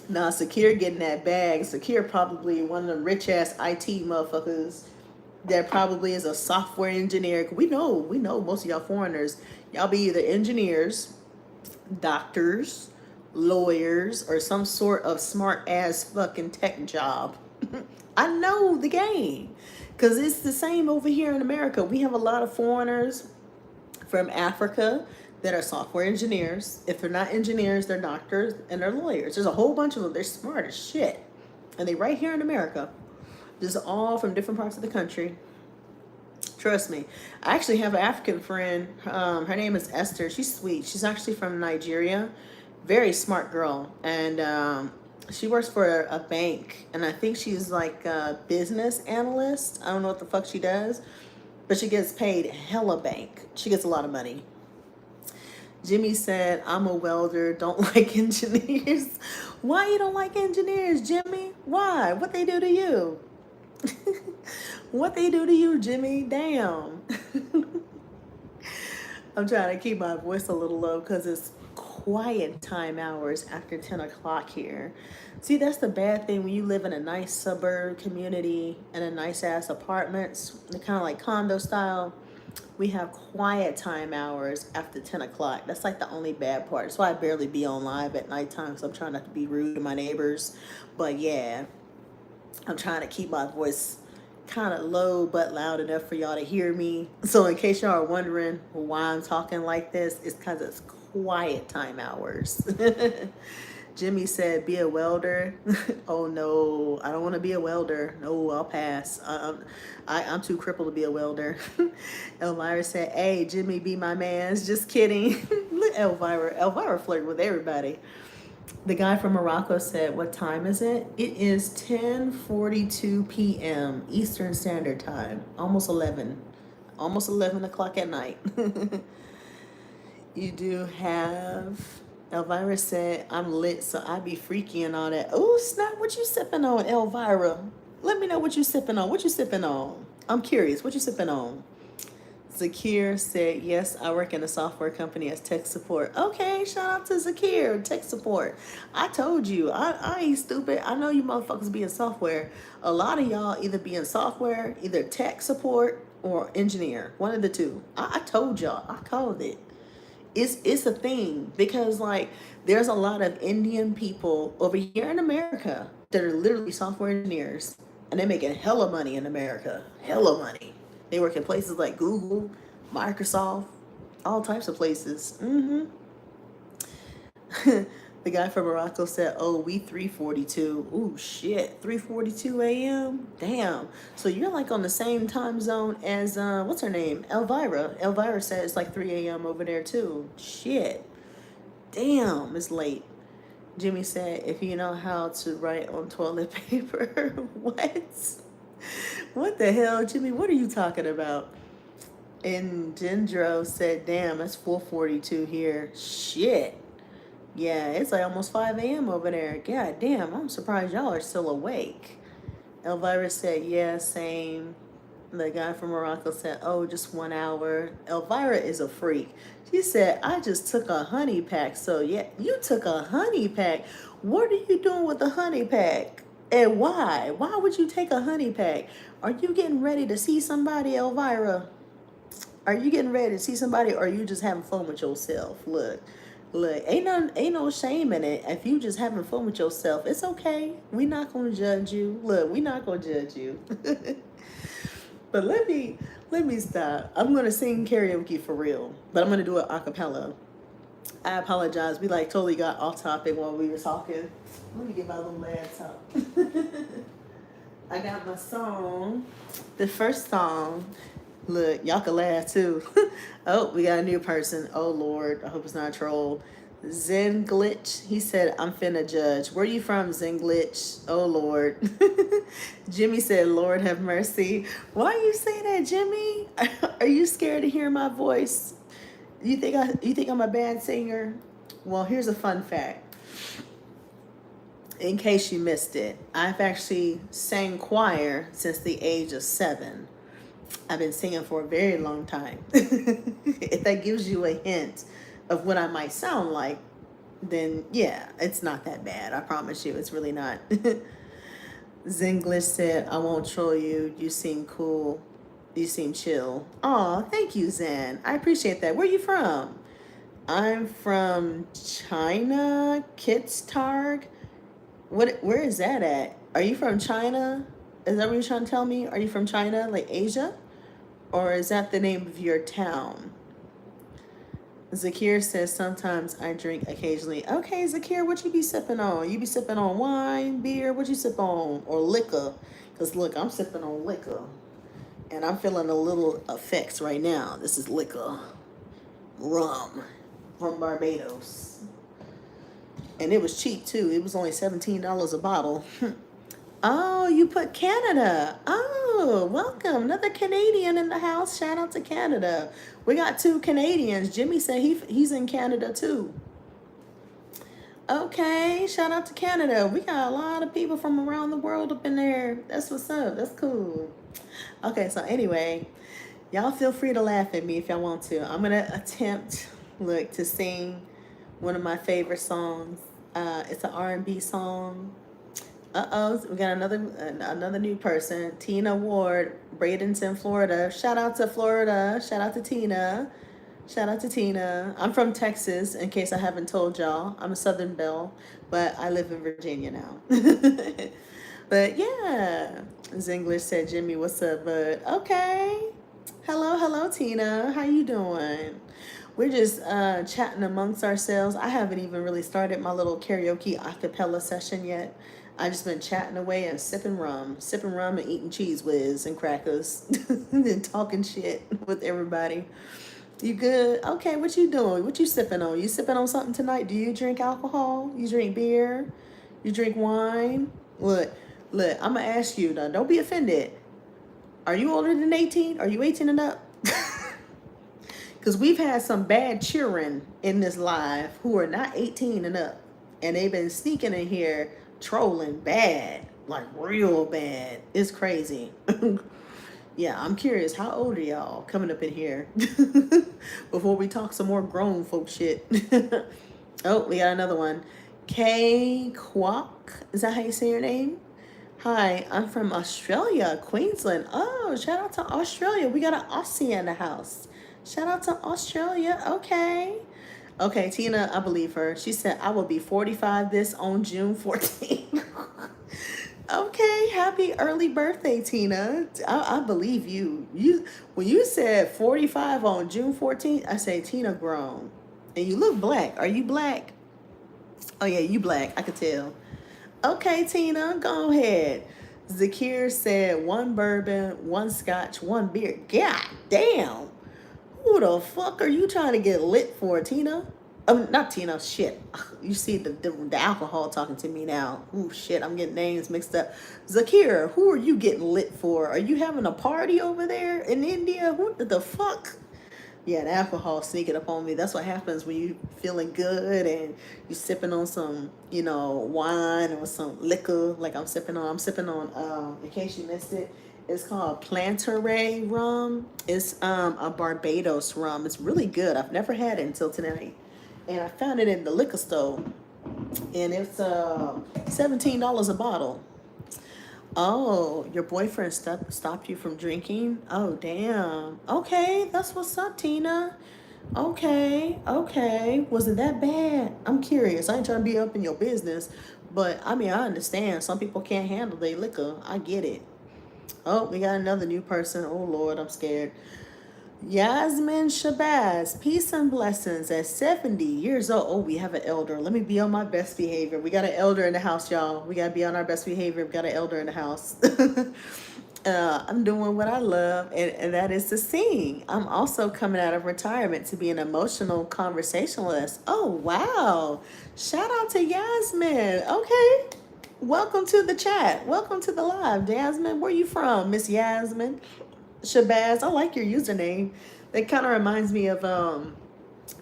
Nah, Zakir getting that bag. Zakir probably one of the rich ass IT motherfuckers that probably is a software engineer. We know most of y'all foreigners. Y'all be either engineers, doctors, lawyers, or some sort of smart ass fucking tech job. I know the game. Because it's the same over here in America. We have a lot of foreigners from Africa that are software engineers. If they're not engineers, they're doctors and they're lawyers. There's a whole bunch of them. They're smart as shit. And they right here in America. Just all from different parts of the country. Trust me. I actually have an African friend. Her name is Esther. She's sweet. She's actually from Nigeria. Very smart girl. And she works for a bank. And I think she's like a business analyst. I don't know what the fuck she does. But she gets paid hella bank. She gets a lot of money. Jimmy said, I'm a welder, don't like engineers. Why you don't like engineers, Jimmy? Why? What they do to you? What they do to you, Jimmy? Damn. I'm trying to keep my voice a little low because it's quiet time hours after 10 o'clock here. See, that's the bad thing when you live in a nice suburb community and a nice ass apartments, they're kind of like condo style. We have quiet time hours after 10 o'clock. That's like the only bad part. That's why I barely be on live at nighttime because I'm trying not to be rude to my neighbors. But yeah, I'm trying to keep my voice kind of low but loud enough for y'all to hear me. So in case y'all are wondering why I'm talking like this, it's because it's quiet time hours. Jimmy said, be a welder. Oh no, I don't want to be a welder. No, I'll pass. I'm too crippled to be a welder. Elvirus said, hey, Jimmy, be my mans. Just kidding. Look, Elvira flirting with everybody. The guy from Morocco said, what time is it? It is 10:42 p.m. Eastern Standard Time. Almost 11. Almost 11 o'clock at night. You do have... Elvira said, I'm lit, so I be freaky and all that. Oh, snap, what you sipping on, Elvira? Let me know what you sipping on. What you sipping on? I'm curious, what you sipping on? Zakir said, yes, I work in a software company as tech support. Okay, shout out to Zakir, tech support. I told you, I ain't stupid. I know you motherfuckers be in software. A lot of y'all either be in software, either tech support or engineer. One of the two. I told y'all, I called it. It's a thing because like there's a lot of Indian people over here in America that are literally software engineers and they're making hella money in America. Hella money. They work in places like Google, Microsoft, all types of places. The guy from Morocco said, oh, we 3:42. Ooh, shit. 3:42 a.m.? Damn. So you're like on the same time zone as, what's her name? Elvira. Elvira said it's like 3 a.m. over there, too. Shit. Damn, it's late. Jimmy said, if you know how to write on toilet paper. What? What the hell, Jimmy? What are you talking about? And Gendro said, damn, it's 4:42 here. Shit. Yeah, it's like almost 5 a.m. over there. God damn, I'm surprised y'all are still awake. Elvira said, yeah, same. The guy from Morocco said, oh, just 1 hour. Elvira is a freak. She said, I just took a honey pack. So, yeah, you took a honey pack. What are you doing with the honey pack? And why? Why would you take a honey pack? Are you getting ready to see somebody, Elvira? Are you getting ready to see somebody or are you just having fun with yourself? Look, ain't no shame in it. If you just having fun with yourself, it's okay. We not gonna judge you. Look, we not gonna judge you. But let me stop. I'm gonna sing karaoke for real, but I'm gonna do it a cappella. I apologize. We like totally got off topic while we were talking. Let me get my little laptop. I got my song. The first song. Look, y'all can laugh too. Oh, we got a new person. Oh Lord, I hope it's not a troll. Zen Glitch. He said, I'm finna judge. Where you from, Zen Glitch? Oh Lord. Jimmy said, Lord have mercy. Why you say that, Jimmy? Are you scared to hear my voice? You think I'm a bad singer? Well, here's a fun fact. In case you missed it, I've actually sang choir since the age of 7. I've been singing for a very long time. If that gives you a hint of what I might sound like, then yeah, it's not that bad. I promise you, it's really not. Zinglish said, I won't troll you. You seem cool. You seem chill. Aw, thank you, Zen. I appreciate that. Where are you from? I'm from China, Kitztarg. Where is that at? Are you from China? Is that what you're trying to tell me? Are you from China, like Asia? Or is that the name of your town? Zakir says, sometimes I drink occasionally. Okay, Zakir, what you be sipping on? You be sipping on wine, beer? What you sip on? Or liquor? Because look, I'm sipping on liquor. And I'm feeling a little effects right now. This is liquor. Rum. From Barbados. And it was cheap too. It was only $17 a bottle. Oh, you put Canada. Oh, welcome. Another Canadian in the house. Shout out to Canada. We got 2 Canadians. Jimmy said he's in Canada too. Okay, shout out to Canada. We got a lot of people from around the world up in there. That's what's up. That's cool. Okay, so anyway, y'all feel free to laugh at me if y'all want to. I'm going to attempt, to sing one of my favorite songs. It's an R&B song. We got another new person. Tina Ward, Bradenton, Florida. Shout out to Florida. Shout out to Tina. Shout out to Tina. I'm from Texas, in case I haven't told y'all. I'm a Southern Belle, but I live in Virginia now. But yeah, Zinglish said, Jimmy, what's up, bud? Okay. Hello, Tina. How you doing? We're just chatting amongst ourselves. I haven't even really started my little karaoke acapella session yet. I've just been chatting away and sipping rum and eating cheese whiz and crackers and talking shit with everybody. You good? Okay, what you doing? What you sipping on? You sipping on something tonight? Do you drink alcohol? You drink beer? You drink wine? Look, I'm going to ask you, now, don't be offended. Are you older than 18? Are you 18 and up? Because we've had some bad cheering in this live who are not 18 and up. And they've been sneaking in here trolling bad, like real bad. It's crazy. Yeah, I'm curious, how old are y'all coming up in here? Before we talk some more grown folk shit. Oh, we got another one. K Kwok, is that how you say your name? Hi, I'm from Australia, Queensland. Oh, shout out to Australia. We got an Aussie in the house. Shout out to Australia. Okay. Okay, Tina, I believe her. She said, I will be 45 on June 14th. Okay, happy early birthday, Tina. I believe you. When you said 45 on June 14th, I say Tina grown. And you look black. Are you black? Oh yeah, you black. I could tell. Okay, Tina, go ahead. Zakir said 1 bourbon, 1 scotch, 1 beer. God damn. Who the fuck are you trying to get lit for, Tina? Not Tina, shit. You see the alcohol talking to me now. Ooh, shit, I'm getting names mixed up. Zakir, who are you getting lit for? Are you having a party over there in India? What the fuck? Yeah, the alcohol sneaking up on me. That's what happens when you feeling good and you sipping on some, wine or some liquor like I'm sipping on. In case you missed it, it's called Plantaray rum. It's a Barbados rum. It's really good. I've never had it until tonight. And I found it in the liquor store. And it's $17 a bottle. Oh, your boyfriend stopped you from drinking? Oh, damn. Okay, that's what's up, Tina. Okay. Was it that bad? I'm curious. I ain't trying to be up in your business. But, I understand. Some people can't handle their liquor. I get it. Oh, we got another new person. Oh, Lord, I'm scared. Yasmin Shabazz, peace and blessings at 70 years old. Oh, we have an elder. Let me be on my best behavior. We got an elder in the house, y'all. We got to be on our best behavior. We got an elder in the house. I'm doing what I love, and that is to sing. I'm also coming out of retirement to be an emotional conversationalist. Oh, wow. Shout out to Yasmin. Okay. Welcome to the chat. Welcome to the live. Yasmin, where you from, Miss Yasmin? Shabazz, I like your username. That kind of reminds me of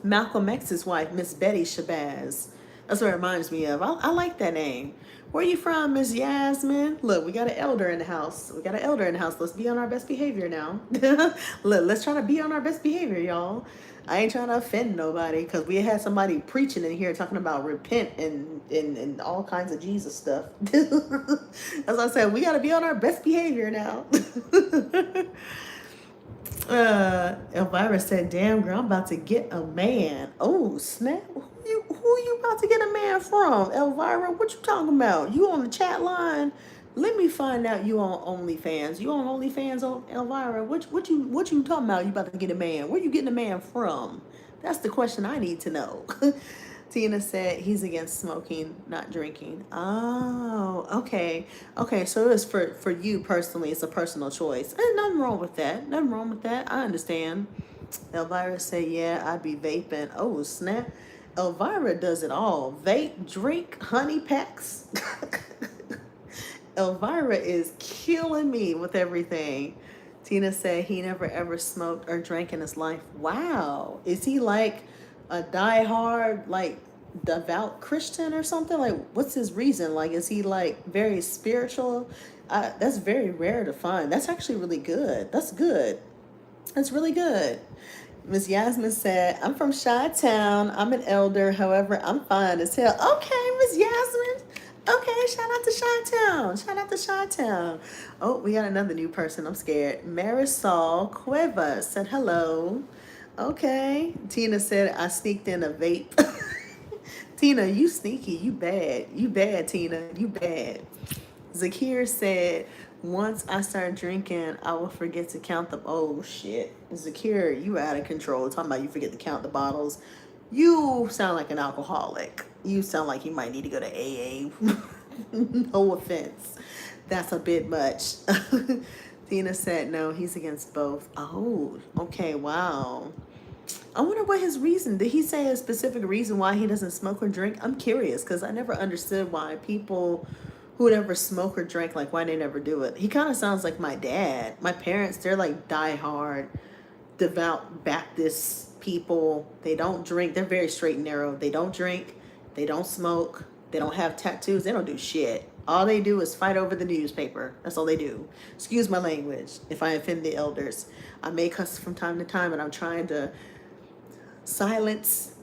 Malcolm X's wife, Miss Betty Shabazz. That's what it reminds me of. I like that name. Where you from, Miss Yasmin? Look, we got an elder in the house. We got an elder in the house. Let's be on our best behavior now. Look, let's try to be on our best behavior, y'all. I ain't trying to offend nobody because we had somebody preaching in here talking about repent and all kinds of Jesus stuff. As I said, we got to be on our best behavior now. Elvira said, "Damn girl, I'm about to get a man." Oh snap! Who you about to get a man from, Elvira? What you talking about? You on the chat line? Let me find out you on OnlyFans. You on OnlyFans, Elvira? What you talking about? You about to get a man? Where you getting a man from? That's the question I need to know. Tina said he's against smoking, not drinking. Oh, okay. Okay, so it's for you personally, it's a personal choice. And nothing wrong with that. Nothing wrong with that. I understand. Elvira said, yeah, I'd be vaping. Oh, snap. Elvira does it all. Vape, drink, honey packs. Elvira is killing me with everything. Tina said he never ever smoked or drank in his life. Wow. Is he like a diehard, like devout Christian or something? Like, what's his reason? Like, is he like very spiritual? That's very rare to find. That's actually really good. That's good. That's really good. Miss Yasmin said, I'm from Chi-Town. I'm an elder. However, I'm fine as hell. Okay, Miss Yasmin. Okay, shout out to Chi-Town. Shout out to Chi-Town. Oh, we got another new person. I'm scared. Marisol Cuevas said hello. Okay. Tina said, I sneaked in a vape. Tina, you sneaky. You bad. You bad, Tina. You bad. Zakir said, once I start drinking, I will forget to count the... Oh, shit. Zakir, you out of control. Talking about you forget to count the bottles. You sound like an alcoholic. You sound like you might need to go to AA. No offense. That's a bit much. Tina said, no, he's against both. Oh, okay, wow. I wonder what his reason... Did he say a specific reason why he doesn't smoke or drink? I'm curious because I never understood why people... who would ever smoke or drink, like why they never do it. He kind of sounds like my dad. My parents, they're like diehard, devout Baptist people. They don't drink. They're very straight and narrow. They don't drink. They don't smoke. They don't have tattoos. They don't do shit. All they do is fight over the newspaper. That's all they do. Excuse my language if I offend the elders. I may cuss from time to time, and I'm trying to silence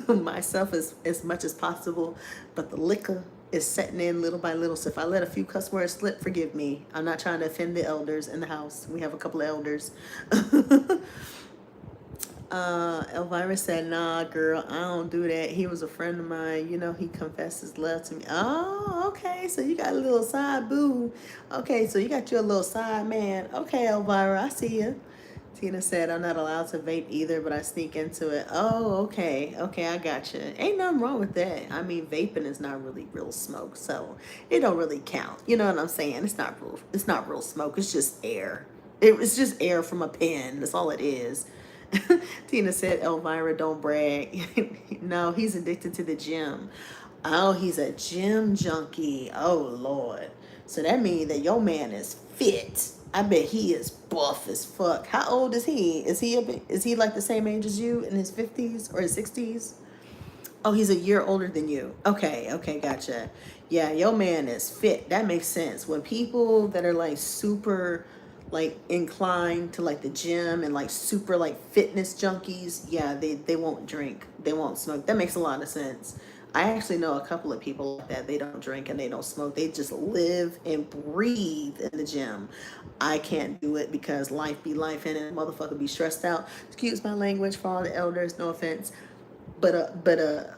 myself as much as possible, but the liquor is setting in little by little. So if I let a few cuss words slip, forgive me. I'm not trying to offend the elders in the house. We have a couple of elders. Elvira said, nah, girl, I don't do that. He was a friend of mine. You know, he confessed his love to me. Oh, okay. So you got a little side boo. Okay, so you got your little side man. Okay, Elvira, I see you. Tina said, I'm not allowed to vape either, but I sneak into it. Oh, okay. Okay, I got you. Ain't nothing wrong with that. I mean, vaping is not really real smoke, so it don't really count. You know what I'm saying? It's not real smoke. It's just air. It's just air from a pen. That's all it is. Tina said, Elvira, don't brag. No, he's addicted to the gym. Oh, he's a gym junkie. Oh, Lord. So that means that your man is fit. I bet he is buff as fuck. How old is he? Is he like the same age as you, in his 50s or his 60s? Oh, he's a year older than you. Okay, gotcha. Yeah, your man is fit. That makes sense. When people that are like super like inclined to like the gym and like super like fitness junkies, yeah, they won't drink. They won't smoke. That makes a lot of sense. I actually know a couple of people like that. They don't drink and they don't smoke. They just live and breathe in the gym. I can't do it because life be life and a motherfucker be stressed out. Excuse my language for all the elders, no offense. But a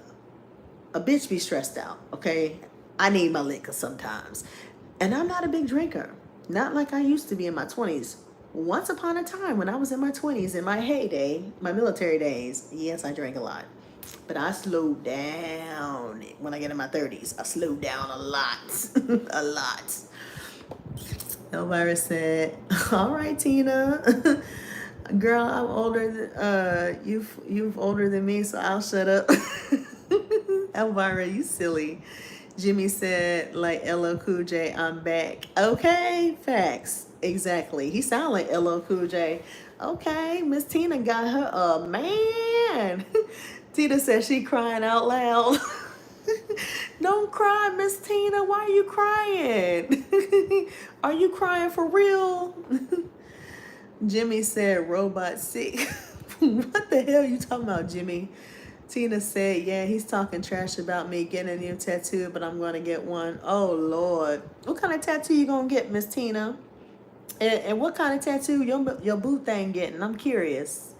bitch be stressed out, okay? I need my liquor sometimes. And I'm not a big drinker. Not like I used to be in my 20s. Once upon a time when I was in my 20s, in my heyday, my military days, yes, I drank a lot. But I slowed down when I get in my 30s. I slowed down a lot. A lot. Elvira said, all right, Tina. Girl, I'm older than you've older than me, so I'll shut up. Elvira, you silly. Jimmy said, like LL Cool J, I'm back. Okay, facts. Exactly. He sound like LL Cool J. Okay, Miss Tina got her a man. crying? Tina said she crying out loud. Don't cry, Miss Tina. Why are you crying? Are you crying for real? Jimmy said robot sick. What the hell are you talking about, Jimmy? Tina said, yeah, he's talking trash about me getting a new tattoo, but I'm going to get one. Oh, Lord. What kind of tattoo you going to get, Miss Tina? And what kind of tattoo your boo thing getting? I'm curious.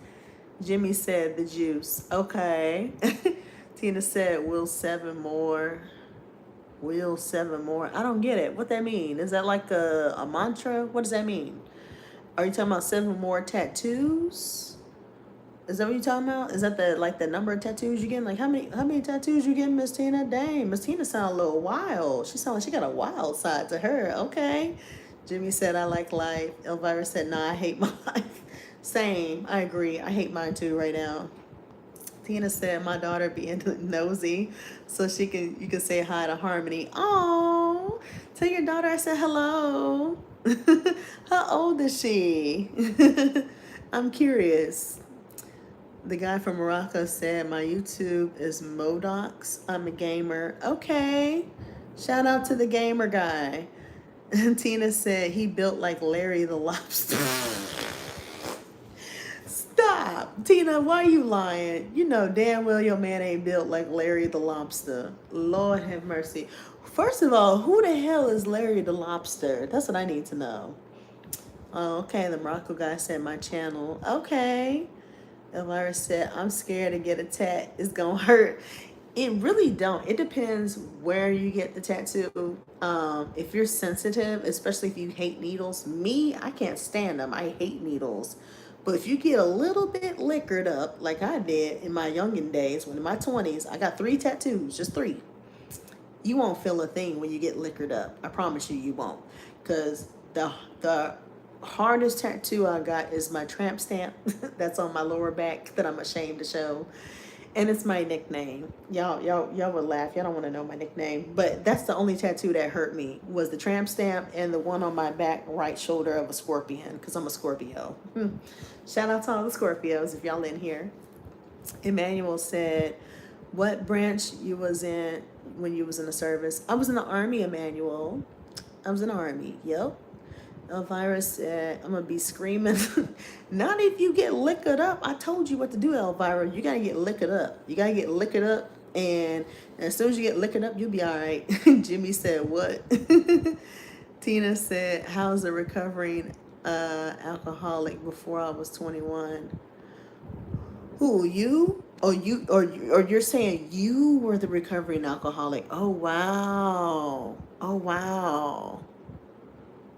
Jimmy said the juice. Okay. Tina said, will 7 more. Will 7 more. I don't get it. What that mean? Is that like a mantra? What does that mean? Are you talking about 7 more tattoos? Is that what you're talking about? Is that the number of tattoos you getting? Like how many tattoos you getting, Miss Tina? Dang, Miss Tina sound a little wild. She sound like she got a wild side to her. Okay. Jimmy said I like life. Elvirus said nah, I hate my life. Same. I agree. I hate mine too right now. Tina said my daughter being nosy, so you can say hi to Harmony. Oh, tell your daughter I said hello. How old is she? I'm curious. The guy from Morocco said, my YouTube is Modox. I'm a gamer. Okay. Shout out to the gamer guy. And Tina said he built like Larry the Lobster. Stop. Tina, why are you lying? You know damn well your man ain't built like Larry the Lobster. Lord have mercy. First of all, who the hell is Larry the Lobster? That's what I need to know. Oh, okay. The Morocco guy said my channel. Okay. Elvirus said, I'm scared to get a tat. It's going to hurt. It really don't. It depends where you get the tattoo. If you're sensitive, especially if you hate needles. Me, I can't stand them. I hate needles. But if you get a little bit liquored up, like I did in my youngin' days, when in my 20s, I got 3 tattoos, just 3. You won't feel a thing when you get liquored up. I promise you, you won't. Because the hardest tattoo I got is my tramp stamp that's on my lower back that I'm ashamed to show, and it's my nickname. Y'all would laugh. Y'all don't want to know my nickname, but that's the only tattoo that hurt me was the tramp stamp and the one on my back right shoulder of a scorpion, because I'm a Scorpio. Shout out to all the Scorpios if y'all in here. Emmanuel said, what branch you was in when you was in the service? I was in the Army, Emmanuel. I was in the Army. Yep. Elvirus said, I'm going to be screaming. Not if you get liquored up. I told you what to do, Elvira. You got to get liquored up. You got to get liquored up. And as soon as you get liquored up, you'll be all right. Jimmy said, what? Tina said, how's a recovering alcoholic before I was 21? Who, you? Or you're saying you were the recovering alcoholic? Oh, wow. Oh, wow.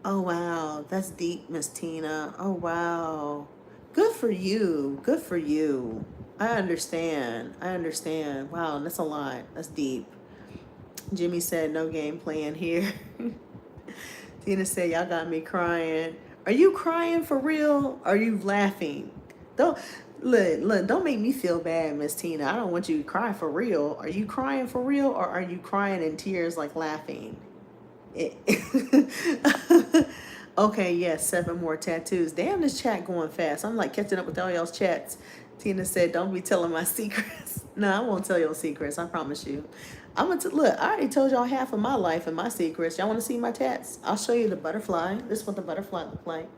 Oh, wow. That's deep, Miss Tina. Oh, wow. Good for you. Good for you. I understand. Wow, that's a lot. That's deep. Jimmy said, no game playing here. Tina said, y'all got me crying. Are you crying for real? Are you laughing? Don't make me feel bad, Miss Tina. I don't want you to cry for real. Are you crying for real, or are you crying in tears like laughing? Okay, yes, 7 more tattoos. Damn, this chat going fast. I'm like catching up with all y'all's chats. Tina said, don't be telling my secrets. No, I won't tell your secrets. I promise you. Look, I already told y'all half of my life and my secrets. Y'all want to see my tats? I'll show you the butterfly. This is what the butterfly look like.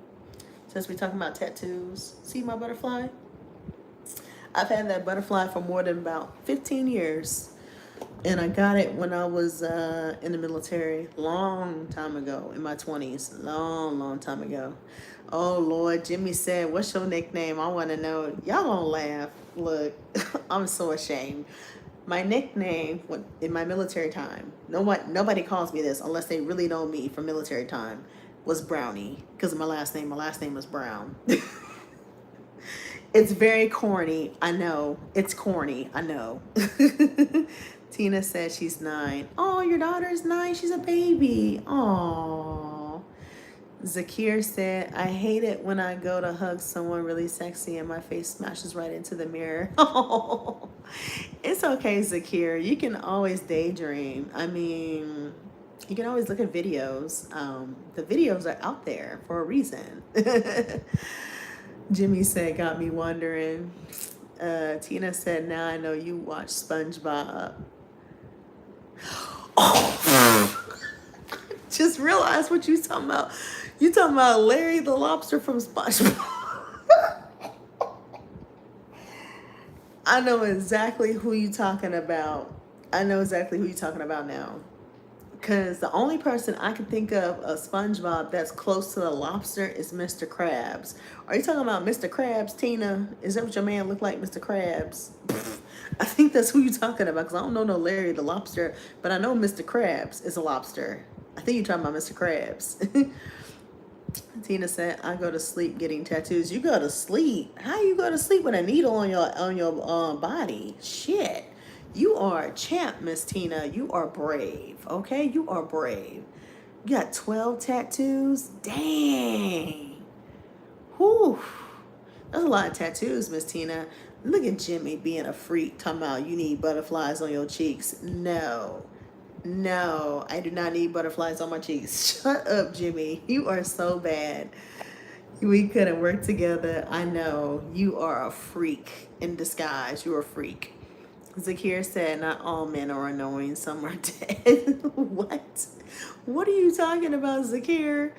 Since we're talking about tattoos. See my butterfly? I've had that butterfly for more than about 15 years. And I got it when I was in the military, long time ago, in my 20s, long time ago. Oh, Lord, Jimmy said, what's your nickname? I want to know. Y'all gonna laugh. Look, I'm so ashamed. My nickname in my military time, nobody calls me this unless they really know me from military time, was Brownie, because of my last name. My last name was Brown. It's very corny. I know. It's corny. I know. Tina said she's 9. Oh, your daughter's 9. She's a baby. Oh. Zakir said, I hate it when I go to hug someone really sexy and my face smashes right into the mirror. Oh, it's okay, Zakir. You can always daydream. I mean, you can always look at videos. The videos are out there for a reason. Jimmy said, got me wondering. Tina said, now I know you watch SpongeBob. Oh, just realized what you talking about. You talking about Larry the Lobster from SpongeBob. I know exactly who you talking about. I know exactly who you talking about now. Because the only person I can think of a SpongeBob that's close to the lobster is Mr. Krabs. Are you talking about Mr. Krabs, Tina? Is that what your man look like, Mr. Krabs? I think that's who you're talking about, because I don't know no Larry the Lobster, but I know Mr. Krabs is a lobster. I think you're talking about Mr. Krabs. Tina said, I go to sleep getting tattoos. You go to sleep? How you go to sleep with a needle on your body? Shit. You are a champ, Miss Tina. You are brave, okay? You are brave. You got 12 tattoos? Dang. Whew. That's a lot of tattoos, Miss Tina. Look at Jimmy being a freak, talking about you need butterflies on your cheeks. No. No, I do not need butterflies on my cheeks. Shut up, Jimmy. You are so bad. We couldn't work together. I know. You are a freak in disguise. You're a freak. Zakir said, not all men are annoying. Some are dead. What? What are you talking about, Zakir?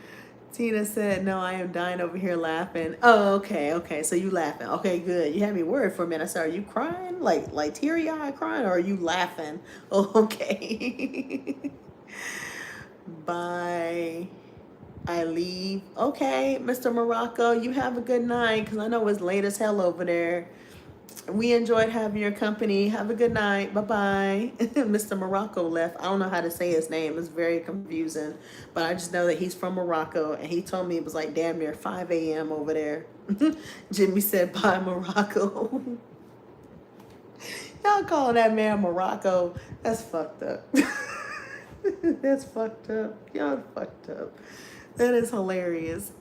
Tina said, no, I am dying over here laughing. Oh, okay. So you laughing. Okay, good. You had me worried for a minute. I said, are you crying? Like teary-eyed crying, or are you laughing? Oh, okay. Bye. I leave. Okay, Mr. Morocco, you have a good night, because I know it's late as hell over there. We enjoyed having your company. Have a good night. Bye-bye. Mr. Morocco left. I don't know how to say his name. It's very confusing. But I just know that he's from Morocco. And he told me it was like damn near 5 a.m. over there. Jimmy said, bye, Morocco. Y'all call that man Morocco. That's fucked up. That's fucked up. Y'all fucked up. That is hilarious.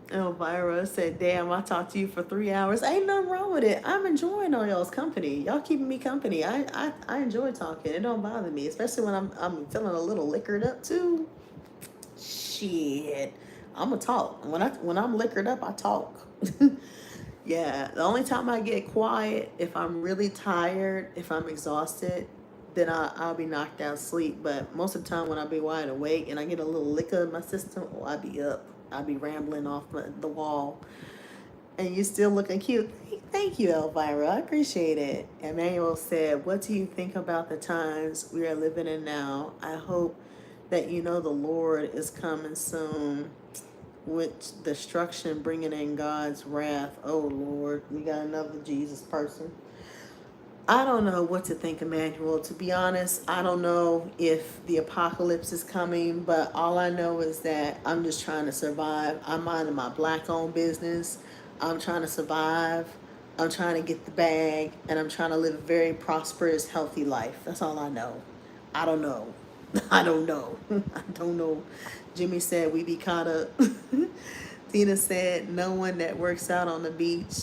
Elvirus said, damn, I talked to you for 3 hours. Ain't nothing wrong with it. I'm enjoying all y'all's company. Y'all keeping me company. I enjoy talking. It don't bother me, especially when I'm feeling a little liquored up too. Shit. I'ma talk. When I'm liquored up, I talk. Yeah. The only time I get quiet, if I'm really tired, if I'm exhausted, then I'll be knocked out sleep. But most of the time when I be wide awake and I get a little liquor in my system, I be up. I'll be rambling off the wall. And you still looking cute. Thank you, Elvira. I appreciate it. Emmanuel said, what do you think about the times we are living in now? I hope that you know the Lord is coming soon with destruction, bringing in God's wrath. Oh, Lord, we got another Jesus person. I don't know what to think, Emmanuel. To be honest, I don't know if the apocalypse is coming, but all I know is that I'm just trying to survive. I'm minding my black-owned business. I'm trying to survive. I'm trying to get the bag, and I'm trying to live a very prosperous, healthy life. That's all I know. I don't know. I don't know. I don't know. Jimmy said we be caught up. Tina said no one that works out on the beach.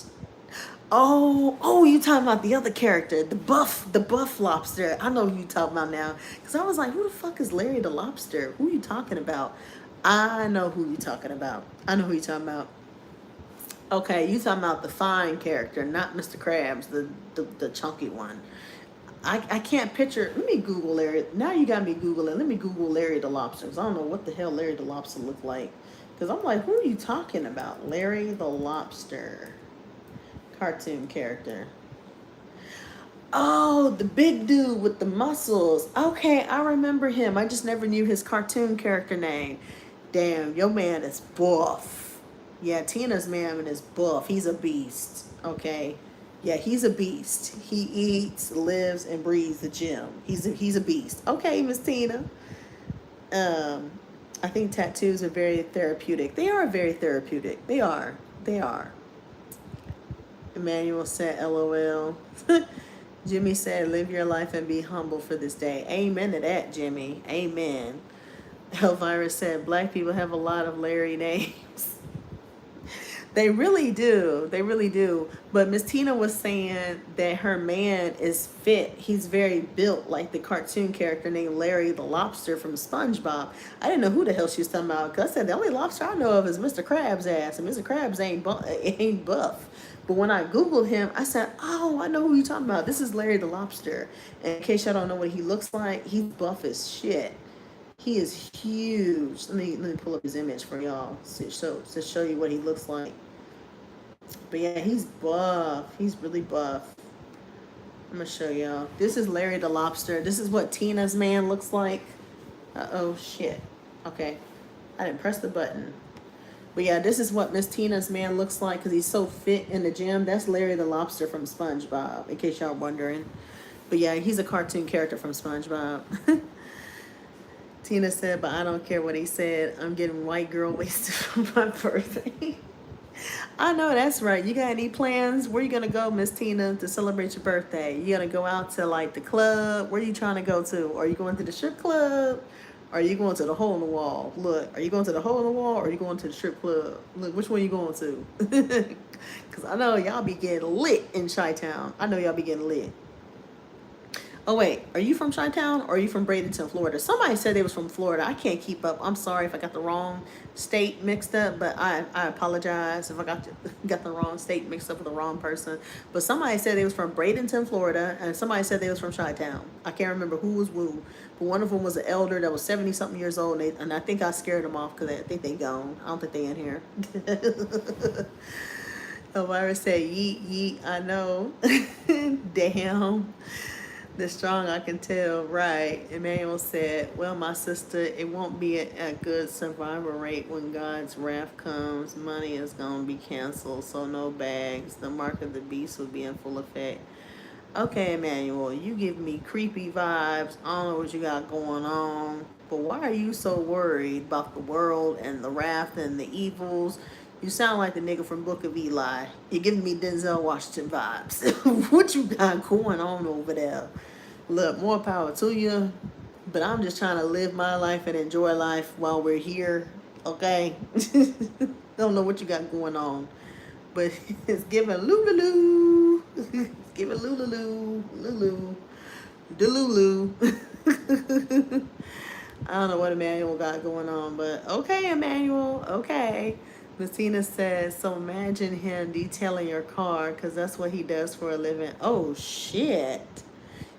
Oh, you talking about the other character, the buff lobster. I know who you talking about now. Because I was like, who the fuck is Larry the Lobster? Who you talking about? I know who you talking about. I know who you talking about. Okay, you talking about the fine character, not Mr. Krabs, the chunky one. I can't picture. Let me Google Larry. Now you got me Googling. Let me Google Larry the Lobster. Because I don't know what the hell Larry the Lobster looked like. Because I'm like, who are you talking about? Larry the Lobster. Cartoon character. Oh, the big dude with the muscles. Okay, I remember him. I just never knew his cartoon character name. Damn, your man is buff. Yeah, Tina's man is buff. He's a beast. Okay. Yeah, he's a beast. He eats, lives, and breathes the gym. He's a beast. Okay, Miss Tina. I think tattoos are very therapeutic. They are very therapeutic. They are. Emmanuel said, LOL. Jimmy said, live your life and be humble for this day. Amen to that, Jimmy. Amen. Elvirus said, black people have a lot of Larry names. They really do. They really do. But Miss Tina was saying that her man is fit. He's very built, like the cartoon character named Larry the Lobster from SpongeBob. I didn't know who the hell she was talking about, because I said the only lobster I know of is Mr. Krabs' ass, and Mr. Krabs ain't buff. But when I Googled him, I said, oh, I know who you're talking about. This is Larry the Lobster. And in case y'all don't know what he looks like, he's buff as shit. He is huge. Let me pull up his image for y'all to show you what he looks like. But yeah, he's buff. He's really buff. I'm gonna show y'all. This is Larry the Lobster. This is what Tina's man looks like. Uh-oh, shit. Okay. I didn't press the button. But yeah, this is what Miss Tina's man looks like because he's so fit in the gym. That's Larry the Lobster from SpongeBob, in case y'all wondering. But yeah, he's a cartoon character from SpongeBob. Tina said, but I don't care what he said. I'm getting white girl wasted for my birthday. I know that's right. You got any plans? Where you gonna go, Miss Tina, to celebrate your birthday? You gonna go out to like the club? Where are you trying to go to? Are you going to the strip club? Or are you going to the hole in the wall? Look, are you going to the hole in the wall or are you going to the strip club? Look, which one you going to? Because I know y'all be getting lit in Chi-Town. I know y'all be getting lit. Oh, wait. Are you from Chi-Town or are you from Bradenton, Florida? Somebody said they was from Florida. I can't keep up. I'm sorry if I got the wrong state mixed up, but I apologize if I got the wrong state mixed up with the wrong person. But somebody said they was from Bradenton, Florida, and somebody said they was from Chi-Town. I can't remember who was who, but one of them was an elder that was 70-something years old, and I think I scared them off because I think they gone. I don't think they in here. Elvirus said, yeet, yeet, I know. Damn. The strong, I can tell, right. Emmanuel said, well, my sister, it won't be a good survival rate when God's wrath comes. Money is going to be canceled, so no bags. The mark of the beast will be in full effect. Okay, Emmanuel, you give me creepy vibes. I don't know what you got going on, but why are you so worried about the world and the wrath and the evils? You sound like the nigga from Book of Eli. You're giving me Denzel Washington vibes. What you got going on over there? Look, more power to you, but I'm just trying to live my life and enjoy life while we're here, okay? Don't know what you got going on, but it's giving lulu. It's giving lulu, lulu, delulu. I don't know what Emmanuel got going on, but okay, Emmanuel, okay. Miss Tina says, so imagine him detailing your car because that's what he does for a living. Oh, shit.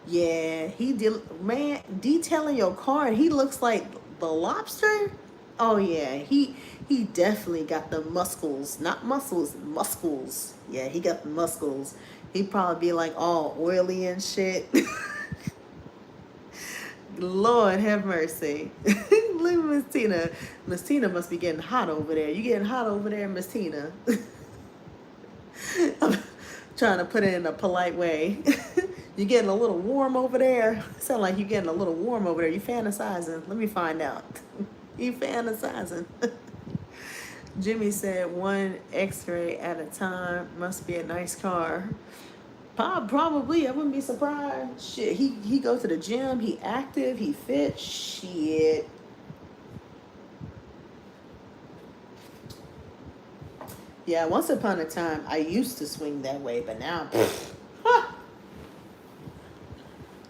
Yeah, man, detailing your car and he looks like the lobster? Oh, yeah, he definitely got the muscles. Not muscles, muscles. Yeah, he got the muscles. He'd probably be like all oily and shit. Lord have mercy. Look at Miss Tina. Miss Tina must be getting hot over there. You getting hot over there, Miss Tina? I'm trying to put it in a polite way. You getting a little warm over there? Sound like you getting a little warm over there. You fantasizing? Let me find out. You fantasizing? Jimmy said 1 X-ray at a time. Must be a nice car. Probably. I wouldn't be surprised. Shit, he go to the gym. He active. He fit. Shit. Yeah, once upon a time, I used to swing that way, but now,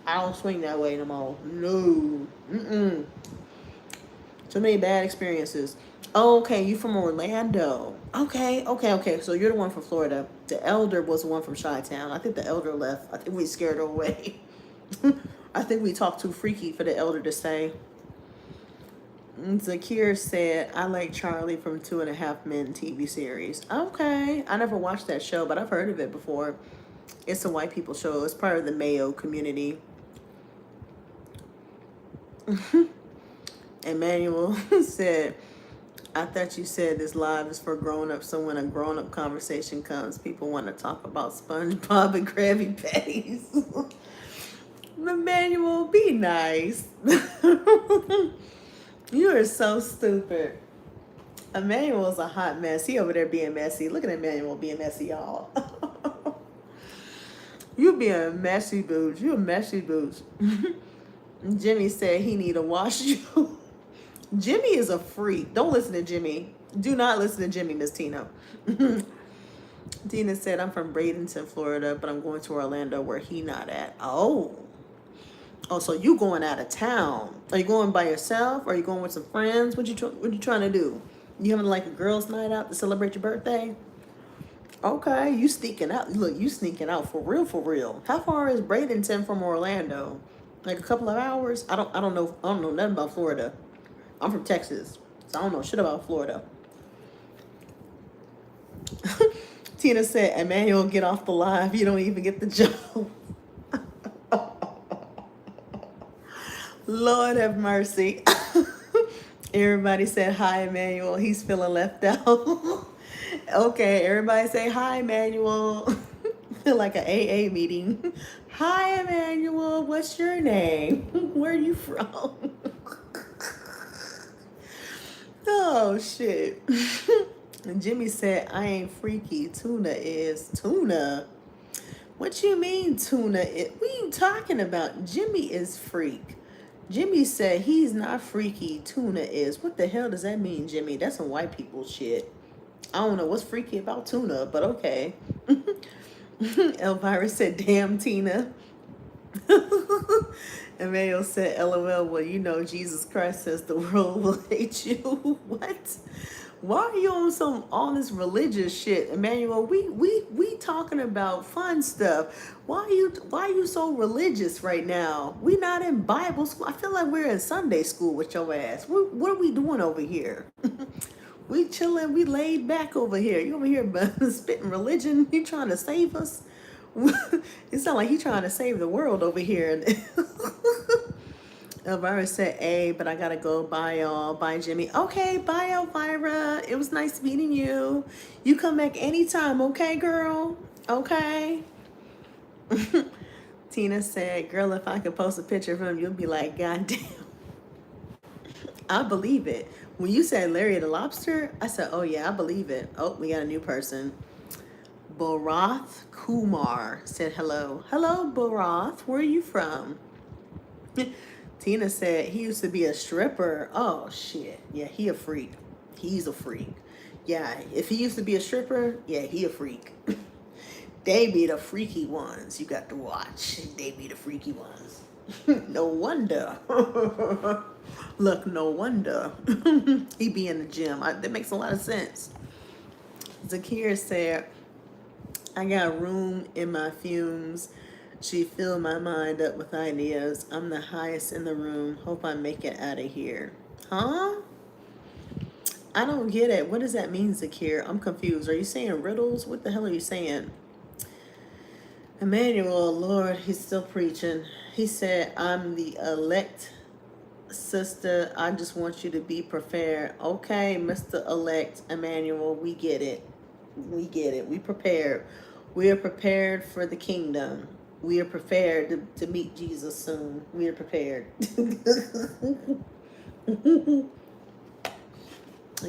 I don't swing that way no more. No. Mm-mm. Too many bad experiences. Oh, okay, you from Orlando. Okay. So you're the one from Florida. The elder was the one from Chi-Town. I think the elder left. I think we scared her away. I think we talked too freaky for the elder to stay. Zakir said, I like Charlie from 2.5 Men TV series. Okay. I never watched that show, but I've heard of it before. It's a white people show. It's part of the Mayo community. Emmanuel said, I thought you said this live is for grown-ups, so when a grown-up conversation comes, people want to talk about SpongeBob and Krabby Patties. Emmanuel, be nice. You are so stupid. Emmanuel's a hot mess. He over there being messy. Look at Emmanuel being messy, y'all. You being messy, boots. You a messy boots. Jimmy said he need to wash you. Jimmy is a freak. Don't listen to Jimmy. Do not listen to Jimmy, Miss Tina. Tina said, I'm from Bradenton, Florida, but I'm going to Orlando where he not at. Oh. Oh, so you going out of town. Are you going by yourself? Or are you going with some friends? What you trying to do? You having like a girls' night out to celebrate your birthday? Okay, you sneaking out. Look, you sneaking out for real, for real. How far is Bradenton from Orlando? Like a couple of hours? I don't know nothing about Florida. I'm from Texas, so I don't know shit about Florida. Tina said, Emmanuel, get off the live. You don't even get the joke. Lord have mercy. Everybody said, hi, Emmanuel. He's feeling left out. Okay, everybody say, hi, Emmanuel. Feel like an AA meeting. Hi, Emmanuel. What's your name? Where are you from? Oh, shit. And Jimmy said, I ain't freaky. Tuna is. Tuna? What you mean tuna is? What are you talking about? Jimmy is freak. Jimmy said he's not freaky. Tuna is. What the hell does that mean, Jimmy? That's some white people shit. I don't know what's freaky about tuna, but okay. Elvirus said, damn, Tina. Emmanuel said, LOL, well, you know, Jesus Christ says the world will hate you. What? Why are you on all this religious shit, Emmanuel? We talking about fun stuff. Why are you so religious right now? We not in Bible school. I feel like we're in Sunday school with your ass. What are we doing over here? We chilling. We laid back over here. You over here spitting religion. You trying to save us? It sounds like he trying to save the world over here. Elvira said, hey, but I gotta go. Bye, y'all. Bye, Jimmy. Okay, bye, Elvira. It was nice meeting you. You come back anytime, okay, girl? Okay. Tina said, girl, if I could post a picture of him, you'll be like, God damn. I believe it. When you said Larry the Lobster, I said, oh, yeah, I believe it. Oh, we got a new person. Barath Kumar said hello. Hello, Barath. Where are you from? Tina said he used to be a stripper. Oh, shit. Yeah, he a freak. He's a freak. Yeah, if he used to be a stripper, yeah, he a freak. They be the freaky ones. You got to watch. They be the freaky ones. No wonder. Look, no wonder. He be in the gym. That makes a lot of sense. Zakir said, I got room in my fumes. She filled my mind up with ideas. I'm the highest in the room. Hope I make it out of here. Huh? I don't get it. What does that mean, Zakir? I'm confused. Are you saying riddles? What the hell are you saying? Emmanuel, Lord, he's still preaching. He said, I'm the elect sister. I just want you to be prepared. Okay, Mr. Elect Emmanuel, we get it. We get it. We prepared. We are prepared for the kingdom. We are prepared to meet Jesus soon. We are prepared. You're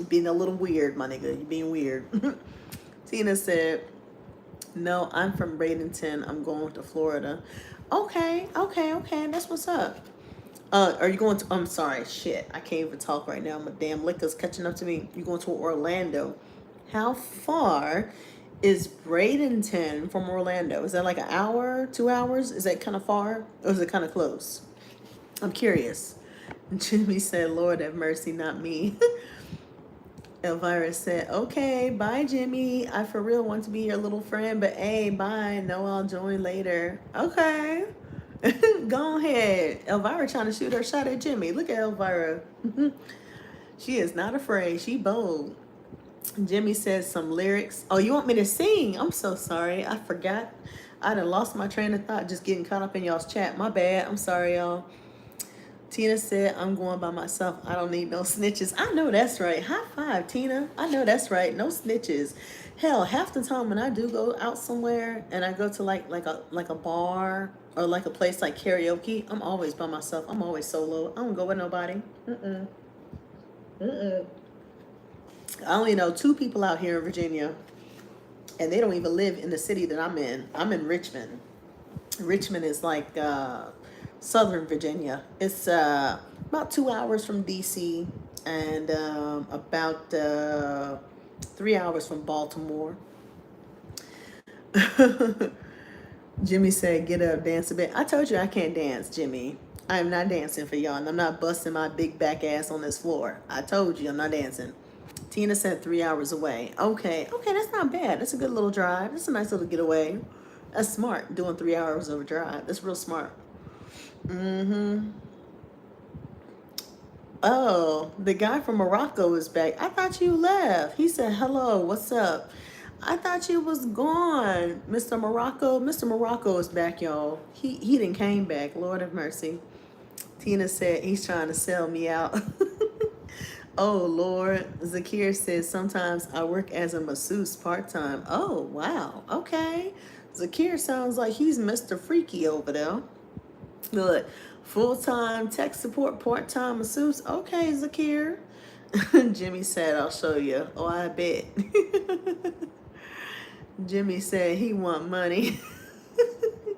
being a little weird, my nigga. You're being weird. Tina said, no, I'm from Bradenton. I'm going to Florida. Okay. That's what's up. Are you going to, I'm sorry, shit. I can't even talk right now. My damn liquor's catching up to me. You're going to Orlando. How far is Bradenton from Orlando? Is that like an hour, 2 hours? Is that kind of far? Or is it kind of close? I'm curious. Jimmy said, Lord have mercy, not me. Elvira said, okay, bye, Jimmy. I for real want to be your little friend, but hey, bye. No, I'll join later. Okay. Go ahead. Elvira trying to shoot her shot at Jimmy. Look at Elvira. She is not afraid. She bold. Jimmy says some lyrics. Oh, you want me to sing? I'm so sorry. I forgot. I done lost my train of thought just getting caught up in y'all's chat. My bad. I'm sorry, y'all. Tina said, I'm going by myself. I don't need no snitches. I know that's right. High five, Tina. I know that's right. No snitches. Hell, half the time when I do go out somewhere and I go to like a bar or like a place like karaoke, I'm always by myself. I'm always solo. I don't go with nobody. I only know 2 people out here in Virginia, and they don't even live in the city that I'm in. I'm in Richmond. Richmond is like Southern Virginia. It's about 2 hours from DC, and about 3 hours from Baltimore. Jimmy said, get up, dance a bit. I told you I can't dance, Jimmy. I am not dancing for y'all, and I'm not busting my big back ass on this floor. I told you I'm not dancing. Tina said 3 hours away. Okay, that's not bad. That's a good little drive. That's a nice little getaway. That's smart, doing 3 hours of a drive. That's real smart. Mm-hmm. Oh, the guy from Morocco is back. I thought you left. He said, hello, what's up? I thought you was gone, Mr. Morocco. Mr. Morocco is back, y'all. He didn't came back. Lord have mercy. Tina said he's trying to sell me out. Oh, Lord. Zakir says, sometimes I work as a masseuse part-time. Oh, wow. Okay. Zakir sounds like he's Mr. Freaky over there. Good. Full-time tech support, part-time masseuse. Okay, Zakir. Jimmy said, I'll show you. Oh, I bet. Jimmy said he want money.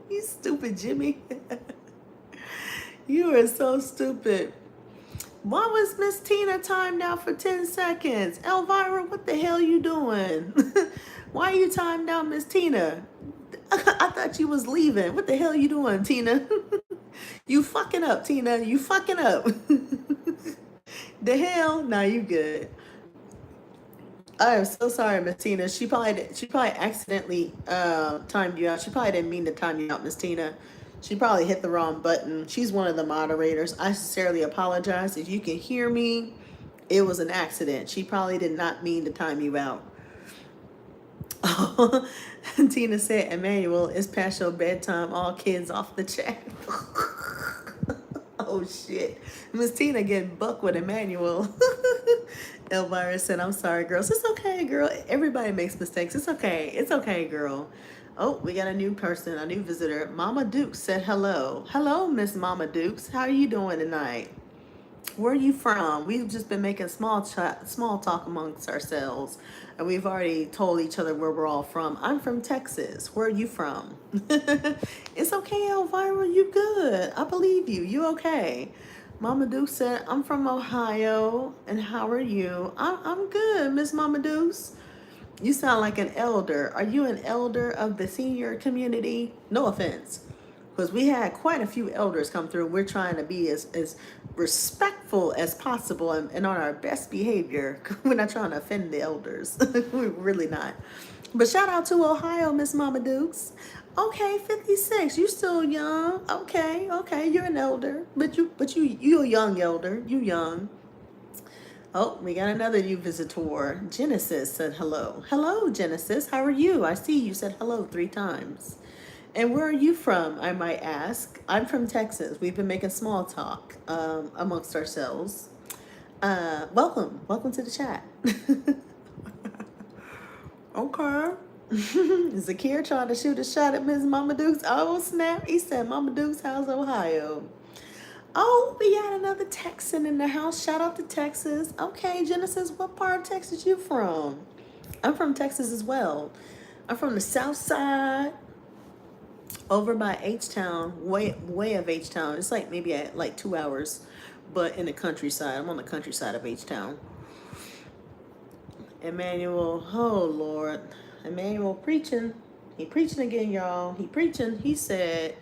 You stupid, Jimmy. You are so stupid. Why was Miss Tina timed out for 10 seconds? Elvira, what the hell you doing? Why are you timed out, Miss Tina? I thought you was leaving. What the hell you doing, Tina? You fucking up, Tina. You fucking up. The hell? Nah, you good. I am so sorry, Miss Tina. She probably accidentally timed you out. She probably didn't mean to time you out, Miss Tina. She probably hit the wrong button. She's one of the moderators. I sincerely apologize. If you can hear me, it was an accident. She probably did not mean to time you out. Tina said, Emmanuel, it's past your bedtime. All kids off the chat. Oh, shit. Miss Tina getting buck with Emmanuel. Elvirus said, I'm sorry, girls. It's okay, girl. Everybody makes mistakes. It's okay. It's okay, girl. Oh, we got a new person, a new visitor. Mama Dukes said hello. Hello, Miss Mama Dukes. How are you doing tonight? Where are you from? We've just been making small talk amongst ourselves, and we've already told each other where we're all from. I'm from Texas. Where are you from? It's okay, Elvira. You good. I believe you. You okay. Mama Deuce said, I'm from Ohio, and how are you? I'm good, Miss Mama Deuce. You sound like an elder. Are you an elder of the senior community? No offense. Because we had quite a few elders come through. We're trying to be as respectful as possible and on our best behavior. We're not trying to offend the elders. We're really not. But shout out to Ohio, Miss Mama Dukes. Okay, 56. You still young. Okay, you're an elder. But you a young elder. You young. Oh, we got another new visitor. Genesis said hello. Hello, Genesis. How are you? I see you said hello 3 times. And where are you from, I might ask? I'm from Texas. We've been making small talk amongst ourselves. Welcome to the chat. Okay. Zakir trying to shoot a shot at Ms. Mama Dukes. Oh, snap. He said, Mama Dukes, how's Ohio? Oh, we got another Texan in the house. Shout out to Texas. Okay, Genesis, what part of Texas you from? I'm from Texas as well. I'm from the south side. Over by H-Town, way of H-Town. It's like maybe at like 2 hours, but in the countryside. I'm on the countryside of H-Town. Emmanuel, oh Lord. Emmanuel preaching. He preaching again, y'all. He preaching. He said,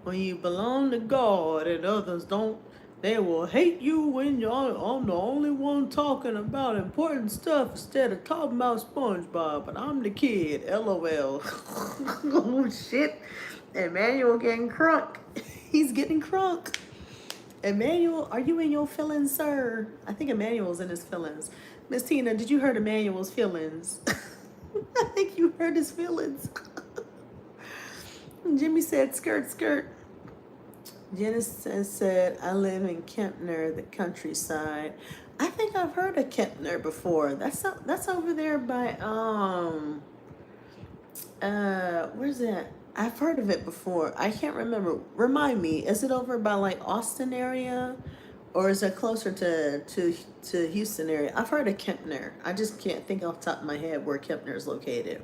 when you belong to God and others don't, they will hate you when I'm the only one talking about important stuff instead of talking about SpongeBob. But I'm the kid. LOL. Oh, shit. Emmanuel getting crunk. He's getting crunk. Emmanuel, are you in your feelings, sir? I think Emmanuel's in his feelings. Miss Tina, did you hear Emmanuel's feelings? I think you heard his feelings. Jimmy said, skirt, skirt. Genesis said, I live in Kempner, the countryside. I think I've heard of Kempner before. That's over there by, where's that? I've heard of it before. I can't remember. Remind me, is it over by like Austin area? Or is it closer to Houston area? I've heard of Kempner. I just can't think off the top of my head where Kempner is located.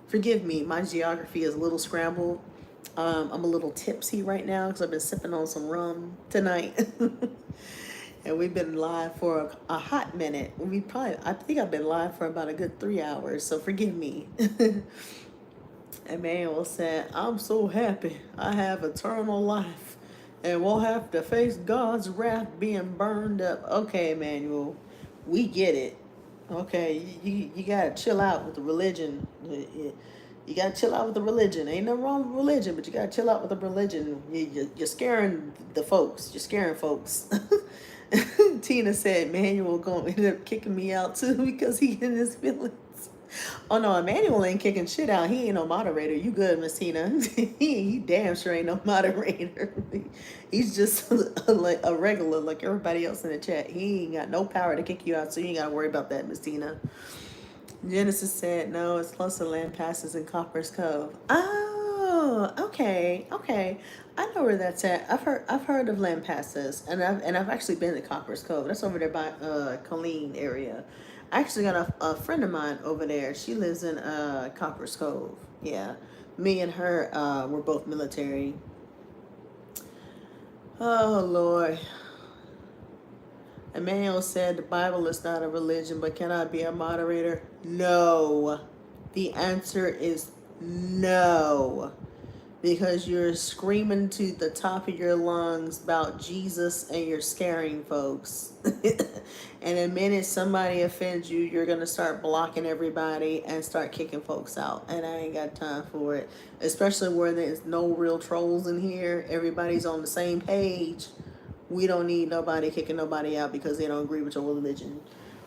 Forgive me, my geography is a little scrambled. I'm a little tipsy right now because I've been sipping on some rum tonight. And we've been live for a hot minute. I think I've been live for about a good 3 hours, so forgive me. Emmanuel said, I'm so happy I have eternal life and won't have to face God's wrath being burned up. Okay, Emmanuel, we get it. Okay, you gotta chill out with the religion. You gotta chill out with the religion. Ain't nothing wrong with religion, but you gotta chill out with the religion. You're scaring the folks. You're scaring folks. Tina said Emmanuel gonna end up kicking me out too because he in his feelings. Oh no, Emmanuel ain't kicking shit out. He ain't no moderator. You good, Miss Tina? he damn sure ain't no moderator. He's just a regular like everybody else in the chat. He ain't got no power to kick you out, so you ain't gotta worry about that, Miss Tina. Genesis said no, it's close to land passes in Copper's Cove. Oh, okay. I know where that's at. I've heard of land passes, and I've actually been to Copper's Cove. That's over there by Colleen area. I actually got a friend of mine over there. She lives in Copper's Cove. Yeah. Me and her were both military. Oh Lord. Emmanuel said the Bible is not a religion, but can I be a moderator? No. The answer is no. Because you're screaming to the top of your lungs about Jesus and you're scaring folks. And the minute somebody offends you, you're going to start blocking everybody and start kicking folks out. And I ain't got time for it. Especially where there's no real trolls in here. Everybody's on the same page. We don't need nobody kicking nobody out because they don't agree with your religion.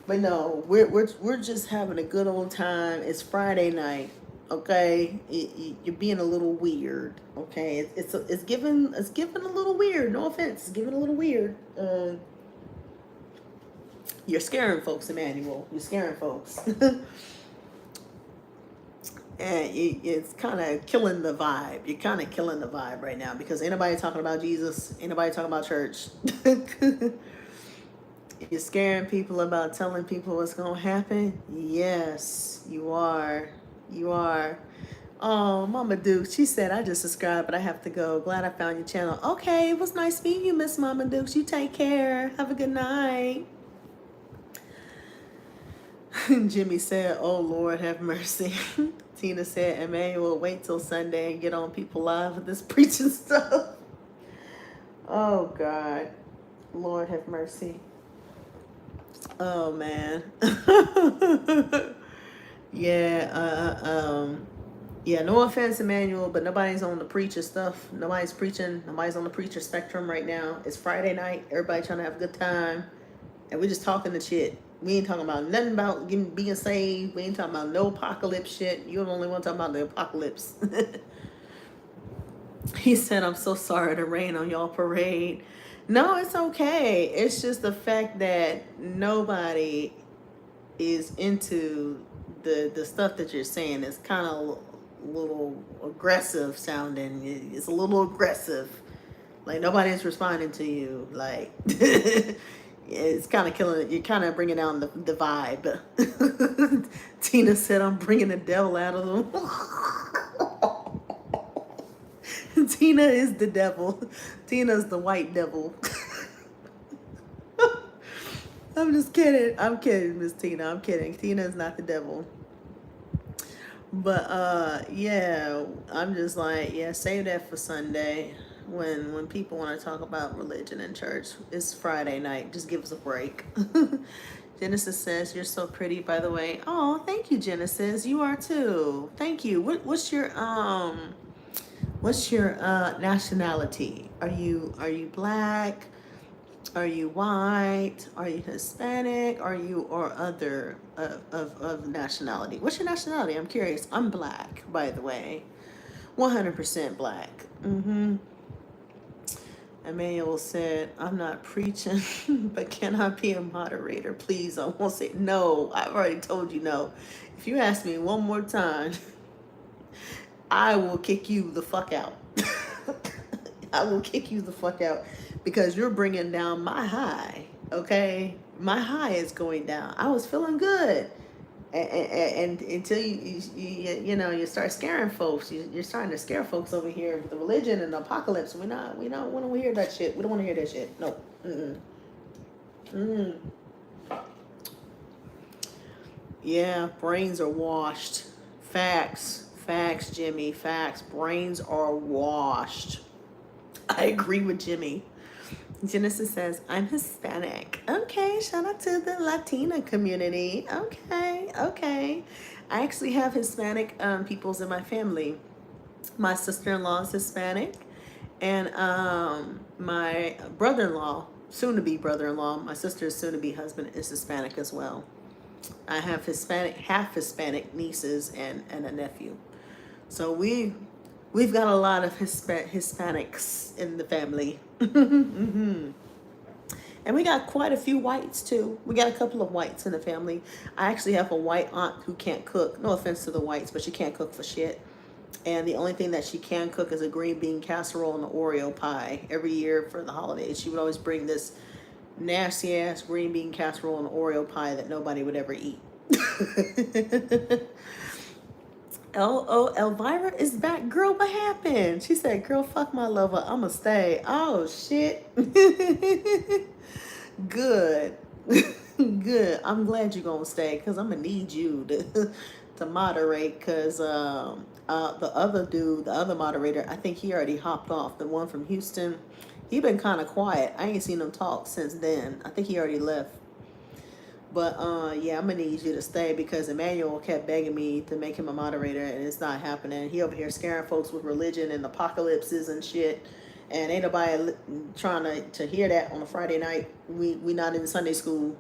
But no, we're just having a good old time. It's Friday night. Okay, you're being a little weird. Okay, it's given a little weird. No offense, it's given a little weird. You're scaring folks, Emmanuel. You're scaring folks, and it's kind of killing the vibe. You're kind of killing the vibe right now because ain't nobody talking about Jesus. Ain't nobody talking about church. You're scaring people about telling people what's gonna happen. Yes, you are. You are. Oh, Mama Duke, she said, I just subscribed, but I have to go. Glad I found your channel. Okay, it was nice meeting you, Miss Mama Dukes. You take care. Have a good night. Jimmy said, oh, Lord, have mercy. Tina said, Emmanuel, wait till Sunday and get on people live with this preaching stuff. Oh, God. Lord, have mercy. Oh, man. Yeah, yeah, no offense, Emmanuel, but nobody's on the preacher stuff. Nobody's preaching. Nobody's on the preacher spectrum right now. It's Friday night. Everybody trying to have a good time. And we're just talking the shit. We ain't talking about nothing about being saved. We ain't talking about no apocalypse shit. You're the only one talking about the apocalypse. He said, I'm so sorry to rain on y'all parade. No, it's okay. It's just the fact that nobody is into the stuff that you're saying. It's kind of a little aggressive sounding. It's a little aggressive. Like nobody's responding to you. Like it's kind of killing it. You're kind of bringing down the vibe. Tina said, I'm bringing the devil out of them. Tina is the devil. Tina's the white devil. I'm just kidding. I'm kidding, Miss Tina. I'm kidding. Tina is not the devil. But yeah, I'm just like, yeah, save that for Sunday. When people want to talk about religion and church. It's Friday night. Just give us a break. Genesis says, you're so pretty, by the way. Oh, thank you, Genesis. You are too. Thank you. What's your nationality? Are you black? Are you white? Are you Hispanic? Are you or other of nationality? What's your nationality? I'm curious. I'm black, by the way. 100% black. Emmanuel said, I'm not preaching, but can I be a moderator? Please, I won't say no. I've already told you no. If you ask me one more time, I will kick you the fuck out. I will kick you the fuck out because you're bringing down my high, okay? My high is going down. I was feeling good. And until you start scaring folks, you're starting to scare folks over here with the religion and the apocalypse. We don't want to hear that shit. We don't want to hear that shit. No. Mm. Yeah, brains are washed. Facts. Facts, Jimmy. Facts. Brains are washed. I agree with Jimmy. Genesis says, I'm Hispanic. Okay, shout out to the Latina community. Okay, okay. I actually have Hispanic peoples in my family. My sister-in-law is Hispanic, and my brother-in-law, soon-to-be brother-in-law, my sister's soon-to-be husband is Hispanic as well. I have Hispanic, half Hispanic nieces and a nephew. So we've got a lot of Hispanics in the family. Mm-hmm. And we got quite a few whites too. We got a couple of whites in the family. I actually have a white aunt who can't cook. No offense to the whites, but she can't cook for shit. And the only thing that she can cook is a green bean casserole and an Oreo pie. Every year for the holidays, she would always bring this nasty ass green bean casserole and Oreo pie that nobody would ever eat. Elvira is back. Girl, what happened? She said, girl, fuck my lover. I'ma stay. Oh, shit. Good. Good. I'm glad you're gonna stay because I'm gonna need you to moderate because the other dude, the other moderator, I think he already hopped off. The one from Houston, he been kind of quiet. I ain't seen him talk since then. I think he already left. But yeah, I'm gonna need you to stay because Emmanuel kept begging me to make him a moderator, and it's not happening. He over here scaring folks with religion and apocalypses and shit, and ain't nobody trying to hear that on a Friday night. We not in Sunday school.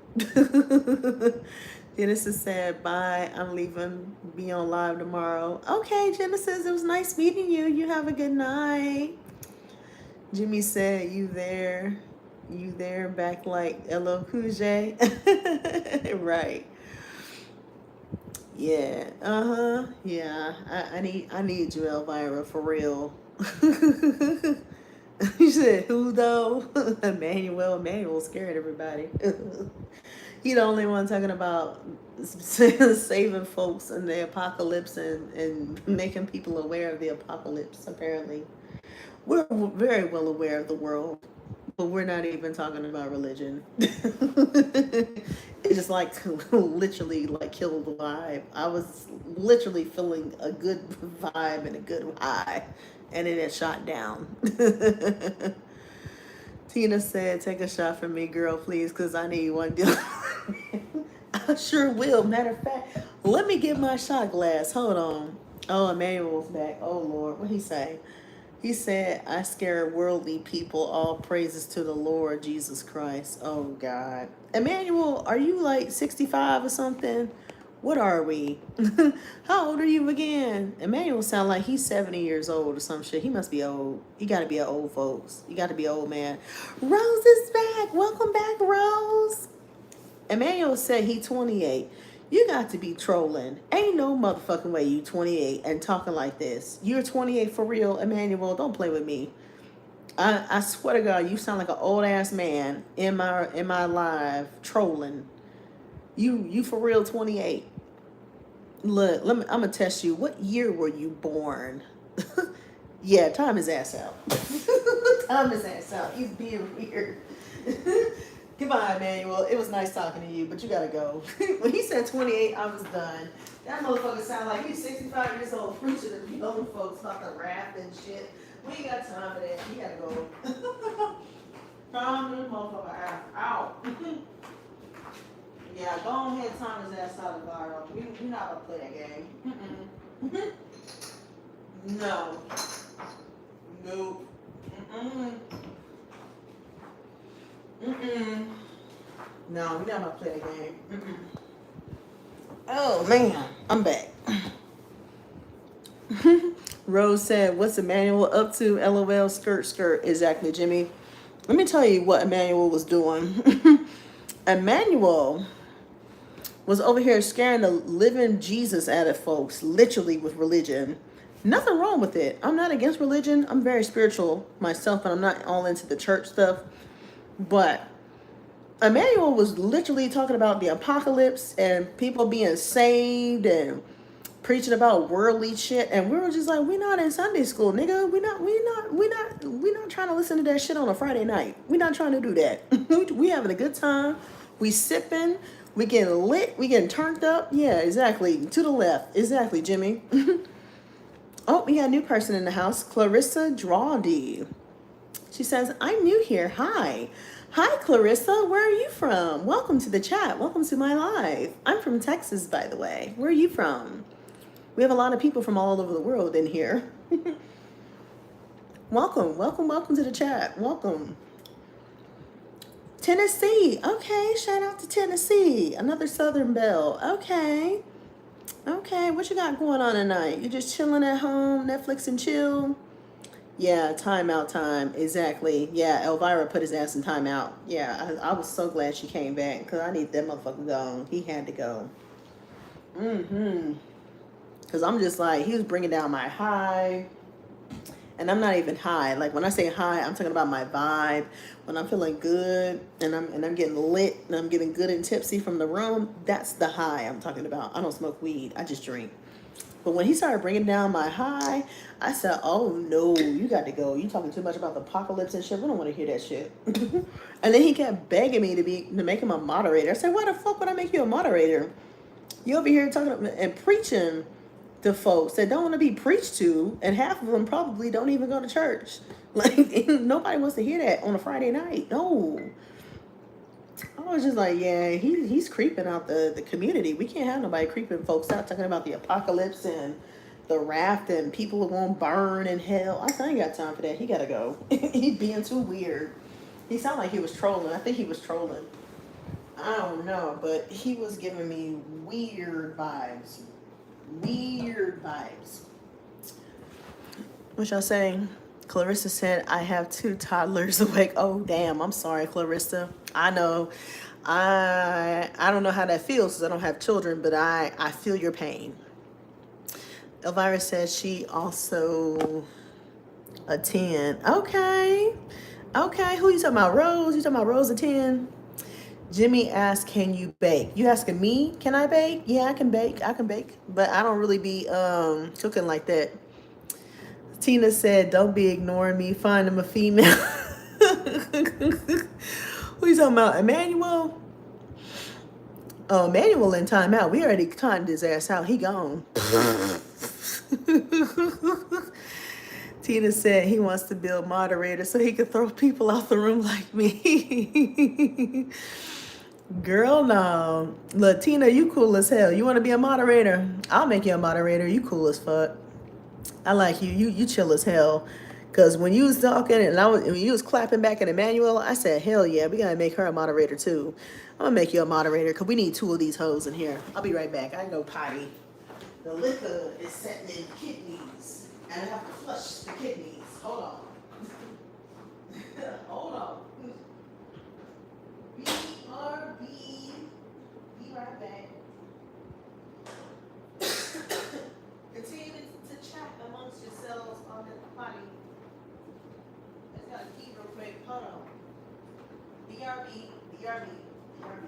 Genesis said, "Bye. I'm leaving. Be on live tomorrow." Okay, Genesis. It was nice meeting you. You have a good night. Jimmy said, "You there? You there?" Back like LL Cool J. Right. Yeah. Yeah. I need you, Elvira, for real. You said who though? Emmanuel. Emmanuel scared everybody. He the only one talking about saving folks in the apocalypse and making people aware of the apocalypse. Apparently, we're very well aware of the world. But we're not even talking about religion. It just like literally like killed the vibe. I was literally feeling a good vibe and a good high, and then it shot down. Tina said, "Take a shot for me, girl, please, because I need one." I sure will. Matter of fact, let me get my shot glass. Hold on. Oh, Emmanuel's back. Oh Lord, what he say? He said, I scare worldly people. All praises to the Lord Jesus Christ. Oh, God. Emmanuel, are you like 65 or something? What are we? How old are you again? Emmanuel sound like he's 70 years old or some shit. He must be old. He got to be an old folks. You got to be an old man. Rose is back. Welcome back, Rose. Emmanuel said he 28. You got to be trolling. Ain't no motherfucking way you 28 and talking like this. You're 28 for real, Emmanuel. Don't play with me. I swear to God, you sound like an old ass man in my live trolling. You for real 28. Look, I'm gonna test you. What year were you born? Yeah, time his ass out. Time his ass out. He's being weird. Goodbye, Emmanuel. It was nice talking to you, but you gotta go. When he said 28, I was done. That motherfucker sound like he's 65 years old, preaching to the old folks about the wrath and shit. We ain't got time for that. He gotta go. Time this motherfucker out. Yeah, go ahead and time his ass out of Varo. We not gonna play that game. No. Nope. No, we're not gonna play the game. Oh man, I'm back. Rose said, "What's Emmanuel up to? LOL, skirt, skirt." Exactly, Jimmy. Let me tell you what Emmanuel was doing. Emmanuel was over here scaring the living Jesus out of folks, literally with religion. Nothing wrong with it. I'm not against religion. I'm very spiritual myself, and I'm not all into the church stuff. But Emmanuel was literally talking about the apocalypse and people being saved and preaching about worldly shit, and we were just like, we're not in Sunday school, nigga. We not trying to listen to that shit on a Friday night. We're not trying to do that. We having a good time. We sipping. We getting lit. We getting turned up. Yeah, exactly. To the left. Exactly, Jimmy. Oh, we got a new person in the house. Clarissa Drawdy. She says, I'm new here. Hi. Hi, Clarissa. Where are you from? Welcome to the chat. Welcome to my live. I'm from Texas, by the way. Where are you from? We have a lot of people from all over the world in here. Welcome, welcome, welcome to the chat. Welcome. Tennessee. Okay, shout out to Tennessee. Another Southern Belle. Okay. Okay, what you got going on tonight? You just chilling at home, Netflix and chill? Yeah, timeout time. Exactly. Yeah, Elvira put his ass in timeout. Yeah, I was so glad she came back because I need that motherfucker gone. He had to go. Because I'm just like, he was bringing down my high. And I'm not even high. Like when I say high, I'm talking about my vibe. When I'm feeling good and I'm getting lit and I'm getting good and tipsy from the room, that's the high I'm talking about. I don't smoke weed. I just drink. But when he started bringing down my high, I said, oh no, you got to go. You talking too much about the apocalypse and shit. We don't want to hear that shit. And then he kept begging me to make him a moderator. I said, why the fuck would I make you a moderator? You over here talking and preaching to folks that don't want to be preached to, and half of them probably don't even go to church. Like, nobody wants to hear that on a Friday night. No. I was just like, yeah, he's creeping out the community. We can't have nobody creeping folks out talking about the apocalypse and the raft and people are going to burn in hell. I said, I ain't got time for that. He got to go. He's being too weird. He sounded like he was trolling. I think he was trolling. I don't know, but he was giving me weird vibes. Weird vibes. What y'all saying? Clarissa said, I have 2 toddlers awake. Oh, damn. I'm sorry, Clarissa. I know. I don't know how that feels because I don't have children, but I feel your pain. Elvira says she also a 10. Okay. Okay. Who you talking about? Rose? You talking about Rose a 10? Jimmy asked, can you bake? You asking me, can I bake? Yeah, I can bake. I can bake. But I don't really be cooking like that. Tina said, don't be ignoring me. Find him a female. Who you talking about? Emmanuel? Oh, Emmanuel in timeout. We already timed his ass out. He gone. Tina said he wants to build moderators so he could throw people out the room like me. Girl, no. Look, Tina, you cool as hell. You want to be a moderator? I'll make you a moderator. You cool as fuck. I like you. You chill as hell. Cause when you was talking and when you was clapping back at Emmanuel, I said, hell yeah, we gotta make her a moderator too. I'm gonna make you a moderator because we need 2 of these hoes in here. I'll be right back. I go potty. The liquor is setting in kidneys, and I have to flush the kidneys. Hold on. Hold on. BRB. Be right back. Continue to chat amongst yourselves on the potty. I just gotta keep real quick. Hold on. BRB. BRB. BRB.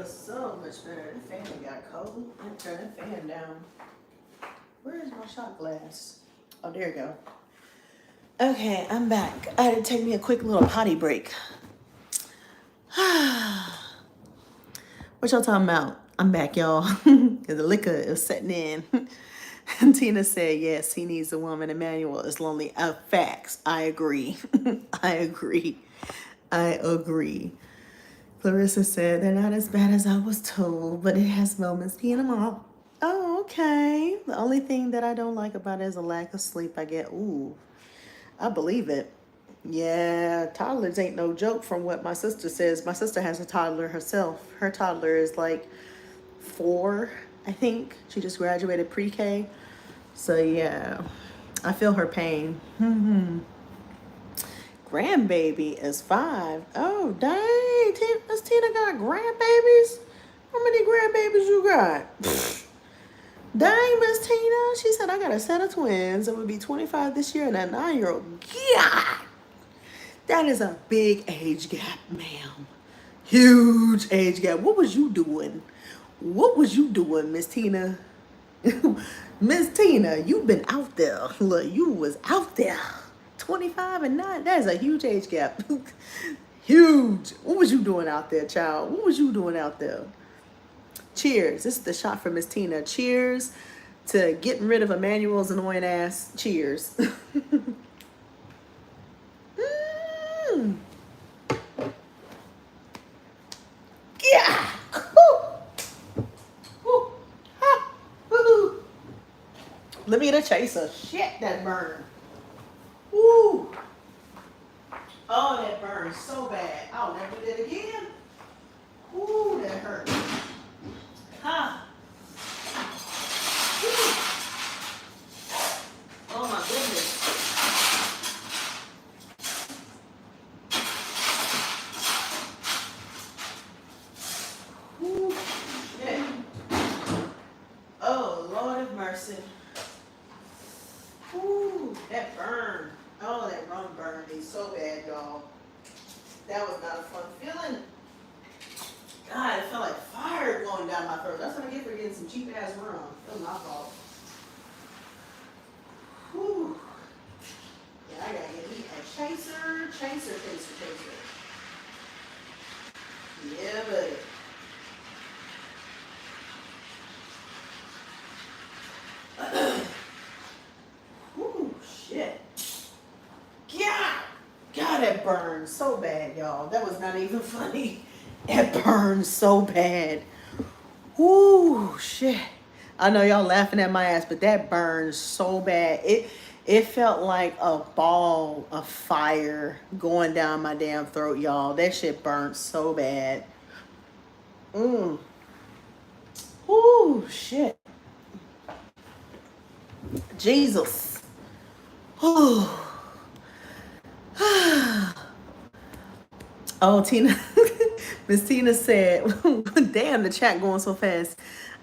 feels so much better. The fan got cold. I turn the fan down. Where is my shot glass? Oh, there you go. Okay, I'm back. I had to take me a quick little potty break. What y'all talking about? I'm back, y'all. The liquor is setting in. And Tina said, yes, he needs a woman. Emmanuel is lonely. Facts. I agree. I agree. I agree. Clarissa said, they're not as bad as I was told, but it has moments being them all. Oh, okay. The only thing that I don't like about it is a lack of sleep I get. Ooh, I believe it. Yeah, toddlers ain't no joke from what my sister says. My sister has a toddler herself. Her toddler is like 4, I think. She just graduated pre-K. So yeah, I feel her pain. Grandbaby is 5. Oh, dang. Miss Tina got grandbabies? How many grandbabies you got? Dang, Miss Tina. She said, I got a set of twins. It would be 25 this year and a 9-year-old. Yeah. That is a big age gap, ma'am. Huge age gap. What was you doing? What was you doing, Miss Tina? Miss Tina, you've been out there. Look, you was out there. 25 and 9. That is a huge age gap. Huge. What was you doing out there, child? What was you doing out there? Cheers. This is the shot for Miss Tina. Cheers to getting rid of Emmanuel's annoying ass. Cheers. Yeah. Let me get a chaser. Shit, that burn. Woo. Oh, that burns so bad. I'll never do that again. Ooh, that hurt. Huh. Oh my goodness. Ooh, yeah. Oh, Lord have mercy. Ooh, that burn. Oh, that rum burned me so bad, y'all. That was not a fun feeling. God, it felt like fire going down my throat. That's what I get for getting some cheap ass rum. That was my fault. Whew. Yeah, I gotta get me a chaser. Yeah, buddy. Whew, shit. Yeah. God, it burns so bad, y'all. That was not even funny. It burns so bad. Whoo, shit. I know y'all laughing at my ass, but that burns so bad. It felt like a ball of fire going down my damn throat, y'all. That shit burnt so bad. Whoo, shit. Jesus. Whew. Oh, Tina. Miss Tina said, damn, the chat going so fast.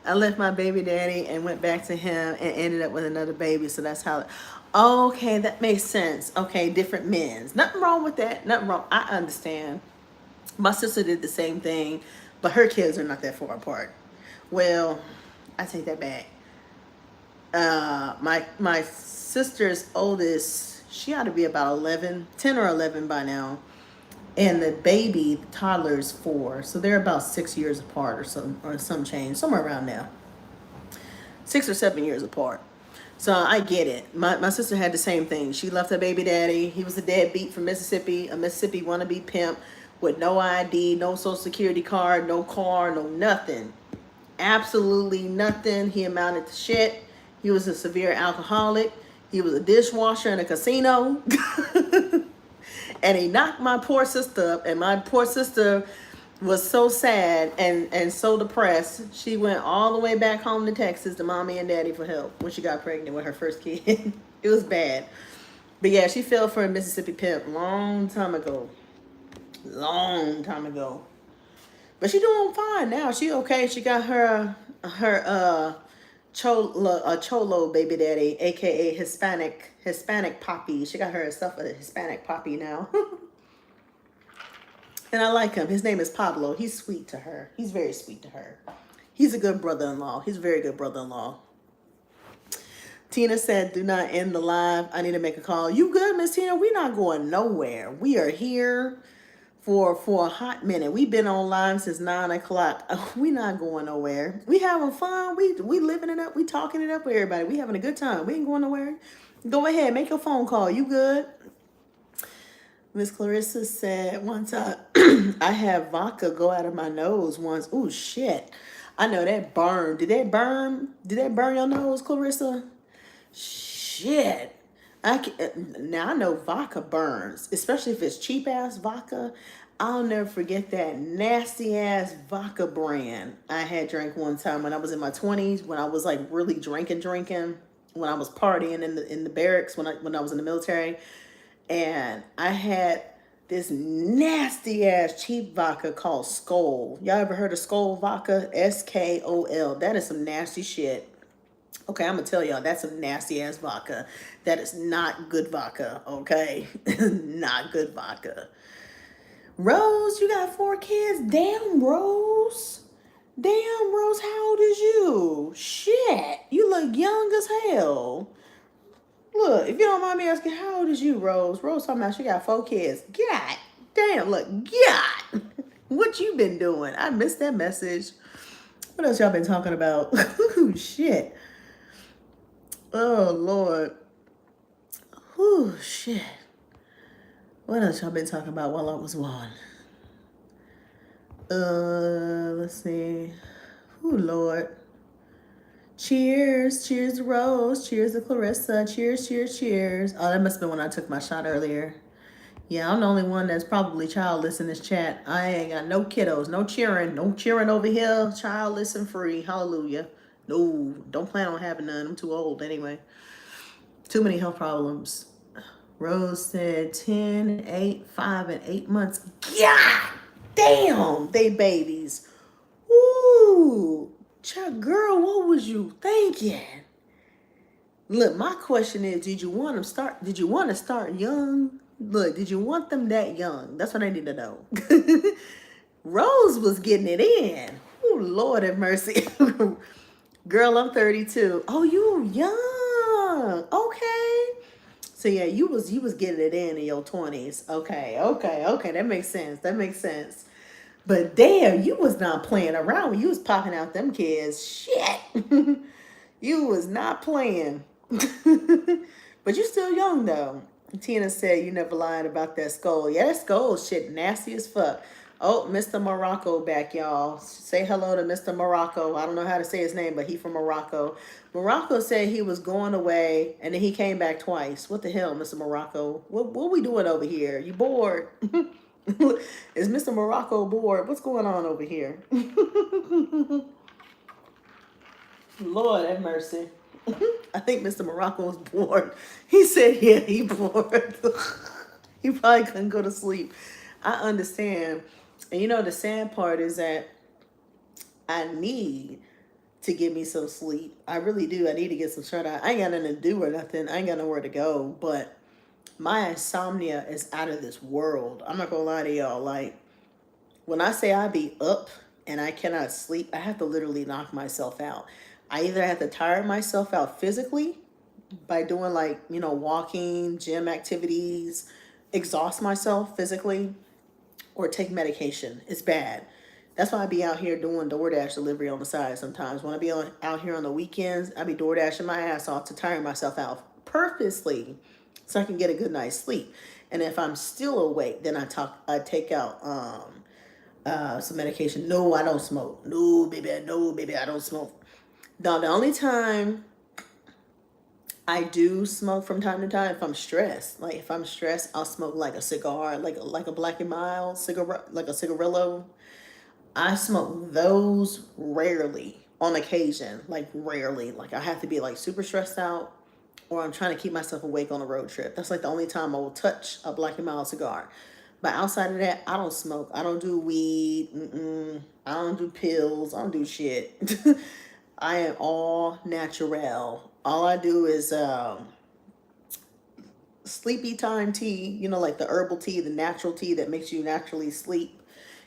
I left my baby daddy and went back to him and ended up with another baby. So that's how. Okay, that makes sense. Okay, different men's. Nothing wrong with that. Nothing wrong. I understand. My sister did the same thing, but her kids are not that far apart. Well, I take that back. My sister's oldest, she ought to be about 10 or 11 by now. And the baby, the toddler, is 4. So they're about 6 years apart or some change, somewhere around there. 6 or 7 years apart. So I get it. My sister had the same thing. She left her baby daddy. He was a deadbeat from Mississippi, a Mississippi wannabe pimp with no ID, no social security card, no car, no nothing. Absolutely nothing. He amounted to shit. He was a severe alcoholic. He was a dishwasher in a casino. And he knocked my poor sister up, and my poor sister was so sad and so depressed. She went all the way back home to Texas to mommy and daddy for help when she got pregnant with her first kid. It was bad. But yeah, she fell for a Mississippi pimp long time ago. But she doing fine now. She okay. She got her Cholo baby daddy, aka Hispanic poppy. She got herself a Hispanic poppy now. And I like him. His name is Pablo. He's sweet to her. He's very sweet to her. He's a good brother-in-law. He's a very good brother-in-law. Tina said, do not end the live. I need to make a call. You good, Miss Tina? We're not going nowhere. We are here for a hot minute. We've been on live since 9 o'clock. We not going nowhere. We having fun. We living it up. We talking it up with everybody. We having a good time. We ain't going nowhere. Go ahead, make your phone call. You good? Miss Clarissa said one time, I had vodka go out of my nose once. Ooh, shit. I know that burned. Did that burn? Did that burn your nose, Clarissa? Shit. Now I know vodka burns, especially if it's cheap ass vodka. I'll never forget that nasty ass vodka brand I had drank one time when I was in my 20s, when I was like really drinking, when I was partying in the barracks when I was in the military. And I had this nasty ass cheap vodka called Skol. Y'all ever heard of Skol vodka? Skol. That is some nasty shit. Okay, I'm gonna tell y'all that's some nasty ass vodka. That is not good vodka. Okay, not good vodka. Rose, you got 4 kids. Damn, Rose. Damn, Rose, how old is you? Shit, you look young as hell. Look, if you don't mind me asking, how old is you, Rose? Rose talking about she got 4 kids. God damn, look, God. What you been doing? I missed that message. What else y'all been talking about? Shit. Oh, Lord. Whew, shit. What else y'all been talking about while I was gone? Let's see. Oh, Lord. Cheers. Cheers to Rose. Cheers to Clarissa. Cheers, cheers, cheers. Oh, that must have been when I took my shot earlier. Yeah, I'm the only one that's probably childless in this chat. I ain't got no kiddos. No cheering. No cheering over here. Childless and free. Hallelujah. No, don't plan on having none. I'm too old anyway. Too many health problems. Rose said 10, 8, 5, and 8 months. God damn, they babies. Ooh, child, girl, what was you thinking? Look, my question is, did you want to start young? Look, did you want them that young? That's what I need to know. Rose was getting it in. Oh, Lord have mercy. Girl, I'm 32. Oh, you young. Okay. So yeah, you was getting it in your 20s. Okay. That makes sense. But damn, you was not playing around when you was popping out them kids. Shit. You was not playing. But you still young though. Tina said you never lied about that skull. Yeah, that skull shit nasty as fuck. Oh, Mr. Morocco back, y'all. Say hello to Mr. Morocco. I don't know how to say his name, but he from Morocco. Morocco said he was going away, and then he came back twice. What the hell, Mr. Morocco? What we doing over here? You bored? Is Mr. Morocco bored? What's going on over here? Lord have mercy. I think Mr. Morocco was bored. He said, yeah, he bored. He probably couldn't go to sleep. I understand. And you know, the sad part is that I need to get me some sleep. I really do. I need to get some shut eye. I ain't got nothing to do or nothing. I ain't got nowhere to go. But my insomnia is out of this world. I'm not going to lie to y'all. Like, when I say I be up and I cannot sleep, I have to literally knock myself out. I either have to tire myself out physically by doing like, walking, gym activities, exhaust myself physically, or take medication. It's bad. That's why I be out here doing DoorDash delivery on the side sometimes. When I be out here on the weekends, I be DoorDashing my ass off to tire myself out purposely so I can get a good night's sleep. And if I'm still awake, then I take out some medication. No, I don't smoke. No, baby, I don't smoke. Now, the only time I do smoke from time to time if I'm stressed. Like if I'm stressed, I'll smoke like a cigar, like a Black and Mild cigarette, like a cigarillo. I smoke those rarely, on occasion, like rarely. Like I have to be like super stressed out, or I'm trying to keep myself awake on a road trip. That's like the only time I will touch a Black and Mild cigar. But outside of that, I don't smoke. I don't do weed. I don't do pills. I don't do shit. I am all natural. All I do is sleepy time tea, you know, like the herbal tea, the natural tea that makes you naturally sleep.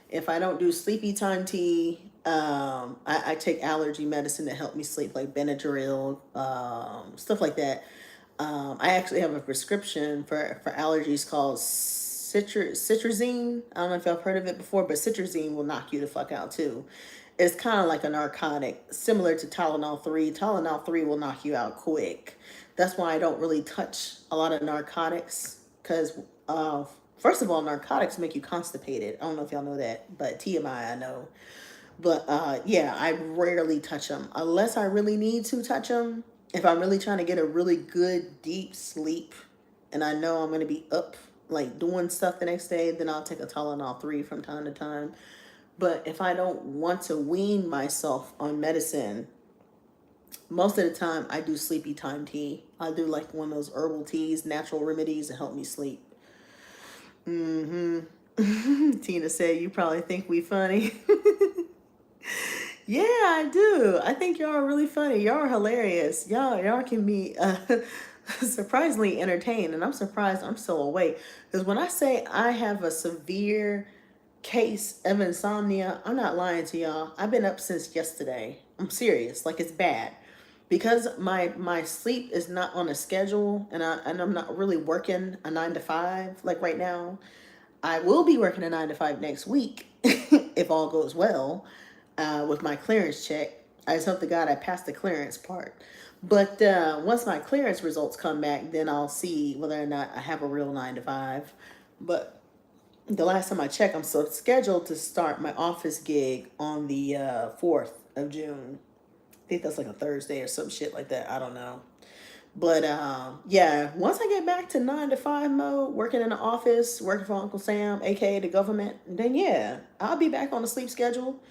If I don't do sleepy time tea, I take allergy medicine to help me sleep, like Benadryl, stuff like that. I actually have a prescription for allergies called citrazine. I don't know if y'all have heard of it before, but citrazine will knock you the fuck out too. It's kind of like a narcotic, similar to Tylenol 3. Tylenol 3 will knock you out quick. That's why I don't really touch a lot of narcotics because, first of all, narcotics make you constipated. I don't know if y'all know that, but TMI, I know. But yeah, I rarely touch them unless I really need to touch them. If I'm really trying to get a really good deep sleep and I know I'm going to be up like doing stuff the next day, then I'll take a Tylenol 3 from time to time. But if I don't want to wean myself on medicine, most of the time I do sleepy time tea. I do like one of those herbal teas, natural remedies to help me sleep. Tina said, you probably think we funny. Yeah, I do. I think y'all are really funny. Y'all are hilarious. Y'all can be surprisingly entertained, and I'm surprised I'm still awake. Because when I say I have a severe case of insomnia, I'm not lying to y'all. I've been up since yesterday. I'm serious. Like it's bad. Because my sleep is not on a schedule and I'm not really working a 9 to 5 like right now. I will be working a 9 to 5 next week if all goes well with my clearance check. I just hope to God I passed the clearance part. But once my clearance results come back, then I'll see whether or not I have a real 9 to 5. But the last time I checked, I'm so scheduled to start my office gig on the 4th of June. I think that's like a Thursday or some shit like that. I don't know. But yeah, once I get back to 9 to 5 mode, working in the office, working for Uncle Sam, aka the government, then yeah, I'll be back on the sleep schedule.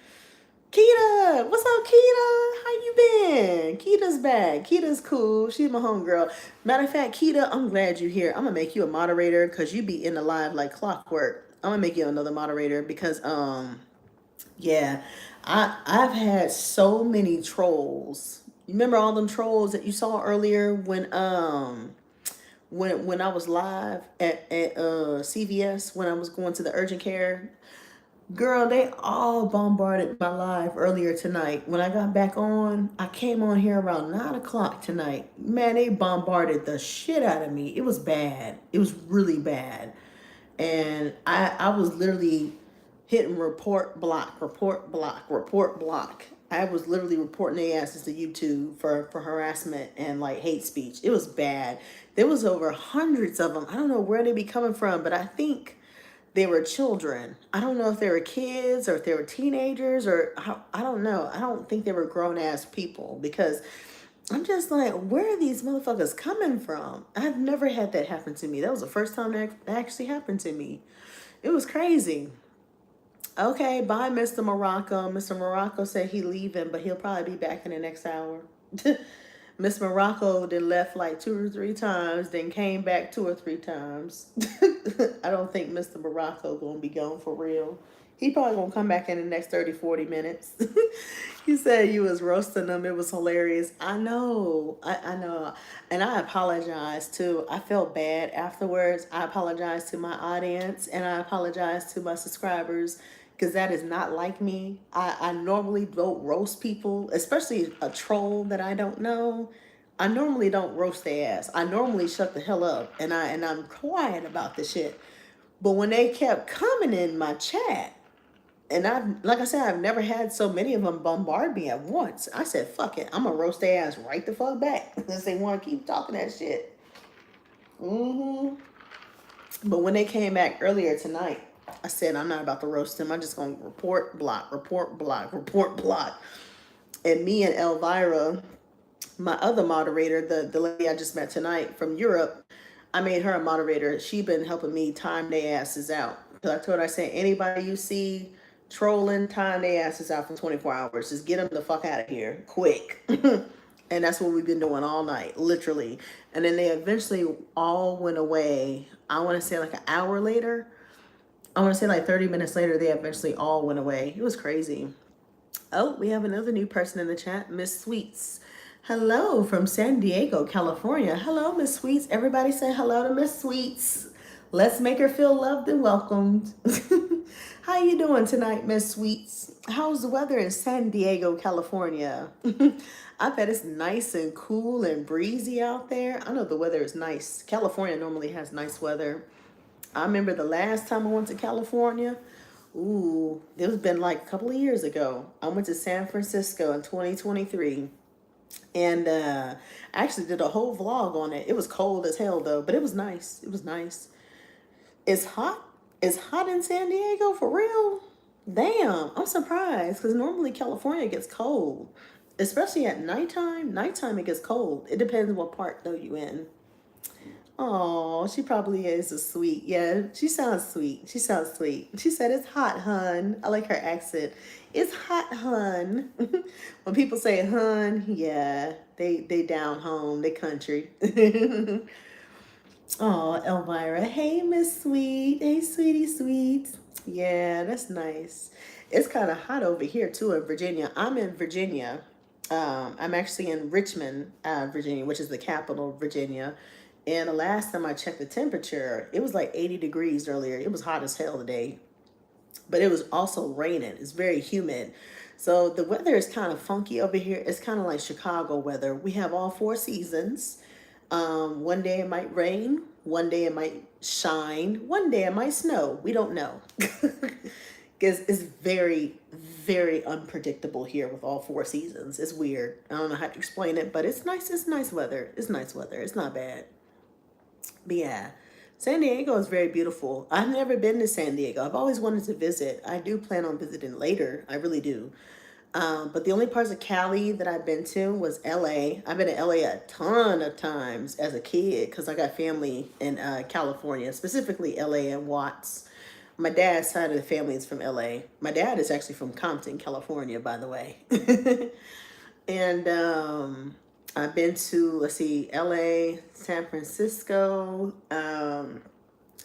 Keita, what's up, Keita? How you been? Keita's back. Keita's cool. She's my homegirl. Matter of fact, Keita, I'm glad you're here. I'm gonna make you a moderator because you be in the live like clockwork. I'm gonna make you another moderator because yeah, I've had so many trolls. You remember all them trolls that you saw earlier when I was live at CVS when I was going to the urgent care? Girl, they all bombarded my live earlier tonight. When I got back on, I came on here around 9 o'clock tonight. Man, they bombarded the shit out of me. It was bad. It was really bad. And I was literally hitting report block, report block, report block. I was literally reporting their asses to YouTube for harassment and like hate speech. It was bad. There was over hundreds of them. I don't know where they be coming from, but I think they were children. I don't know if they were kids or if they were teenagers or I don't know. I don't think they were grown ass people because I'm just like, where are these motherfuckers coming from? I've never had that happen to me. That was the first time that actually happened to me. It was crazy. Okay, bye, Mr. Morocco. Mr. Morocco said he leaving, but he'll probably be back in the next hour. Miss Morocco then left like 2 or 3 times, then came back 2 or 3 times. I don't think Mr. Morocco gonna be gone for real. He probably gonna come back in the next 30, 40 minutes. You said you was roasting them. It was hilarious. I know. I know. And I apologize too. I felt bad afterwards. I apologize to my audience and I apologize to my subscribers because that is not like me. I normally don't roast people, especially a troll that I don't know. I normally don't roast their ass. I normally shut the hell up and I'm quiet about the shit. But when they kept coming in my chat, and like I said, I've never had so many of them bombard me at once. I said, fuck it. I'm going to roast their ass right the fuck back. Unless they want to keep talking that shit. But when they came back earlier tonight, I said, I'm not about to roast them. I'm just going to report, block, report, block, report, block. And me and Elvira, my other moderator, the lady I just met tonight from Europe, I made her a moderator. She been helping me time their asses out. Because I told her, I said, anybody you see trolling, time their asses out for 24 hours. Just get them the fuck out of here, quick. And that's what we've been doing all night, literally. And then they eventually all went away. I want to say like an hour later. I want to say like 30 minutes later, they eventually all went away. It was crazy. Oh, we have another new person in the chat, Miss Sweets. Hello from San Diego, California. Hello, Miss Sweets. Everybody say hello to Miss Sweets. Let's make her feel loved and welcomed. How you doing tonight, Miss Sweets? How's the weather in San Diego, California? I bet it's nice and cool and breezy out there. I know the weather is nice. California normally has nice weather. I remember the last time I went to California. Ooh, it was been like a couple of years ago. I went to San Francisco in 2023. And I actually did a whole vlog on it. It was cold as hell though, but it was nice. It was nice. It's hot. It's hot in San Diego for real. Damn, I'm surprised because normally California gets cold, especially at nighttime. Nighttime it gets cold. It depends what part though you in. Oh, she probably is a sweet. Yeah, she sounds sweet. She sounds sweet. She said it's hot, hun. I like her accent. It's hot, hun. When people say hun, yeah, they down home, they country. Oh, Elvira. Hey, Miss Sweet. Hey, sweetie sweet. Yeah, that's nice. It's kind of hot over here too in Virginia. I'm in Virginia. I'm actually in Richmond, Virginia, which is the capital of Virginia. And the last time I checked the temperature, it was like 80 degrees earlier. It was hot as hell today, but it was also raining. It's very humid. So the weather is kind of funky over here. It's kind of like Chicago weather. We have all four seasons. One day it might rain, one day it might shine, one day it might snow. We don't know. Because it's very, very unpredictable here with all four seasons. It's weird. I don't know how to explain it, but it's nice. It's nice weather. It's nice weather. It's not bad. But yeah, San Diego is very beautiful. I've never been to San Diego. I've always wanted to visit. I do plan on visiting later. I really do. But the only parts of Cali that I've been to was LA. I've been to LA a ton of times as a kid because I got family in California, specifically LA and Watts. My dad's side of the family is from LA. My dad is actually from Compton, California, by the way. And I've been to, let's see, LA, San Francisco,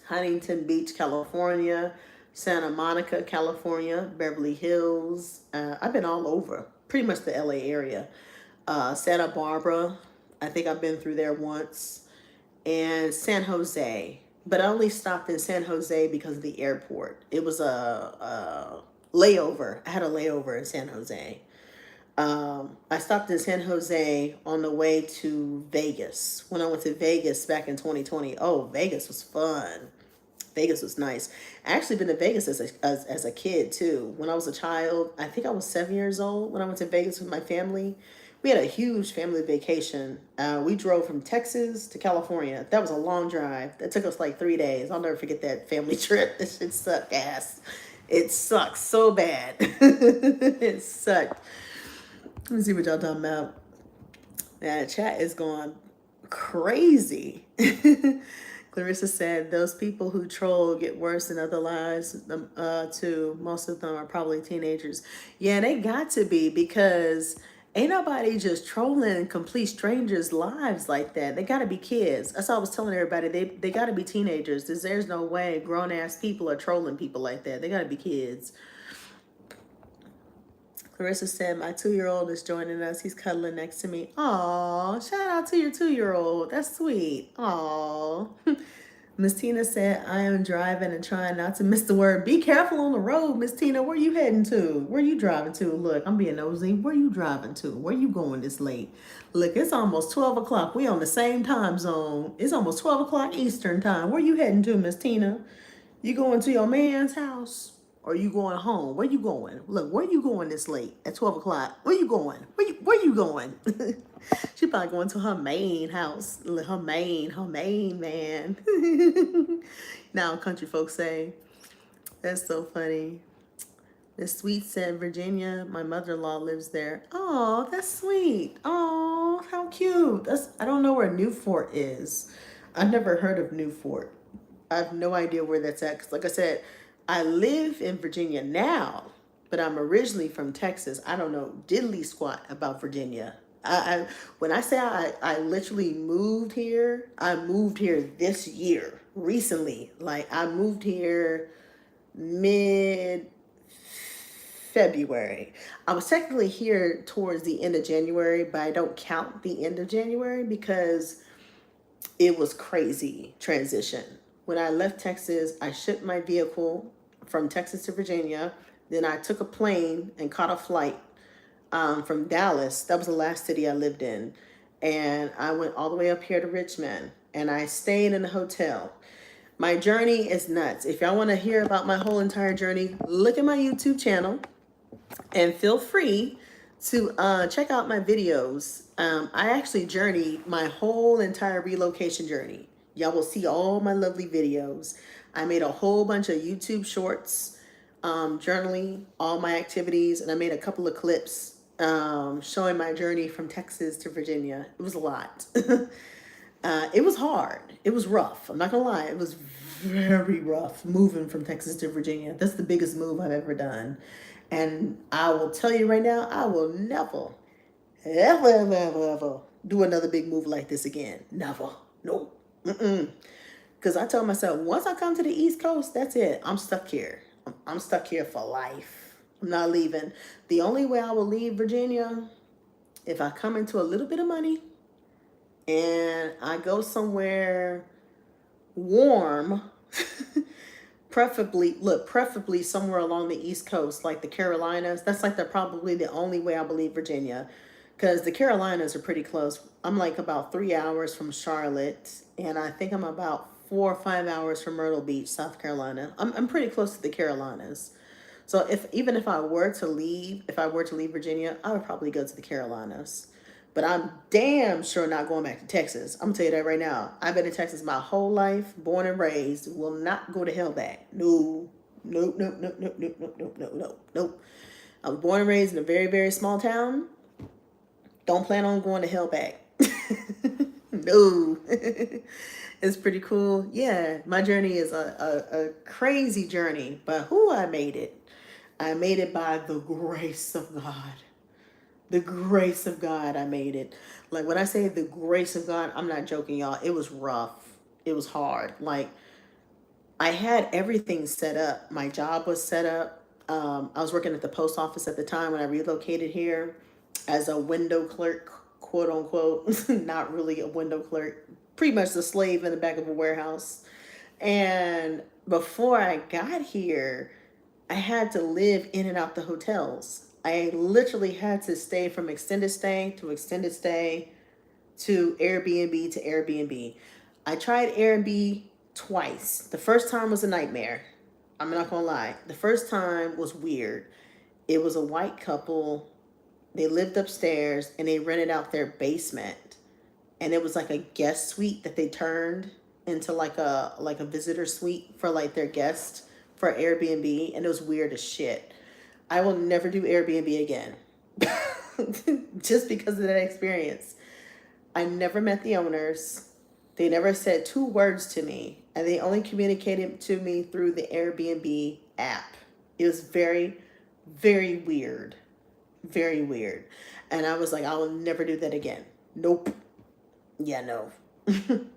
Huntington Beach, California, Santa Monica, California, Beverly Hills. I've been all over, pretty much the LA area. Santa Barbara, I think I've been through there once. And San Jose. But I only stopped in San Jose because of the airport. It was a layover. I had a layover in San Jose. I stopped in San Jose on the way to Vegas. When I went to Vegas back in 2020. Oh, Vegas was fun. Vegas was nice. I actually been to Vegas as a kid too. When I was a child, I think I was 7 years old when I went to Vegas with my family. We had a huge family vacation. We drove from Texas to California. That was a long drive. That took us like 3 days. I'll never forget that family trip. This shit sucked ass. It sucks so bad. It sucked. Let me see what y'all talking about. Yeah, chat is going crazy. Clarissa said, those people who troll get worse in other lives too. Most of them are probably teenagers. Yeah, they got to be because ain't nobody just trolling complete strangers' lives like that. They got to be kids. That's what I was telling everybody. They got to be teenagers. There's no way grown-ass people are trolling people like that. They got to be kids. Clarissa said, my 2-year-old is joining us. He's cuddling next to me. Aw, shout out to your 2-year-old. That's sweet. Aw. Miss Tina said, I am driving and trying not to miss the word. Be careful on the road, Miss Tina. Where you heading to? Where you driving to? Look, I'm being nosy. Where you driving to? Where you going this late? Look, it's almost 12 o'clock. We on the same time zone. It's almost 12 o'clock Eastern time. Where you heading to, Miss Tina? You going to your man's house? Or you going home? Where you going? Look, where you going this late at 12 o'clock? Where you going? Where you going? She probably going to her main house. Her main man. Now country folks say. That's so funny. Miss Sweet said, Virginia, my mother-in-law lives there. Oh, that's sweet. Oh, how cute. I don't know where Newport is. I've never heard of Newport. I have no idea where that's at. Because like I said, I live in Virginia now, but I'm originally from Texas. I don't know diddly squat about Virginia. When I say I literally moved here, I moved here this year, recently. Like I moved here mid-February February. I was technically here towards the end of January, but I don't count the end of January because it was crazy transition. When I left Texas, I shipped my vehicle from Texas to Virginia. Then I took a plane and caught a flight from Dallas. That was the last city I lived in. And I went all the way up here to Richmond and I stayed in a hotel. My journey is nuts. If y'all want to hear about my whole entire journey, look at my YouTube channel and feel free to check out my videos. I actually journeyed my whole entire relocation journey. Y'all will see all my lovely videos. I made a whole bunch of YouTube shorts, journaling all my activities, and I made a couple of clips showing my journey from Texas to Virginia. It was a lot. It was hard. It was rough. I'm not gonna lie. It was very rough moving from Texas to Virginia. That's the biggest move I've ever done. And I will tell you right now, I will never, ever, ever, ever, ever do another big move like this again. Never. No. Because I told myself, once I come to the East Coast, that's it. I'm stuck here. I'm stuck here for life. I'm not leaving. The only way I will leave Virginia, if I come into a little bit of money and I go somewhere warm, preferably somewhere along the East Coast, like the Carolinas. That's like probably the only way I believe Virginia, because the Carolinas are pretty close. I'm like about 3 hours from Charlotte, and I think I'm about 4 or 5 hours from Myrtle Beach, South Carolina. I'm pretty close to the Carolinas. So even if I were to leave Virginia, I would probably go to the Carolinas. But I'm damn sure not going back to Texas. I'm gonna tell you that right now. I've been in Texas my whole life, born and raised. Will not go to hell back. No, nope, nope, nope, nope, nope, nope, nope, nope, nope, nope. I was born and raised in a very, very small town. Don't plan on going to hell back. No. It's pretty cool. Yeah, my journey is a crazy journey, but I made it. I made it by the grace of God. The grace of God, I made it. Like when I say the grace of God, I'm not joking, y'all. It was rough. It was hard. Like I had everything set up. My job was set up. I was working at the post office at the time when I relocated here as a window clerk, quote unquote. Not really a window clerk. Pretty much the slave in the back of a warehouse. And before I got here, I had to live in and out the hotels. I literally had to stay from extended stay to extended stay to Airbnb to Airbnb. I tried Airbnb twice. The first time was a nightmare. I'm not gonna lie. The first time was weird. It was a white couple. They lived upstairs and they rented out their basement. And it was like a guest suite that they turned into like a visitor suite for like their guests for Airbnb. And it was weird as shit. I will never do Airbnb again. Just because of that experience. I never met the owners. They never said 2 words to me. And they only communicated to me through the Airbnb app. It was very, very weird. Very weird. And I was like, I will never do that again. Nope. Yeah, no. And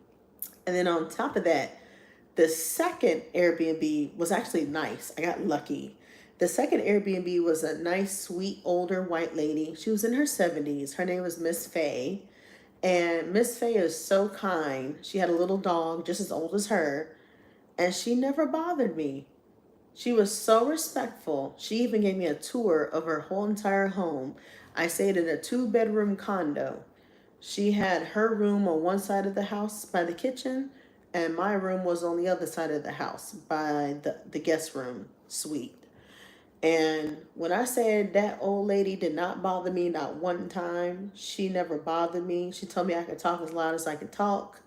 then on top of that, the second Airbnb was actually nice. I got lucky. The second Airbnb was a nice, sweet, older white lady. She was in her 70s. Her name was Miss Faye. And Miss Faye is so kind. She had a little dog just as old as her. And she never bothered me. She was so respectful. She even gave me a tour of her whole entire home. I stayed in a 2-bedroom condo. She had her room on one side of the house by the kitchen, and my room was on the other side of the house by the guest room suite. And when I said that old lady did not bother me not one time, she never bothered me. She told me I could talk as loud as I could talk.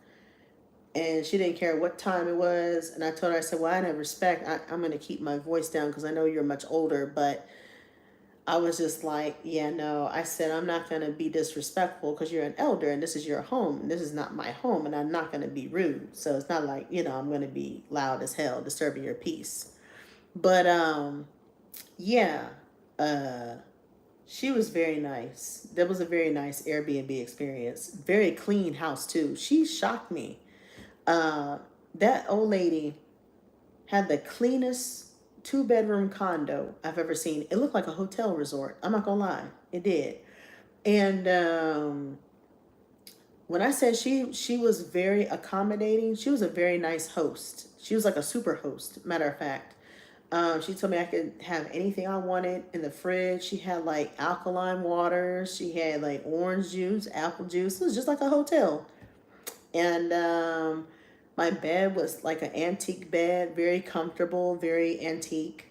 And she didn't care what time it was. And I told her, I said, well, out of respect, I'm going to keep my voice down because I know you're much older. But I was just like, yeah, no. I said, I'm not going to be disrespectful because you're an elder and this is your home. And this is not my home and I'm not going to be rude. So it's not like, I'm going to be loud as hell disturbing your peace. But, yeah, she was very nice. That was a very nice Airbnb experience. Very clean house too. She shocked me. That old lady had the cleanest two-bedroom condo I've ever seen. It looked like a hotel resort. I'm not gonna lie, it did. And when I said she was very accommodating, she was a very nice host. She was like a super host, matter of fact. She told me I could have anything I wanted in the fridge. She had like alkaline water. She had like orange juice, apple juice. It was just like a hotel. And my bed was like an antique bed, very comfortable, very antique.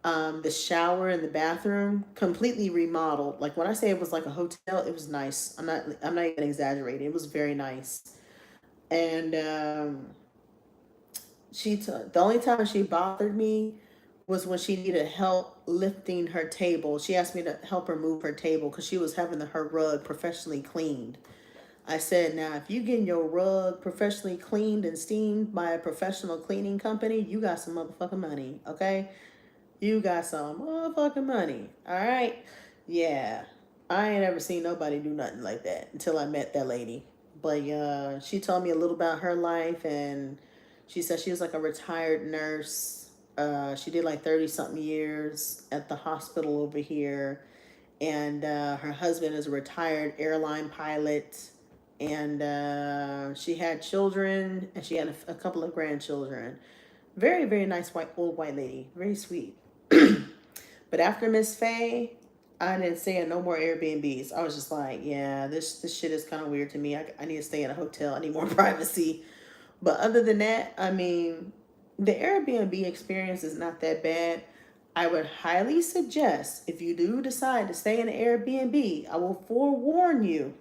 The shower and the bathroom completely remodeled. Like when I say it was like a hotel, it was nice. I'm not even exaggerating. It was very nice. And the only time she bothered me was when she needed help lifting her table. She asked me to help her move her table because she was having her rug professionally cleaned. I said, now, if you getting your rug professionally cleaned and steamed by a professional cleaning company, you got some motherfucking money, okay? You got some motherfucking money, all right? Yeah, I ain't ever seen nobody do nothing like that until I met that lady. But she told me a little about her life, and she said she was like a retired nurse. She did like 30 something years at the hospital over here, and her husband is a retired airline pilot, and she had children, and she had a couple of grandchildren. Very, very nice old white lady, very sweet. But after Miss Faye, I didn't stay in no more Airbnbs. I was just like, yeah, this shit is kind of weird to me. I need to stay in a hotel. I need more privacy. But other than that, I mean, the Airbnb experience is not that bad. I would highly suggest, if you do decide to stay in an Airbnb, I will forewarn you,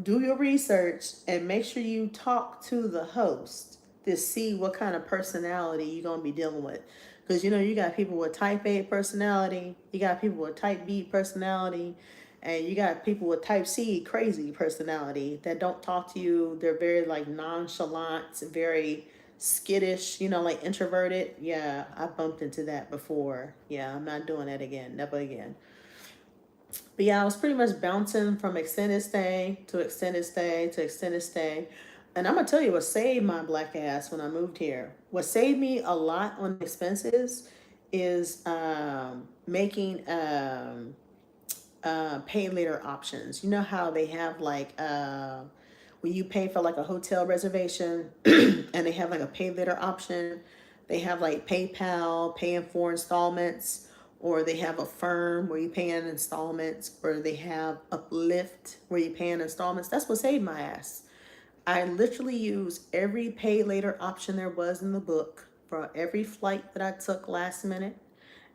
do your research and make sure you talk to the host to see what kind of personality you're going to be dealing with. Because, you got people with type A personality, you got people with type B personality, and you got people with type C crazy personality that don't talk to you. They're very like nonchalant, very skittish, like introverted. Yeah, I bumped into that before. Yeah, I'm not doing that again. Never again. But yeah, I was pretty much bouncing from extended stay to extended stay to extended stay. And I'm going to tell you what saved my black ass when I moved here. What saved me a lot on expenses is making pay later options. You know how they have like when you pay for like a hotel reservation and they have like a pay later option. They have like PayPal, pay in 4 installments, or they have a firm where you pay in installments, or they have Uplift where you pay in installments. That's what saved my ass. I literally use every pay later option there was in the book for every flight that I took last minute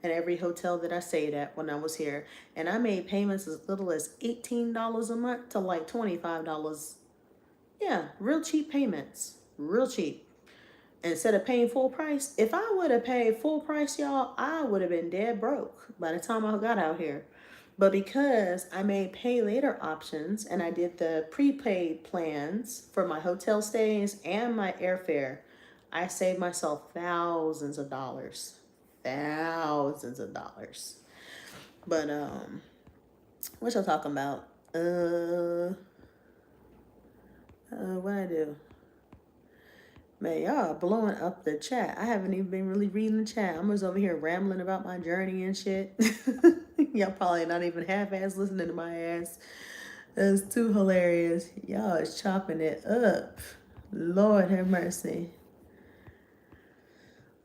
and every hotel that I stayed at when I was here. And I made payments as little as $18 a month to like $25. Yeah, real cheap payments. Real cheap. Instead of paying full price, if I would have paid full price, y'all, I would have been dead broke by the time I got out here. But because I made pay later options and I did the prepaid plans for my hotel stays and my airfare, I saved myself thousands of dollars. Thousands of dollars. But what y'all talking about? What I do? Man, y'all are blowing up the chat. I haven't even been really reading the chat. I'm just over here rambling about my journey and shit. Y'all probably not even half-ass listening to my ass. That's too hilarious. Y'all is chopping it up. Lord have mercy.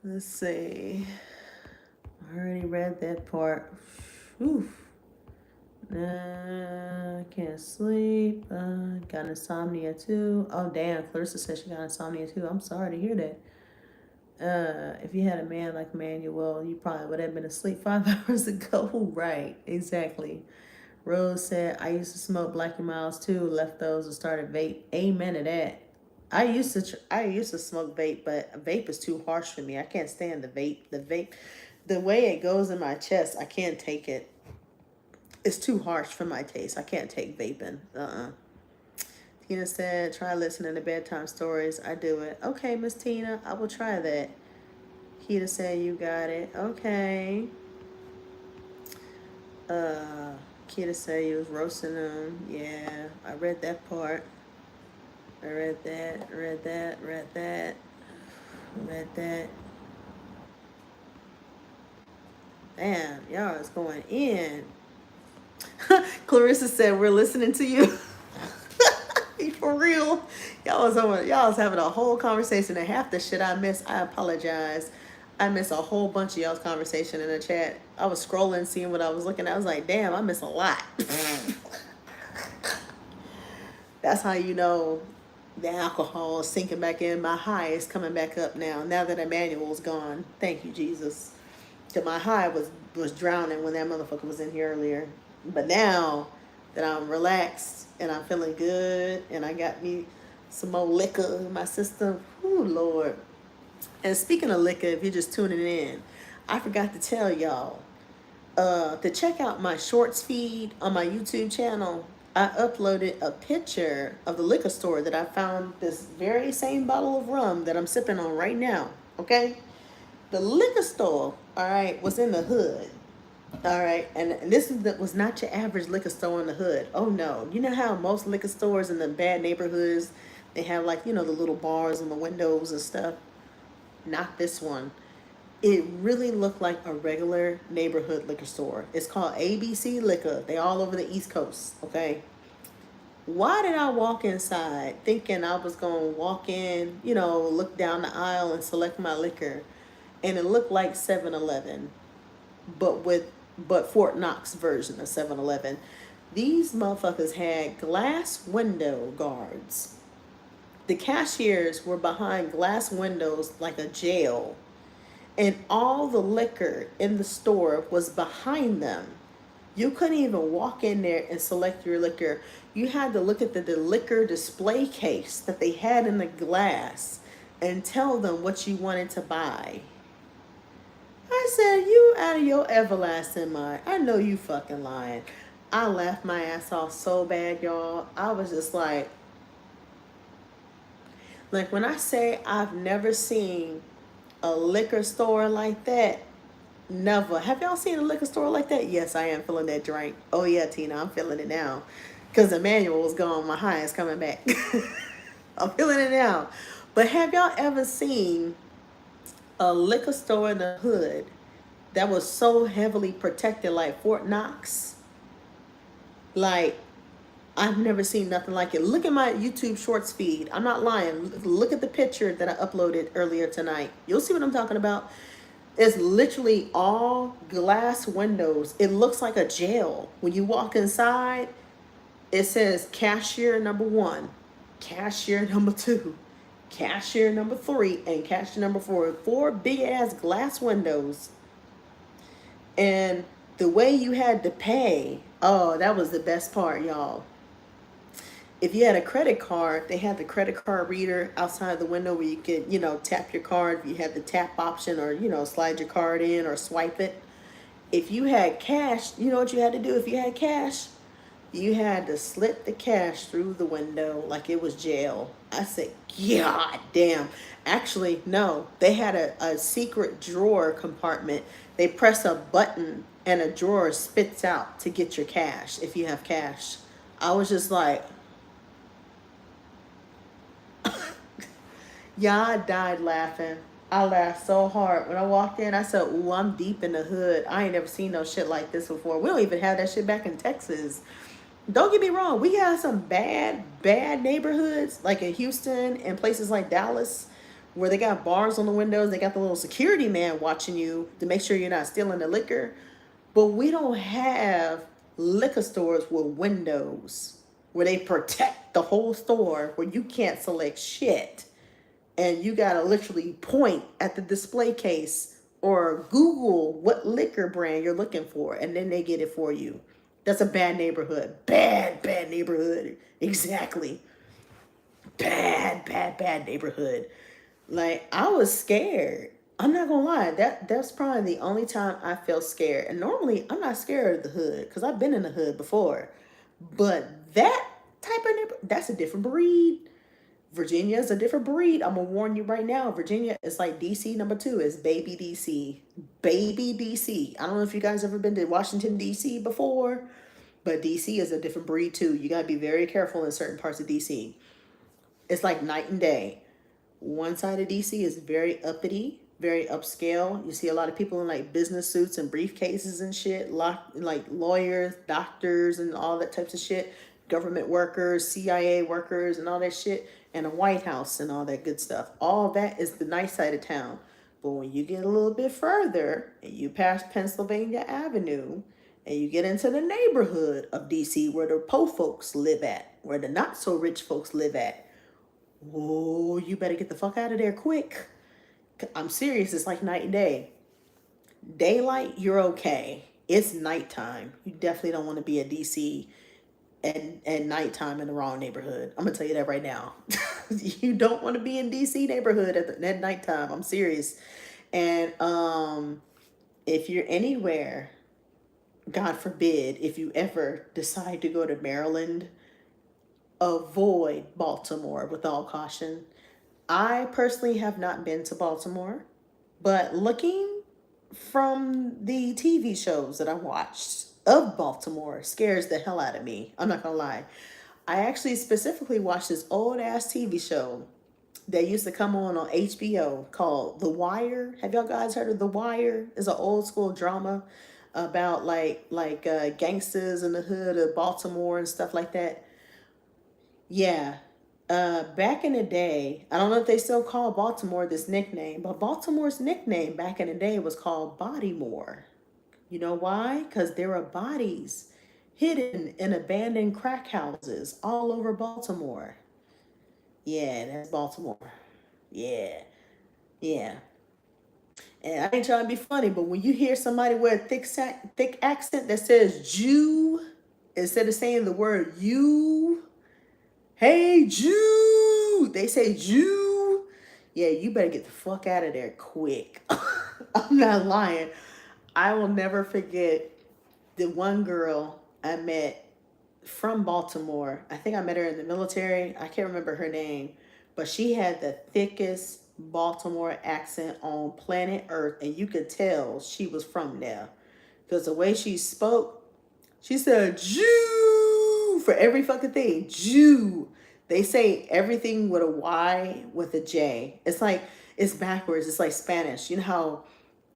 Let's see. I already read that part. Oof. Can't sleep. Got insomnia too. Oh damn, Clarissa said she got insomnia too. I'm sorry to hear that. If you had a man like Manuel, you probably would have been asleep 5 hours ago. Right, exactly. Rose said, I used to smoke Black and Miles too, left those and started vape. Amen to that. I used to smoke vape, but vape is too harsh for me. I can't stand the vape. The way it goes in my chest, I can't take it. It's too harsh for my taste. I can't take vaping. Tina said, try listening to bedtime stories. I do it. Okay, Miss Tina, I will try that. Kita said, you got it. Okay. Kita said you was roasting them. Yeah, I read that part. I read that. Man, y'all is going in. Clarissa said, "We're listening to you." For real. Y'all was having a whole conversation, and half the shit I missed, I apologize. I missed a whole bunch of y'all's conversation in the chat. I was scrolling, seeing what I was looking at. I was like, damn, I missed a lot. That's how you know the alcohol is sinking back in. My high is coming back up now that Emmanuel's gone. Thank you, Jesus. Cause my high was drowning when that motherfucker was in here earlier. But now that I'm relaxed and I'm feeling good and I got me some more liquor in my system, whoo Lord. And speaking of liquor, if you're just tuning in, I forgot to tell y'all, to check out my shorts feed on my YouTube channel, I uploaded a picture of the liquor store that I found this very same bottle of rum that I'm sipping on right now. Okay? The liquor store, all right, was in the hood. All right, and was not your average liquor store in the hood. Oh no, you know how most liquor stores in the bad neighborhoods, they have like, the little bars on the windows and stuff. Not this one. It really looked like a regular neighborhood liquor store. It's called ABC Liquor. They all over the East Coast, okay? Why did I walk inside thinking I was going to walk in, look down the aisle and select my liquor, and it looked like 7-Eleven, but Fort Knox version of 7-Eleven. These motherfuckers had glass window guards. The cashiers were behind glass windows like a jail, and all the liquor in the store was behind them. You couldn't even walk in there and select your liquor. You had to look at the liquor display case that they had in the glass and tell them what you wanted to buy. I said, you out of your everlasting mind. I know you fucking lying. I laughed my ass off so bad, y'all. I was just like when I say I've never seen a liquor store like that, never. Have y'all seen a liquor store like that? Yes, I am feeling that drink. Oh yeah, Tina, I'm feeling it now. Because Emmanuel was gone, my high is coming back. I'm feeling it now. But have y'all ever seen a liquor store in the hood that was so heavily protected like Fort Knox? Like, I've never seen nothing like it. Look at my YouTube shorts feed. I'm not lying. Look at the picture that I uploaded earlier tonight. You'll see what I'm talking about. It's literally all glass windows. It looks like a jail. When you walk inside, it says cashier number 1, cashier number 2, cashier number 3, and cashier number 4. 4 big ass glass windows. And the way you had to pay, oh, that was the best part, y'all. If you had a credit card, they had the credit card reader outside the window where you could, tap your card. You had the tap option, or, slide your card in or swipe it. If you had cash, you know what you had to do if you had cash? You had to slip the cash through the window like it was jail. I said, God damn. Actually, no. They had a secret drawer compartment. They press a button and a drawer spits out to get your cash if you have cash. I was just like, yeah, I died laughing. I laughed so hard. When I walked in, I said, ooh, I'm deep in the hood. I ain't never seen no shit like this before. We don't even have that shit back in Texas. Don't get me wrong. We got some bad neighborhoods, like in Houston and places like Dallas, where they got bars on the windows. They got the little security man watching you to make sure you're not stealing the liquor. But we don't have liquor stores with windows where they protect the whole store, where you can't select shit. And you gotta literally point at the display case or Google what liquor brand you're looking for, and then they get it for you. That's a bad neighborhood. Bad neighborhood. Exactly. Bad neighborhood. Like, I was scared. I'm not gonna lie. That's probably the only time I felt scared. And normally I'm not scared of the hood because I've been in the hood before. But that type of neighborhood, that's a different breed. Virginia is a different breed. I'm going to warn you right now. Virginia is like DC number 2. It's baby DC. Baby DC. I don't know if you guys ever been to Washington, DC before, but DC is a different breed too. You got to be very careful in certain parts of DC. It's like night and day. One side of DC is very uppity. very upscale. You see a lot of people in like business suits and briefcases and shit, like lawyers, doctors, and all that types of shit, government workers, CIA workers, and all that shit, and a White House and all that good stuff. All that is the nice side of town. But when you get a little bit further and you pass Pennsylvania Avenue and you get into the neighborhood of DC where the po folks live at, where the not so rich folks live at, oh, you better get the fuck out of there quick. I'm serious, it's like night and day. Daylight, you're okay. It's nighttime. You definitely don't want to be at DC at nighttime in the wrong neighborhood. I'm gonna tell you that right now. You don't want to be in DC neighborhood at nighttime. I'm serious. And if you're anywhere, God forbid, if you ever decide to go to Maryland, avoid Baltimore with all caution. I personally have not been to Baltimore, but looking from the TV shows that I watched of Baltimore scares the hell out of me. I'm not gonna lie. I actually specifically watched this old ass TV show that used to come on HBO called The Wire. Have y'all guys heard of The Wire? It's an old school drama about gangsters in the hood of Baltimore and stuff like that. Yeah. Back in the day, I don't know if they still call Baltimore this nickname, but Baltimore's nickname back in the day was called Bodymore. You know why? Because there are bodies hidden in abandoned crack houses all over Baltimore. Yeah, that's Baltimore. Yeah, yeah. And I ain't trying to be funny, but when you hear somebody with a thick accent that says Jew, instead of saying the word you, hey, Jew! They say Jew. Yeah, you better get the fuck out of there quick. I'm not lying. I will never forget the one girl I met from Baltimore. I think I met her in the military. I can't remember her name, but she had the thickest Baltimore accent on planet Earth, and you could tell she was from there. Because the way she spoke, she said, Jew, for every fucking thing. Jew. They say everything with a Y with a J. It's backwards. It's like Spanish. You know how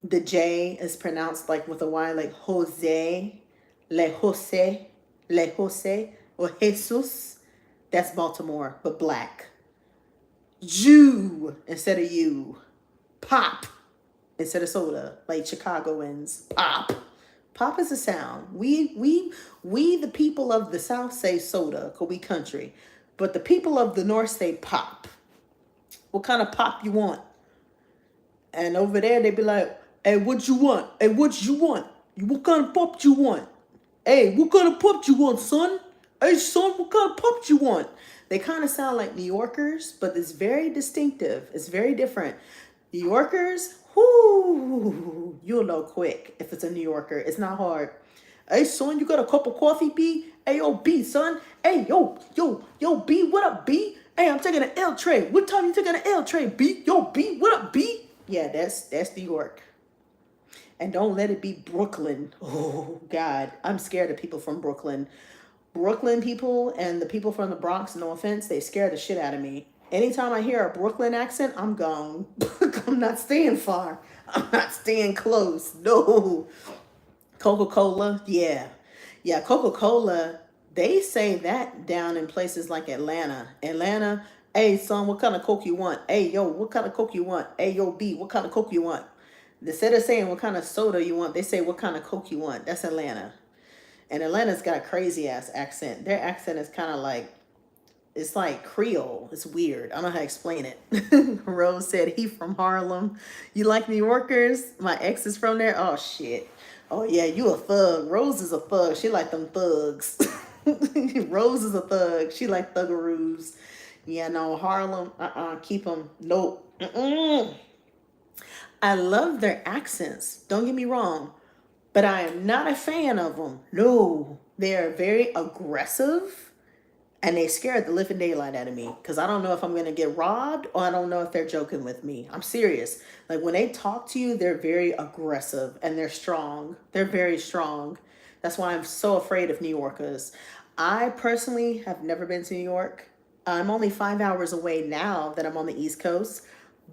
the J is pronounced like with a Y, like Jose, le Jose, or Jesus. That's Baltimore, but black. Jew instead of you. Pop instead of soda, like Chicagoans. Pop. Pop is a sound. We the people of the South say soda, cause we country. But the people of the North say pop. What kind of pop you want? And over there they be like, hey, what you want? Hey, what you want? What kind of pop you want? Hey, what kind of pop you want, son? Hey, son, what kind of pop you want? They kind of sound like New Yorkers, but it's very distinctive. It's very different. New Yorkers, whoo, you'll know quick if it's a New Yorker. It's not hard. Hey, son, you got a cup of coffee, B? Hey, yo, B, son. Hey, yo, B, what up, B? Hey, I'm taking an L tray. What time you taking an L tray, B? Yo, B, what up, B? Yeah, that's New York. And don't let it be Brooklyn. Oh, God, I'm scared of people from Brooklyn. Brooklyn people and the people from the Bronx, no offense, they scare the shit out of me. Anytime I hear a Brooklyn accent, I'm gone. I'm not staying far. I'm not staying close. No. Coca-Cola, yeah. Yeah, Coca-Cola, they say that down in places like Atlanta. Atlanta, hey, son, what kind of Coke you want? Hey, yo, what kind of Coke you want? Hey, yo, B, what kind of Coke you want? Instead of saying what kind of soda you want, they say what kind of Coke you want. That's Atlanta. And Atlanta's got a crazy ass accent. Their accent is kind of like, it's like Creole. It's weird. I don't know how to explain it. Rose said he from Harlem. You like New Yorkers? My ex is from there. Oh shit. Oh yeah, you a thug. Rose is a thug. She like them thugs. Rose is a thug. She like thuggaroos. Yeah, no, Harlem. Keep them. Nope. I love their accents. Don't get me wrong. But I am not a fan of them. No, they are very aggressive and they scare the living daylight out of me because I don't know if I'm going to get robbed or I don't know if they're joking with me. I'm serious. Like when they talk to you, they're very aggressive and they're strong. They're very strong. That's why I'm so afraid of New Yorkers. I personally have never been to New York. I'm only 5 hours away now that I'm on the East Coast.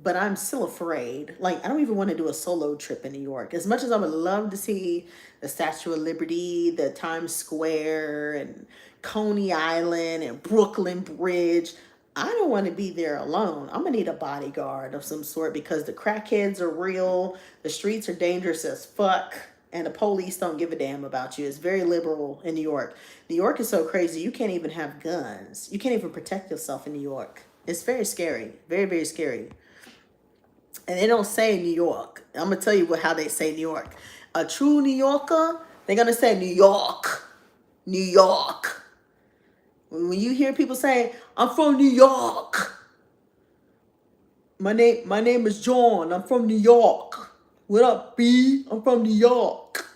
but I'm still afraid. Like, I don't even want to do a solo trip in New York. As much as I would love to see the Statue of Liberty, the Times Square, and Coney Island, and Brooklyn Bridge, I don't want to be there alone. I'm going to need a bodyguard of some sort because the crackheads are real, the streets are dangerous as fuck, and the police don't give a damn about you. It's very liberal in New York. New York is so crazy, you can't even have guns. You can't even protect yourself in New York. It's very scary. Very, very scary. And they don't say New York. I'm gonna tell you how they say New York. A true New Yorker, they're gonna say New York, New York. When you hear people say, "I'm from New York," my name is John. I'm from New York. What up, B? I'm from New York.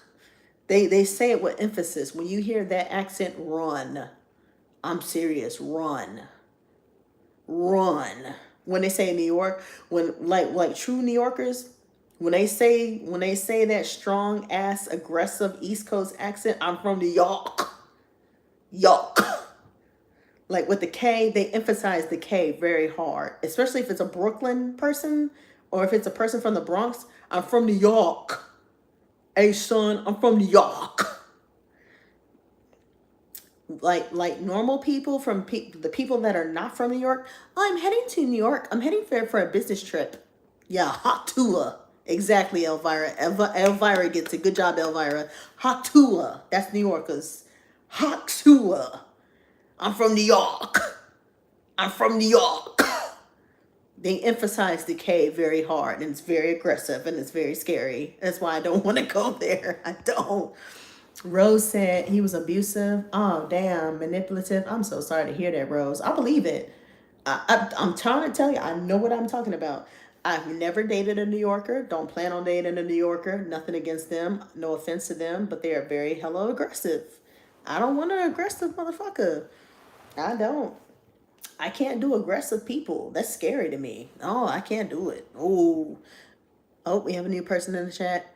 They say it with emphasis. When you hear that accent, run. I'm serious. Run. Run. When they say New York, when like true New Yorkers, when they say that strong ass aggressive East Coast accent, I'm from New York. York. Like with the K, they emphasize the K very hard, especially if it's a Brooklyn person or if it's a person from the Bronx. I'm from New York. Hey son, I'm from New York. Like normal people from the people that are not from New York. Oh, I'm heading to New York. I'm heading there for a business trip. Yeah, hot tour. Exactly, Elvira. Elvira gets it. Good job, Elvira. Hot tour. That's New Yorkers. Hot tour. I'm from New York. I'm from New York. They emphasize the K very hard, and it's very aggressive, and it's very scary. That's why I don't want to go there. I don't. Rose said he was abusive. Oh, damn, manipulative. I'm so sorry to hear that, Rose. I believe it. I'm trying to tell you, I know what I'm talking about. I've never dated a New Yorker. Don't plan on dating a New Yorker. Nothing against them. No offense to them, but they are very hello aggressive. I don't want an aggressive motherfucker. I don't. I can't do aggressive people. That's scary to me. Oh, I can't do it. Oh, we have a new person in the chat.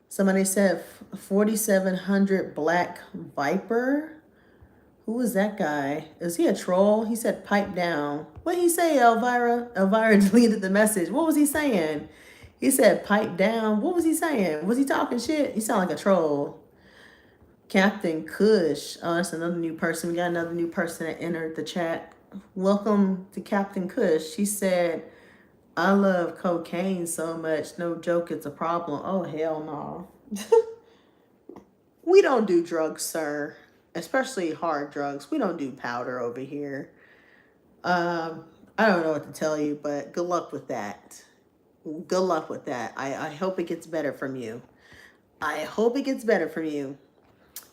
Somebody said 4,700 Black Viper. Who was that guy? Is he a troll? He said pipe down. What did he say, Elvira? Elvira deleted the message. What was he saying? He said pipe down. What was he saying? Was he talking shit? He sounded like a troll. Captain Kush. Oh, that's another new person. We got another new person that entered the chat. Welcome to Captain Kush. She said, I love cocaine so much. No joke, it's a problem. Oh, hell no. We don't do drugs, sir. Especially hard drugs. We don't do powder over here. I don't know what to tell you, but good luck with that. Good luck with that. I hope it gets better from you. I hope it gets better from you.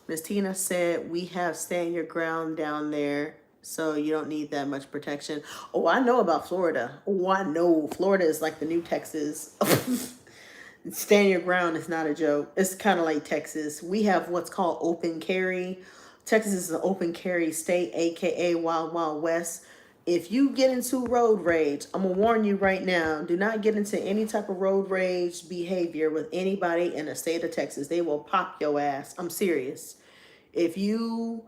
Miss Tina said, we have stand your ground down there, so you don't need that much protection. Oh, I know about Florida. Oh, I know. Florida is like the new Texas. Stand your ground is not a joke. It's kind of like Texas. We have what's called open carry. Texas is an open carry state, aka Wild Wild West. If you get into road rage, I'm gonna warn you right now, do not get into any type of road rage behavior with anybody in the state of Texas. They will pop your ass. I'm serious. If you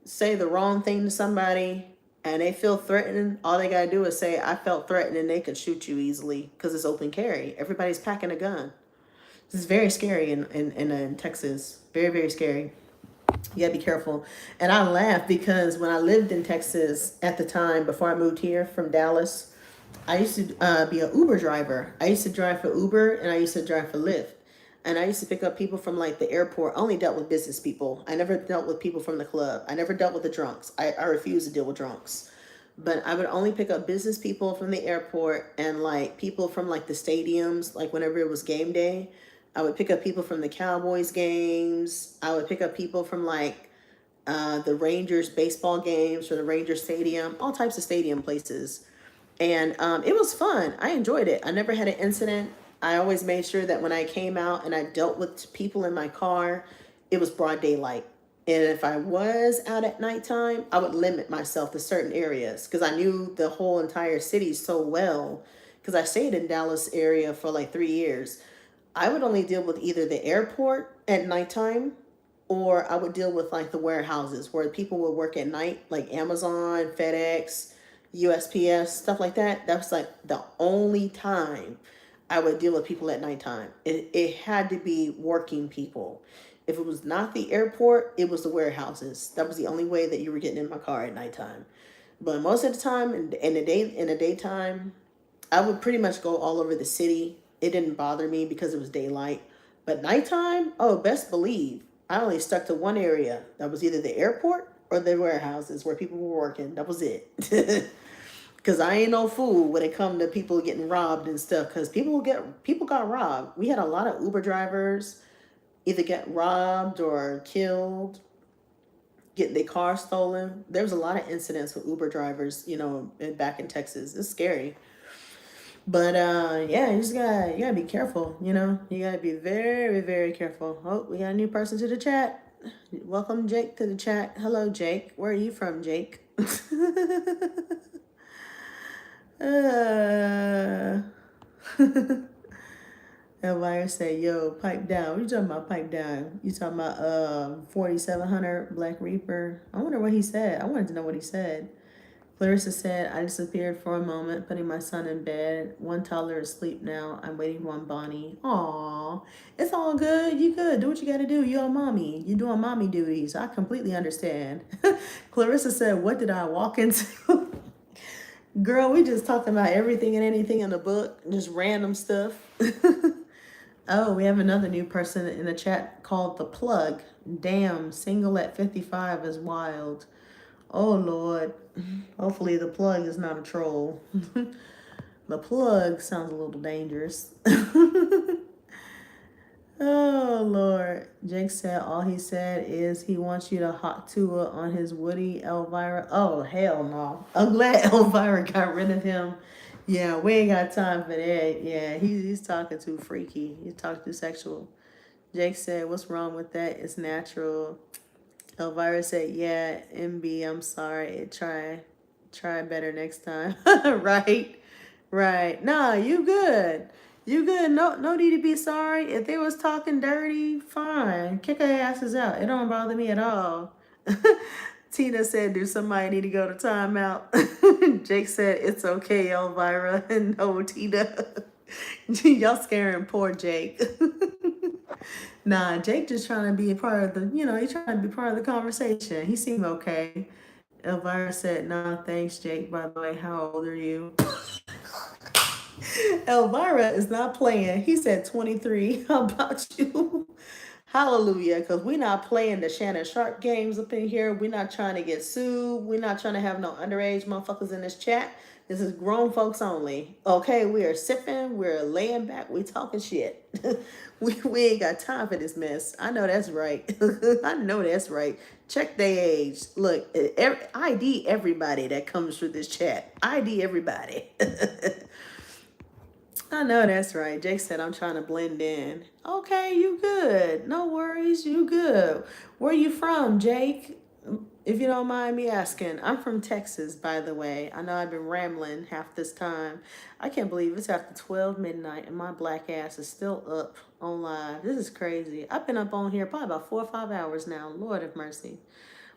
say the wrong thing to somebody and they feel threatened, all they gotta do is say, I felt threatened, and they can shoot you easily because it's open carry. Everybody's packing a gun. This is very scary in Texas. Very, very scary. You gotta be careful. And I laugh because when I lived in Texas at the time, before I moved here from Dallas, I used to be an Uber driver. I used to drive for Uber and I used to drive for Lyft. And I used to pick up people from like the airport. I only dealt with business people. I never dealt with people from the club. I never dealt with the drunks. I refuse to deal with drunks. But I would only pick up business people from the airport and like people from like the stadiums, like whenever it was game day. I would pick up people from the Cowboys games. I would pick up people from like the Rangers baseball games or the Rangers stadium, all types of stadium places. And it was fun. I enjoyed it. I never had an incident. I always made sure that when I came out and I dealt with people in my car, it was broad daylight. And if I was out at nighttime, I would limit myself to certain areas because I knew the whole entire city so well because I stayed in Dallas area for like 3 years. I would only deal with either the airport at nighttime or I would deal with like the warehouses where people would work at night, like Amazon, FedEx, USPS, stuff like that. That was like the only time I would deal with people at nighttime. It had to be working people. If it was not the airport, it was the warehouses. That was the only way that you were getting in my car at nighttime. But most of the time, in the daytime, I would pretty much go all over the city. It didn't bother me because it was daylight. But nighttime, oh, best believe I only stuck to one area. That was either the airport or the warehouses where people were working. That was it. Because I ain't no fool when it come to people getting robbed and stuff. Because people got robbed. We had a lot of Uber drivers either get robbed or killed, get their car stolen. There was a lot of incidents with Uber drivers, back in Texas. It's scary. But yeah, you gotta be careful, You gotta be very, very careful. Oh, we got a new person to the chat. Welcome Jake to the chat. Hello Jake. Where are you from, Jake? Elvirus said, yo, pipe down. What you talking about pipe down? You talking about 4700 Black Reaper? I wonder what he said. I wanted to know what he said. Clarissa said, I disappeared for a moment, putting my son in bed. One toddler is asleep now. I'm waiting on Bonnie. Aw, it's all good. You good. Do what you got to do. You're a mommy. You're doing mommy duties. I completely understand. Clarissa said, what did I walk into? Girl, we just talked about everything and anything in the book. Just random stuff. Oh, we have another new person in the chat called The Plug. Damn, single at 55 is wild. Oh, Lord. Hopefully the plug is not a troll. The plug sounds a little dangerous. Oh, Lord. Jake said all he said is he wants you to hot tour on his Woody Elvira. Oh, hell no. I'm glad Elvira got rid of him. Yeah, we ain't got time for that. Yeah, he's talking too freaky. He's talking too sexual. Jake said, what's wrong with that? It's natural. Elvira said, yeah, MB, I'm sorry. Try better next time. Right. Nah, you good. You good. No need to be sorry. If they was talking dirty, fine. Kick their asses out. It don't bother me at all. Tina said, do somebody need to go to timeout? Jake said, it's okay, Elvira. No, Tina. Y'all scaring poor Jake. Nah, Jake just trying to be a part of the, he's trying to be part of the conversation. He seemed okay. Elvira said, nah, thanks, Jake. By the way, how old are you? Elvira is not playing. He said 23. How about you? Hallelujah, because we're not playing the Shannon Sharp games up in here. We're not trying to get sued. We're not trying to have no underage motherfuckers in this chat. This is grown folks only. Okay, we are sipping. We're laying back. We talking shit. we ain't got time for this mess. I know that's right. I know that's right. Check their age. Look, ID everybody that comes through this chat. ID everybody. I know that's right. Jake said, I'm trying to blend in. Okay, you good. No worries, you good. Where you from, Jake? If you don't mind me asking. I'm from Texas, by the way. I know I've been rambling half this time. I can't believe it's after 12 midnight and my black ass is still up on live. This is crazy. I've been up on here probably about 4 or 5 hours now. Lord have mercy.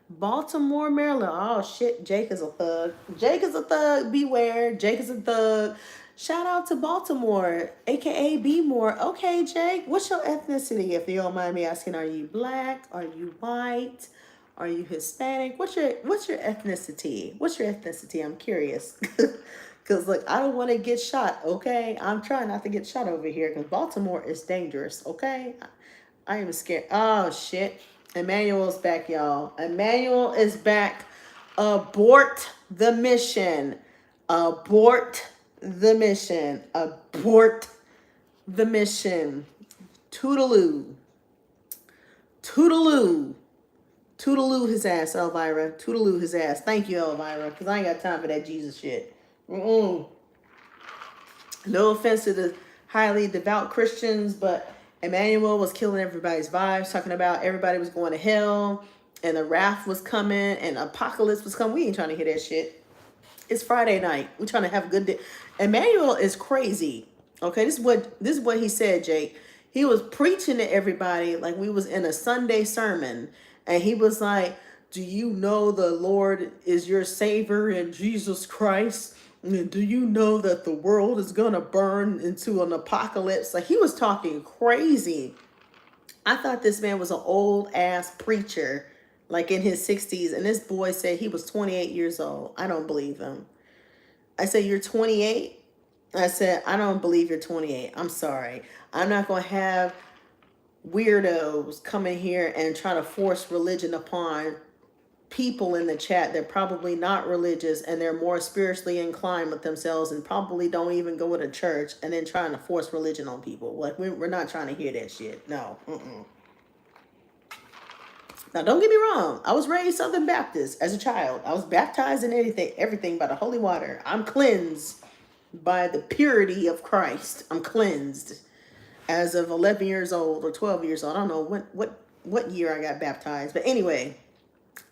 Baltimore, Maryland. Oh, shit. Jake is a thug. Jake is a thug. Beware. Jake is a thug. Shout out to Baltimore, aka Be More. Okay, Jake, what's your ethnicity? If you don't mind me asking, are you black? Are you white? Are you Hispanic? What's your ethnicity? What's your ethnicity? I'm curious. Cause look, I don't want to get shot. Okay, I'm trying not to get shot over here because Baltimore is dangerous. Okay, I am scared. Oh shit, Emmanuel's back, y'all. Emmanuel is back. Abort the mission. Abort the mission. Abort the mission. Toodaloo. Toodaloo. Toodaloo his ass, Elvira. Toodaloo his ass. Thank you, Elvira, because I ain't got time for that Jesus shit. No offense to the highly devout Christians, but Emmanuel was killing everybody's vibes, talking about everybody was going to hell, and the wrath was coming, and apocalypse was coming. We ain't trying to hear that shit. It's Friday night. We're trying to have a good day. Emmanuel is crazy. Okay, this is what he said, Jake. He was preaching to everybody like we was in a Sunday sermon. And he was like, Do you know the Lord is your Savior in Jesus Christ? And do you know that the world is going to burn into an apocalypse? Like, he was talking crazy. I thought this man was an old ass preacher, like in his 60s. And this boy said he was 28 years old. I don't believe him. I said, you're 28? I said, I don't believe you're 28. I'm sorry. I'm not going to have weirdos come in here and try to force religion upon people in the chat. They're probably not religious and they're more spiritually inclined with themselves and probably don't even go to church, and then trying to force religion on people. Like, we're not trying to hear that shit. No. Now, don't get me wrong. I was raised Southern Baptist as a child. I was baptized in everything by the holy water. I'm cleansed by the purity of Christ. I'm cleansed as of 11 years old or 12 years old. I don't know what year I got baptized. But anyway,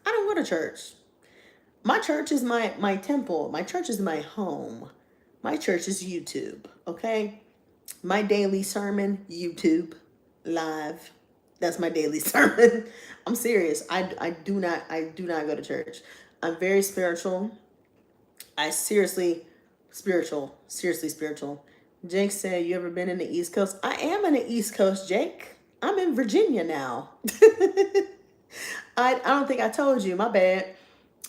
I don't go to church. My church is my temple. My church is my home. My church is YouTube, okay? My daily sermon, YouTube, live. That's my daily sermon. I'm serious. I do not go to church. I'm very spiritual. Seriously spiritual. Jake said, you ever been in the East Coast? I am in the East Coast, Jake. I'm in Virginia now. I don't think I told you, my bad.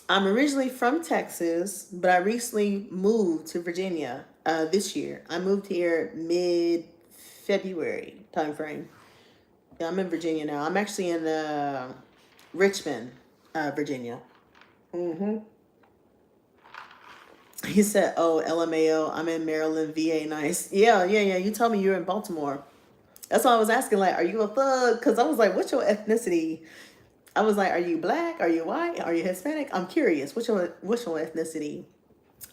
I'm originally from Texas, but I recently moved to Virginia this year. I moved here mid-February timeframe. Yeah, I'm in Virginia now. I'm actually in Richmond, Virginia. He said, oh, LMAO, I'm in Maryland, VA, nice. Yeah. You told me you're in Baltimore. That's why I was asking, like, are you a thug? Because I was like, what's your ethnicity? I was like, are you black? Are you white? Are you Hispanic? I'm curious. What's your ethnicity?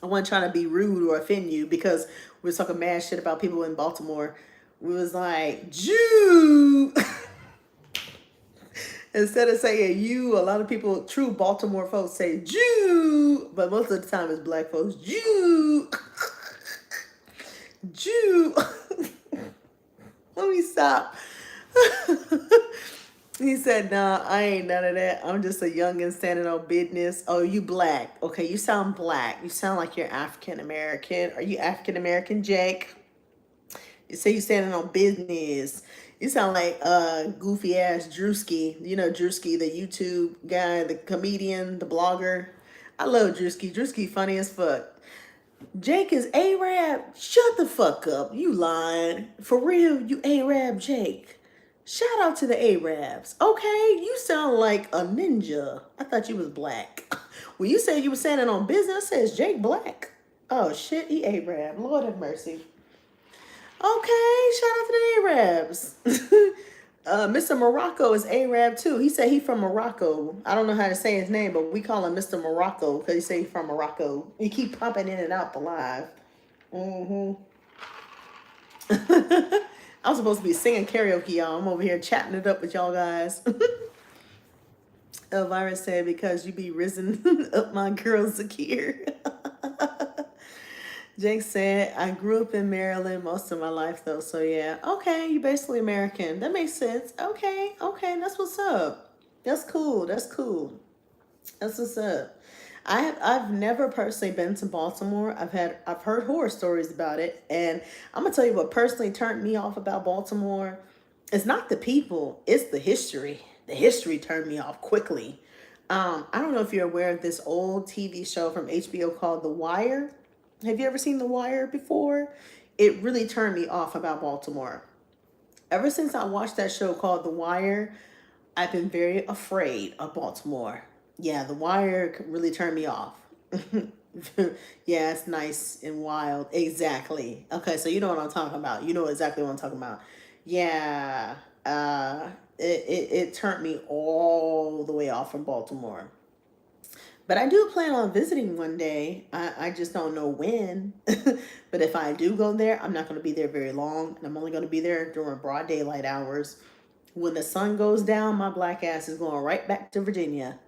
I wasn't trying to be rude or offend you, because we were talking mad shit about people in Baltimore. We was like, Jew. Instead of saying you, a lot of people, true Baltimore folks, say Jew. But most of the time it's black folks. Jew. Jew. Let me stop. He said, nah, I ain't none of that. I'm just a youngin' standing on business. Oh, you black. Okay, you sound black. You sound like you're African-American. Are you African-American, Jake? You say you standing on business. You sound like goofy ass Drewski. You know Drewski, the YouTube guy, the comedian, the blogger. I love Drewski. Drewski funny as fuck. Jake is Arab. Shut the fuck up. You lying. For real, you Arab Jake. Shout out to the Arabs. Okay, you sound like a ninja. I thought you was black. When you said you were standing on business, says Jake black. Oh shit, he Arab. Lord have mercy. Okay, shout out to the Arabs. Mr. Morocco is Arab too. He said he from Morocco. I don't know how to say his name, but we call him Mr. Morocco because he said he from Morocco. He keep popping in and out the live. I'm supposed to be singing karaoke, y'all. I'm over here chatting it up with y'all guys. Elvirus said, because you be risen up my girl Zakir. Jake said, I grew up in Maryland most of my life, though. So, yeah. Okay, you basically American. That makes sense. Okay. That's what's up. That's cool. That's what's up. I've never personally been to Baltimore. I've heard horror stories about it. And I'm going to tell you what personally turned me off about Baltimore. It's not the people. It's the history. The history turned me off quickly. I don't know if you're aware of this old TV show from HBO called The Wire. Have you ever seen The Wire before? It really turned me off about Baltimore. Ever since I watched that show called The Wire, I've been very afraid of Baltimore. Yeah, The Wire really turned me off. Yeah, it's nice and wild. Exactly. Okay, so you know what I'm talking about. You know exactly what I'm talking about. Yeah, it turned me all the way off from Baltimore. But I do plan on visiting one day. I just don't know when. But if I do go there, I'm not going to be there very long. And I'm only going to be there during broad daylight hours. When the sun goes down, my black ass is going right back to Virginia.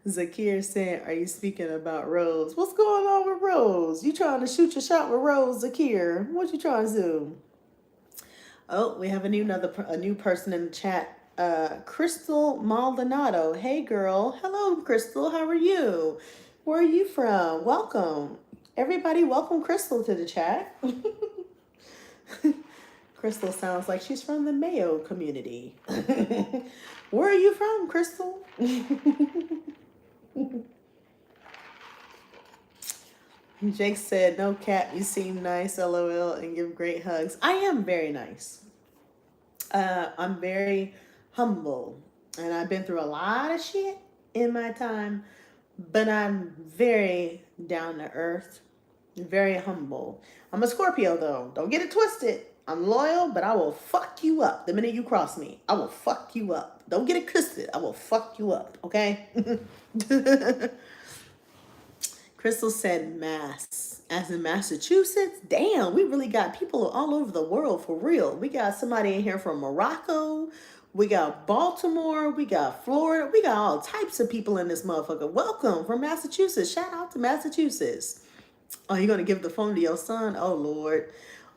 Zakir said, are you speaking about Rose? What's going on with Rose? You trying to shoot your shot with Rose, Zakir? What you trying to do? Oh, we have a new person in the chat. Crystal Maldonado. Hey, girl. Hello, Crystal. How are you? Where are you from? Welcome. Everybody, welcome Crystal to the chat. Crystal sounds like she's from the Mayo community. Where are you from, Crystal? Jake said, no cap, you seem nice, LOL, and give great hugs. I am very nice. I'm very humble, and I've been through a lot of shit in my time, but I'm very down to earth, very humble. I'm a Scorpio, though. Don't get it twisted. I'm loyal, but I will fuck you up the minute you cross me. I will fuck you up. Don't get it twisted. I will fuck you up, okay? Crystal said Mass. As in Massachusetts? Damn, we really got people all over the world for real. We got somebody in here from Morocco. We got Baltimore. We got Florida. We got all types of people in this motherfucker. Welcome from Massachusetts. Shout out to Massachusetts. Oh, you're going to give the phone to your son? Oh, Lord.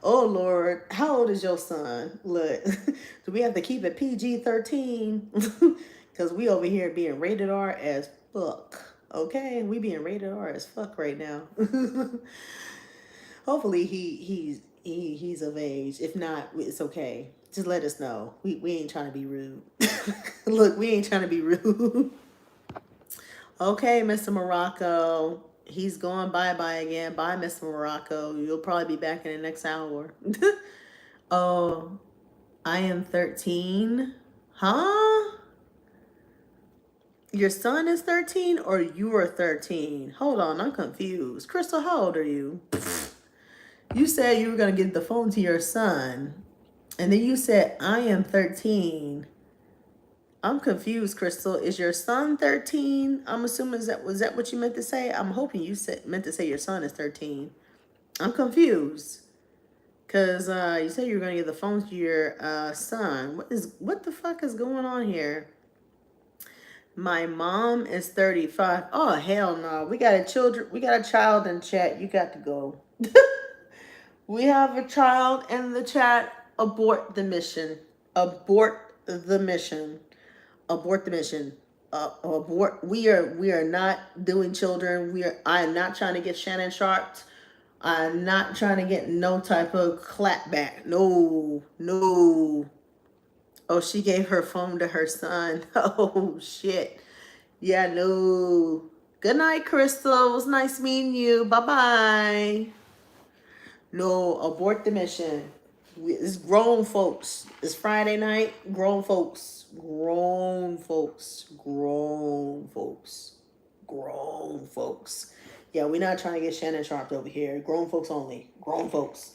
Oh, Lord. How old is your son? Look, do we have to keep it PG-13? Because we over here being rated R as fuck. Okay, we being rated R as fuck right now. Hopefully he's of age. If not, it's okay. Just let us know. We ain't trying to be rude. Look, we ain't trying to be rude. Okay, Mr. Morocco. He's going bye-bye again. Bye, Mr. Morocco. You'll probably be back in the next hour. Oh, I am 13. Huh? Your son is 13 or you are 13? Hold on, I'm confused. Crystal, how old are you? You said you were going to give the phone to your son. And then you said, I am 13. I'm confused, Crystal. Is your son 13? I'm assuming, was that what you meant to say? I'm hoping you meant to say your son is 13. I'm confused. Because you said you were going to give the phone to your son. What the fuck is going on here? My mom is 35. Oh, hell no. We got a child in chat. You got to go. We have a child in the chat. Abort the mission. Abort the mission. Abort the mission. Abort. We are not doing children. I am not trying to get Shannon Sharp. I'm not trying to get no type of clapback. No. Oh, she gave her phone to her son. Oh, shit. Yeah, no. Good night, Crystal. It was nice meeting you. Bye-bye. No, abort the mission. It's grown folks. It's Friday night. Grown folks. Grown folks. Grown folks. Grown folks. Yeah, we're not trying to get Shannon Sharp over here. Grown folks only. Grown folks.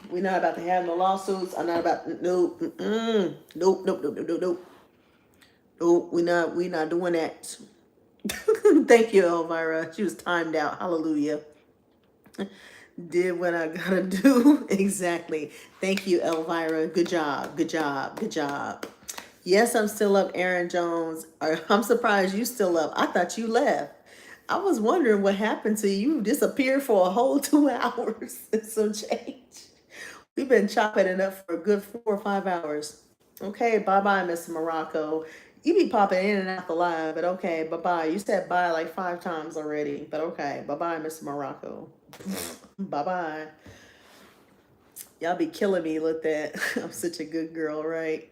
We're not about to have no lawsuits. I'm not about nope. Nope. Nope. We're not doing that. Thank you, Elvira. She was timed out. Hallelujah. Did what I gotta do. Exactly. Thank you, Elvira. Good job. Yes, I'm still up, Aaron Jones. I'm surprised you still up. I thought you left. I was wondering what happened to you. You disappeared for a whole 2 hours and some change. We've been chopping it up for a good 4 or 5 hours. Okay, bye-bye, Mr. Morocco. You be popping in and out the live, but okay, bye-bye. You said bye like 5 times already, but okay, bye-bye, Mr. Morocco. Bye-bye. Y'all be killing me with that. I'm such a good girl, right?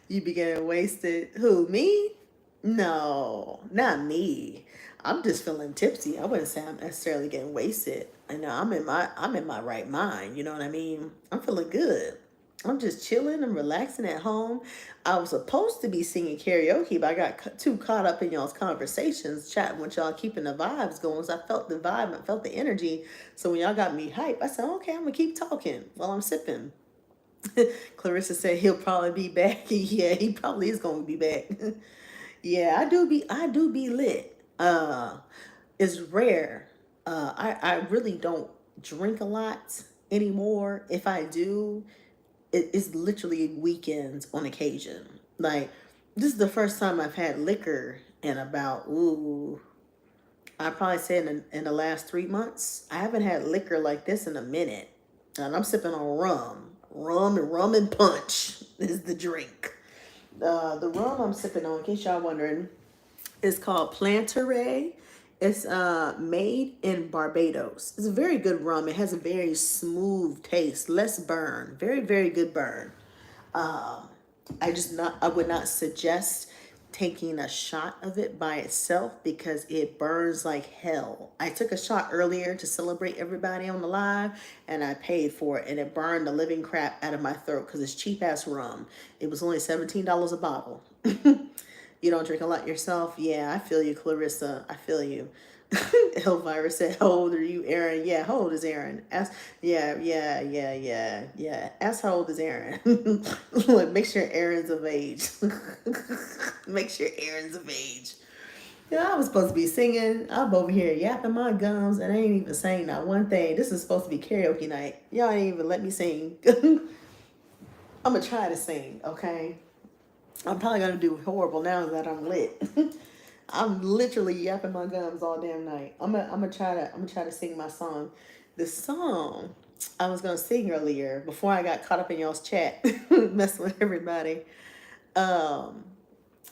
You be getting wasted. Who, me? No, not me. I'm just feeling tipsy. I wouldn't say I'm necessarily getting wasted. I know I'm in my right mind. You know what I mean? I'm feeling good. I'm just chilling and relaxing at home. I was supposed to be singing karaoke, but I got too caught up in y'all's conversations, chatting with y'all, keeping the vibes going. So I felt the vibe, I felt the energy. So when y'all got me hype, I said, okay, I'm gonna keep talking while I'm sipping. Clarissa said he'll probably be back. Yeah, he probably is gonna be back. Yeah, I do be lit. It's rare. I really don't drink a lot anymore. If I do, it's literally weekends on occasion. Like, this is the first time I've had liquor in about, I'd probably say in the last 3 months. I haven't had liquor like this in a minute. And I'm sipping on rum. Rum and punch is the drink. The rum I'm sipping on, in case y'all wondering, is called Plantaray. It's made in Barbados. It's a very good rum. It has a very smooth taste, less burn. Very, very good burn. I would not suggest taking a shot of it by itself because it burns like hell. I took a shot earlier to celebrate everybody on the live and I paid for it and it burned the living crap out of my throat because it's cheap ass rum. It was only $17 a bottle. You don't drink a lot yourself? Yeah, I feel you, Clarissa. I feel you. Elvirus said, how old are you, Aaron? Yeah, how old is Aaron? Ask, yeah. Ask how old is Aaron. Look, make sure Aaron's of age. Make sure Aaron's of age. Yeah, I was supposed to be singing. I'm over here yapping my gums and I ain't even saying not one thing. This is supposed to be karaoke night. Y'all ain't even let me sing. I'm going to try to sing, okay? I'm probably going to do horrible now that I'm lit. I'm literally yapping my gums all damn night. I'm gonna try to sing my song. The song I was gonna sing earlier before I got caught up in y'all's chat, messing with everybody,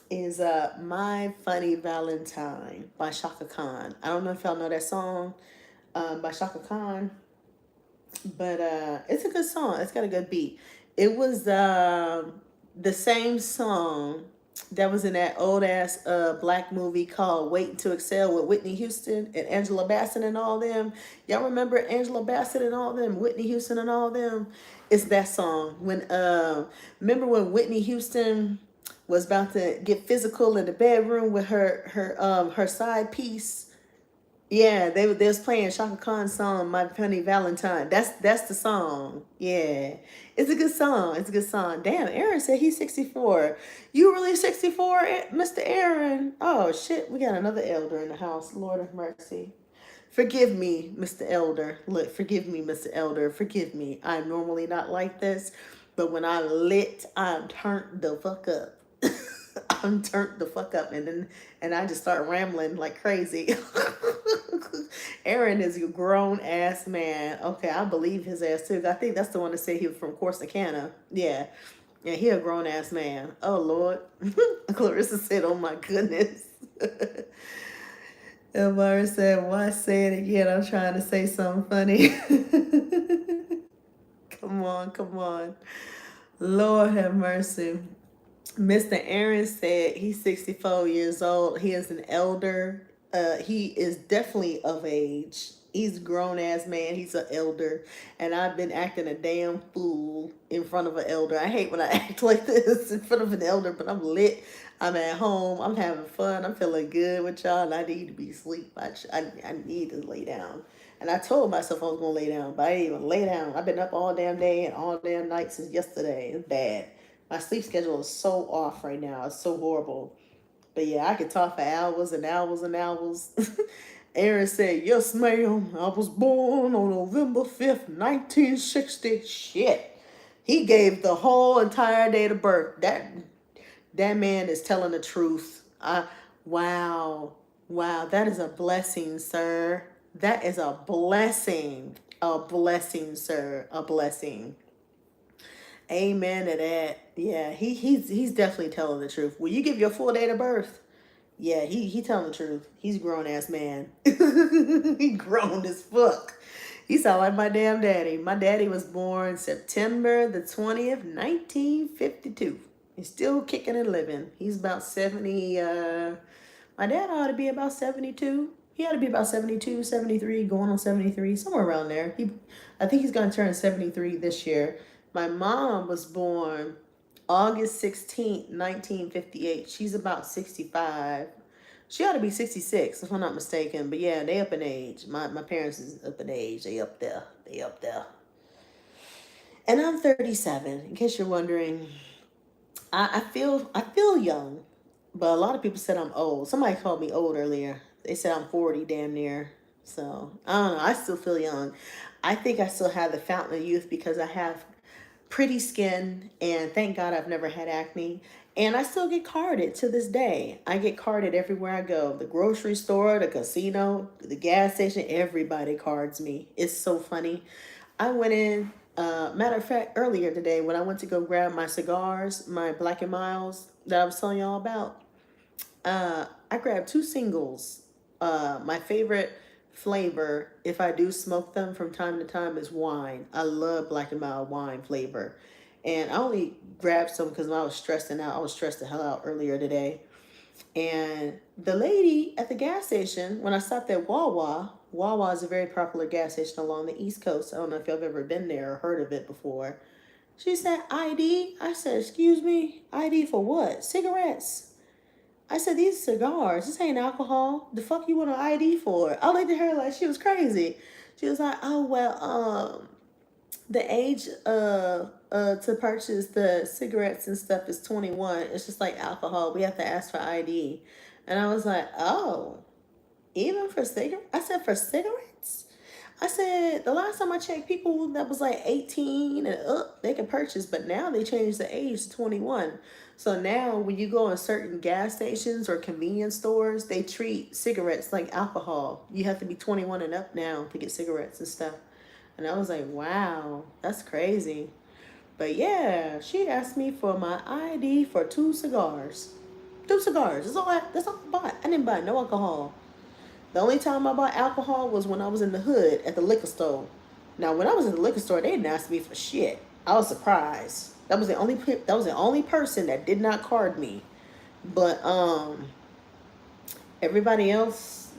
is My Funny Valentine by Shaka Khan. I don't know if y'all know that song by Shaka Khan, but it's a good song. It's got a good beat. It was the same song that was in that old ass black movie called Waiting to Excel with Whitney Houston and Angela Bassett and all them. Y'all remember Angela Bassett and all them, Whitney Houston and all them? It's that song. When remember when Whitney Houston was about to get physical in the bedroom with her side piece? Yeah, they was playing Shaka Khan's song, My Funny Valentine. That's the song. Yeah. It's a good song. It's a good song. Damn, Aaron said he's 64. You really 64, Mr. Aaron? Oh shit, we got another elder in the house. Lord of mercy. Forgive me, Mr. Elder. Look, forgive me, Mr. Elder. Forgive me. I'm normally not like this, but when I'm lit, I'm turned the fuck up. I'm turned the fuck up and I just start rambling like crazy. Aaron is a grown ass man. Okay, I believe his ass too. I think that's the one that said he was from Corsicana. Yeah. Yeah, he a grown ass man. Oh Lord. Clarissa said, oh my goodness. Elvira said, why say it again? I'm trying to say something funny. Come on. Lord have mercy. Mr. Aaron said he's 64 years old. He is an elder. He is definitely of age. He's a grown ass man. He's an elder. And I've been acting a damn fool in front of an elder. I hate when I act like this in front of an elder, but I'm lit. I'm at home. I'm having fun. I'm feeling good with y'all. And I need to be asleep. I need to lay down. And I told myself I was going to lay down, but I didn't even lay down. I've been up all damn day and all damn night since yesterday. It's bad. My sleep schedule is so off right now. It's so horrible. But yeah, I could talk for hours and hours and hours. Aaron said, yes, ma'am. I was born on November 5th, 1960. Shit. He gave the whole entire date of birth. That man is telling the truth. Wow. That is a blessing, sir. That is a blessing. A blessing, sir. A blessing. Amen to that. Yeah, he's definitely telling the truth. Will you give your full date of birth? Yeah, he telling the truth. He's a grown ass man. He grown as fuck. He sound like my damn daddy. My daddy was born September the 20th, 1952. He's still kicking and living. He's about 70. My dad ought to be about 72. He ought to be about 72, 73, going on 73, somewhere around there. I think he's going to turn 73 this year. My mom was born August 16th, 1958. She's about 65. She ought to be 66, if I'm not mistaken. But yeah, they up in age. My parents is up in age. They up there. And I'm 37, in case you're wondering. I feel young, but a lot of people said I'm old. Somebody called me old earlier. They said I'm 40 damn near. So, I don't know. I still feel young. I think I still have the fountain of youth because I have pretty skin, and thank God I've never had acne. And I still get carded to this day. I get carded everywhere I go. The grocery store, the casino, the gas station, everybody cards me. It's so funny. I went in Matter of fact, earlier today when I went to go grab my cigars, my Black and Miles that I was telling y'all about, I grabbed two singles. My favorite flavor, if I do smoke them from time to time, is wine. I love Black and Mild wine flavor. And I only grabbed some because I was stressing out. I was stressed the hell out earlier today. And the lady at the gas station, when I stopped at Wawa, Wawa is a very popular gas station along the East Coast. I don't know if y'all have ever been there or heard of it before. She said, ID? I said, excuse me, ID for what? Cigarettes. I said, these cigars, this ain't alcohol. The fuck you want an ID for? I looked at her like she was crazy. She was like, oh, well, the age to purchase the cigarettes and stuff is 21. It's just like alcohol. We have to ask for ID. And I was like, oh, even for cigarettes? I said, for cigarettes? I said, the last time I checked, people that was like 18 and up, they could purchase, but now they changed the age to 21. So now when you go in certain gas stations or convenience stores, they treat cigarettes like alcohol. You have to be 21 and up now to get cigarettes and stuff. And I was like, wow, that's crazy. But yeah, she asked me for my ID for two cigars. Two cigars. That's all I bought. I didn't buy no alcohol. The only time I bought alcohol was when I was in the hood at the liquor store. Now, when I was in the liquor store, they didn't ask me for shit. I was surprised. That was the only person that did not card me. But everybody else,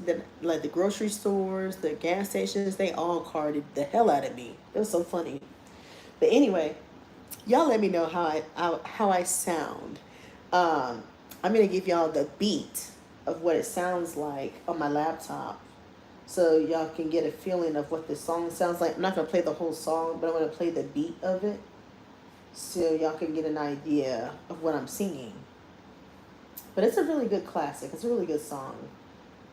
like the grocery stores, the gas stations, they all carded the hell out of me. It was so funny. But anyway, y'all let me know how I sound. I'm gonna give y'all the beat of what it sounds like on my laptop, so y'all can get a feeling of what the song sounds like. I'm not gonna play the whole song, but I'm gonna play the beat of it, so y'all can get an idea of what I'm singing. But it's a really good classic. It's a really good song.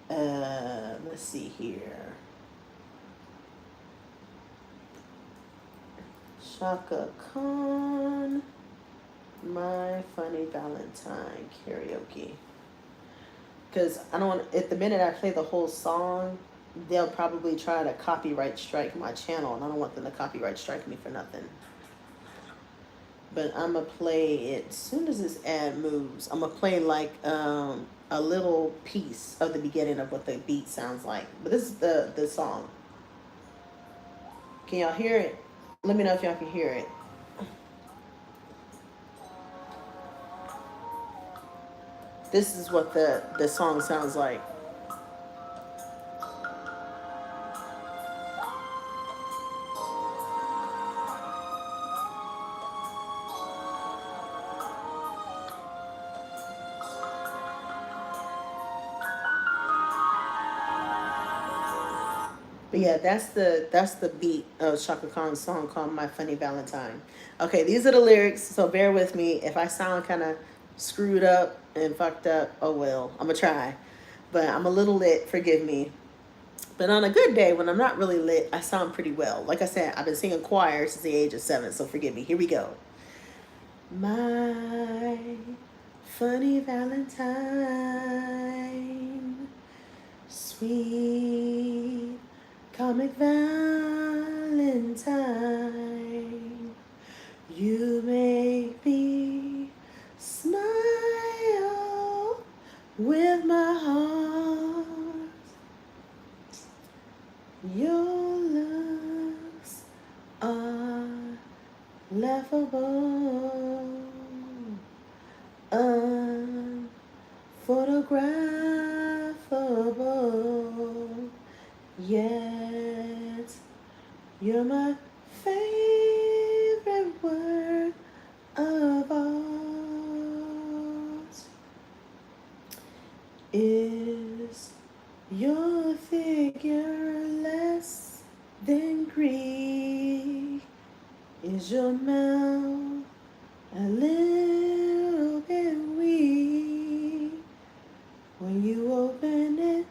Let's see here. Shaka Khan, My Funny Valentine karaoke. Because I don't want, at the minute I play the whole song, they'll probably try to copyright strike my channel, and I don't want them to copyright strike me for nothing. But I'm going to play it as soon as this ad moves. I'm going to play like a little piece of the beginning of what the beat sounds like. But this is the song. Can y'all hear it? Let me know if y'all can hear it. This is what the song sounds like. But yeah, that's the beat of Shaka Khan's song called My Funny Valentine. Okay, these are the lyrics, so bear with me. If I sound kind of screwed up and fucked up, oh well, I'm gonna try. But I'm a little lit, forgive me. But on a good day, when I'm not really lit, I sound pretty well. Like I said, I've been singing choir since the age of 7, so forgive me. Here we go. My funny Valentine, sweet comic Valentine, you make me smile with my heart. Your looks are laughable, unphotographable, yet you're my favorite word of art. Is your figure less than Greek? Is your mouth a little bit weak when you open it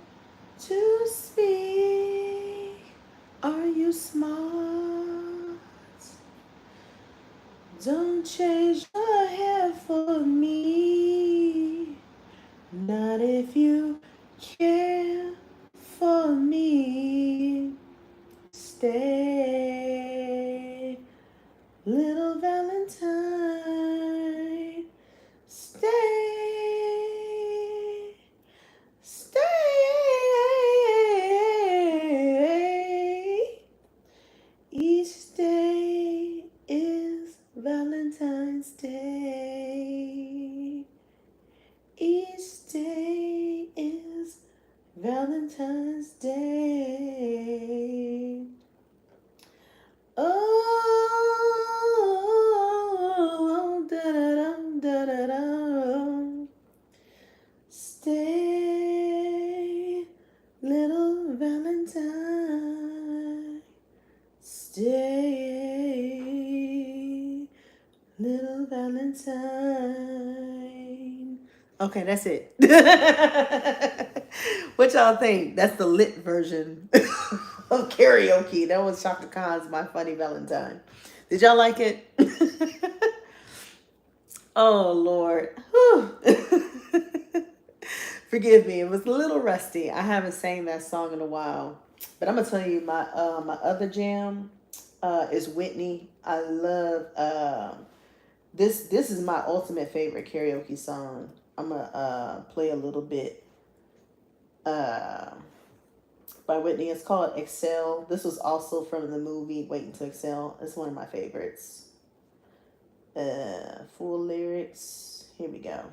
to speak? Are you smart? Don't change your hair for me, not if you care for me. Stay Valentine's Day. Oh, da-da-dum, da-da-dum. Stay, little Valentine. Stay, little Valentine. Okay, that's it. What y'all think? That's the lit version of karaoke. That was Shaka Khan's My Funny Valentine. Did y'all like it? Oh, Lord. Forgive me. It was a little rusty. I haven't sang that song in a while. But I'm going to tell you, my other jam is Whitney. I love... This is my ultimate favorite karaoke song. I'm going to play a little bit by Whitney. It's called Excel. This was also from the movie Waiting to Excel. It's one of my favorites. Full lyrics. Here we go.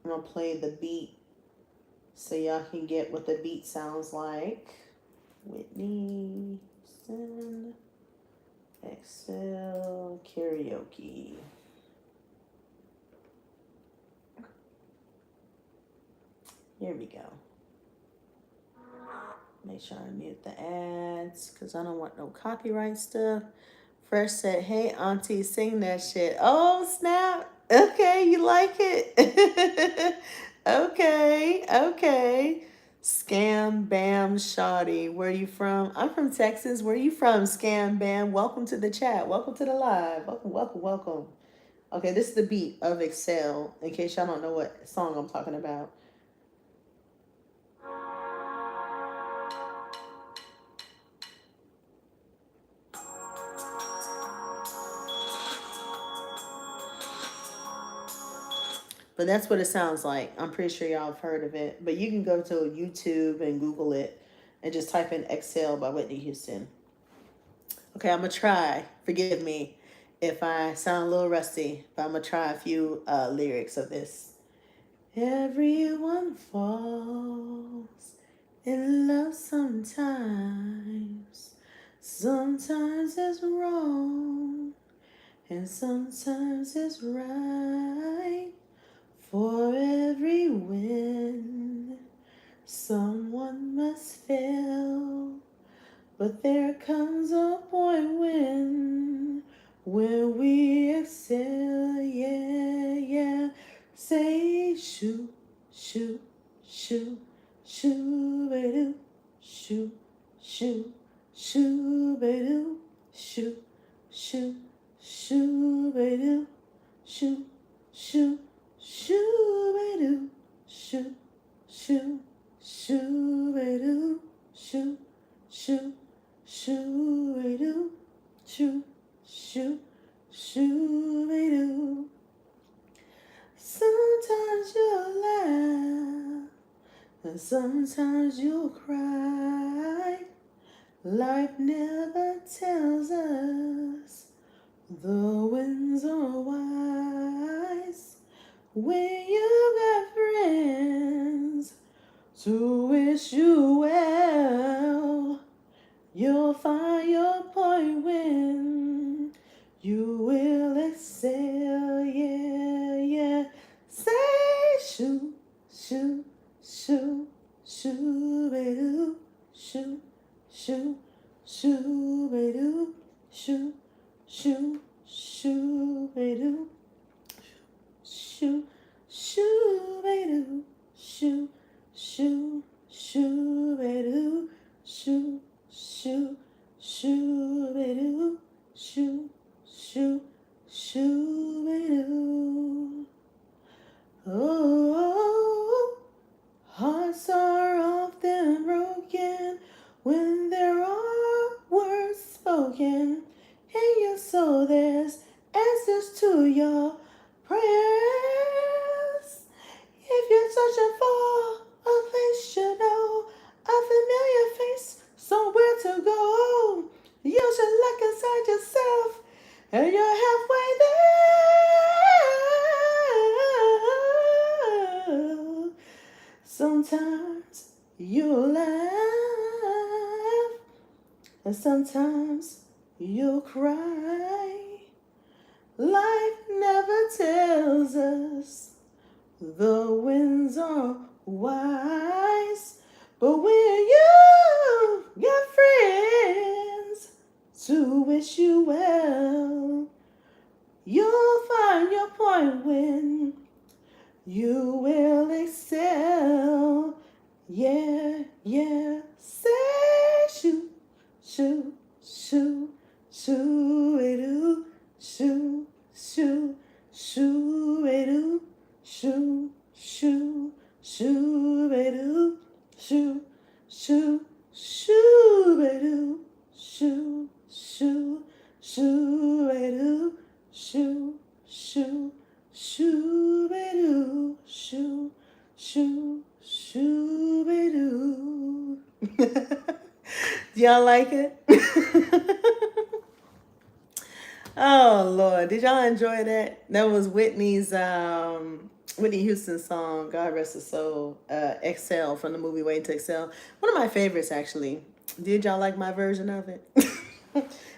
I'm going to play the beat so y'all can get what the beat sounds like. Whitney Houston Excel karaoke. Here we go. Make sure I mute the ads because I don't want no copyright stuff. Fresh said, hey, auntie, sing that shit. Oh, snap. Okay, you like it? Okay. Scam Bam Shoddy. Where you from? I'm from Texas. Where you from, Scam Bam? Welcome to the chat. Welcome to the live. Welcome. Okay, this is the beat of Excel, in case y'all don't know what song I'm talking about. But that's what it sounds like. I'm pretty sure y'all have heard of it. But you can go to YouTube and Google it and just type in Excel by Whitney Houston. Okay, I'm going to try. Forgive me if I sound a little rusty, but I'm going to try a few lyrics of this. Everyone falls in love sometimes. Sometimes it's wrong and sometimes it's right. For every win, someone must fail. But there comes a point when we excel, yeah. Say shoo, shoo, shoo, shoo-ba-doo, shoo, shoo, shoo-ba-doo, shoo, shoo, shoo-ba-doo, shoo, shoo. Shoo-ba-doo, shoo, shoo, shoo-ba-doo, shoo, shoo, shoo-ba-doo, shoo, shoo, shoo-ba-doo. Sometimes you'll laugh, and sometimes you'll cry. Life never tells us the winds are wise. When you got friends to wish you well, you'll find your point when you will excel, yeah. Say shoo, shoo, shoo, shoo-ba-doo, shoo, shoo, shoo-ba-doo, shoo, shoo, shoo-ba-doo. Shoo, shoo-ba-doo, shoo, shoo, shoo-ba-doo, shoo, shoo, shoo-ba-doo, shoo, shoo, shoo-ba-doo. Oh, hearts are often broken when there are words spoken. In your soul there's answers to your prayers. If you're searching for a place you know, a familiar face, somewhere to go, you should look inside yourself and you're halfway there. Sometimes you'll laugh, and sometimes you'll cry. Life never tells us the winds are wise, but when you got friends to wish you well, you'll find your point when you will excel. Yeah, yeah. Say shoo, shoo, shoo, shoo, doo, shoo, shoo, shoo, doo, shoo, shoo, shoo, doo, shoo, shoo, shoo, doo, shoo, shoo, shoo, doo, shoo, shoo, shoo, doo, shoo, shoo, shoo, doo. Y'all like it? Oh Lord, did y'all enjoy that? That was Whitney Houston's song, God Rest His Soul, Excel, from the movie Waiting to Excel. One of my favorites, actually. Did y'all like my version of it?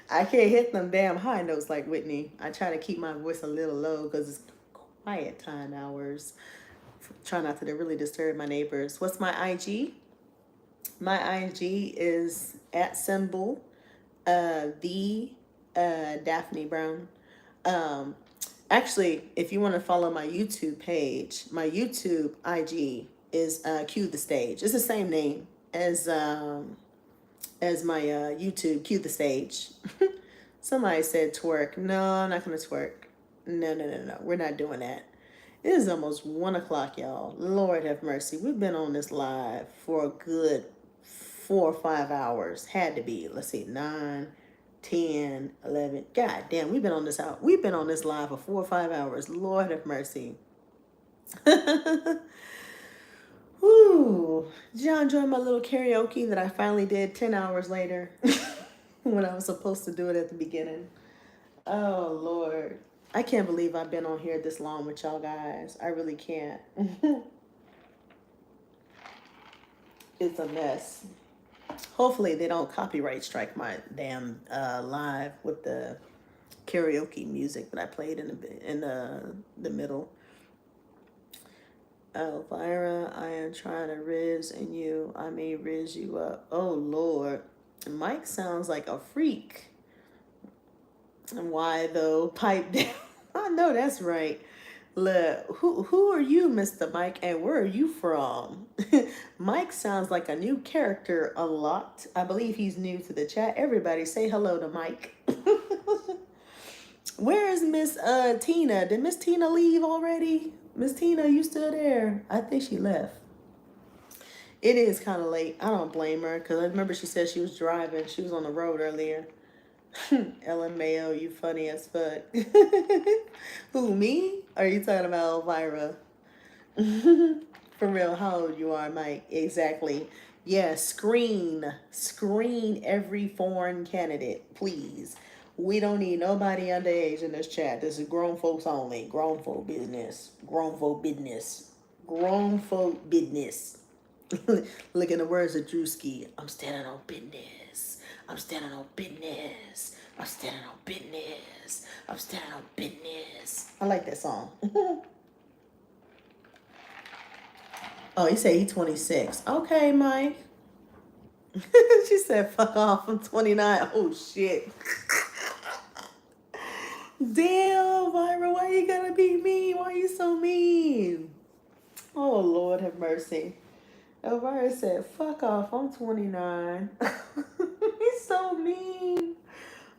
I can't hit them damn high notes like Whitney. I try to keep my voice a little low because it's quiet time hours. Try not to really disturb my neighbors. What's my IG? My IG is at symbol the Daphne Brown. Actually, if you want to follow my YouTube page, my YouTube IG is Cue the Stage. It's the same name as my YouTube, Cue the Stage. Somebody said twerk. No, I'm not gonna twerk. No. We're not doing that. It is almost 1 o'clock, y'all. Lord have mercy. We've been on this live for a good 4 or 5 hours. Had to be. Let's see, 9, 10, 11. God damn, we've been on this out. We've been on this live for 4 or 5 hours. Lord have mercy. Woo. Did y'all enjoy my little karaoke that I finally did 10 hours later when I was supposed to do it at the beginning? Oh, Lord. I can't believe I've been on here this long with y'all guys. I really can't. It's a mess. Hopefully they don't copyright strike my damn live with the karaoke music that I played in the middle. Elvira, I am trying to riz in you. I may riz you up. Oh Lord, Mike sounds like a freak. Why though? Pipe down. I know that's right. Look, who are you, Mr. Mike, and where are you from? Mike sounds like a new character a lot. I believe he's new to the chat. Everybody say hello to Mike. Where is Miss Tina? Did Miss Tina leave already? Miss Tina, you still there? I think she left. It is kind of late. I don't blame her because I remember she said she was driving. She was on the road earlier. LMAO, you funny as fuck. Who, me? Are you talking about Elvira? For real, how old you are, Mike? Exactly. Yeah, screen every foreign candidate, please. We don't need nobody underage in this chat. This is grown folks only. Grown folk business. Grown folk business. Grown folk business. Look in the words of Drewski. I'm standing on business. I'm standing on business. I'm standing on business. I'm standing on business. I like that song. Oh, he said he's 26. Okay, Mike. She said, fuck off, I'm 29. Oh, shit. Damn, Myra, why you gotta be mean? Why you so mean? Oh, Lord have mercy. Elvira said, fuck off, I'm 29. He's so mean.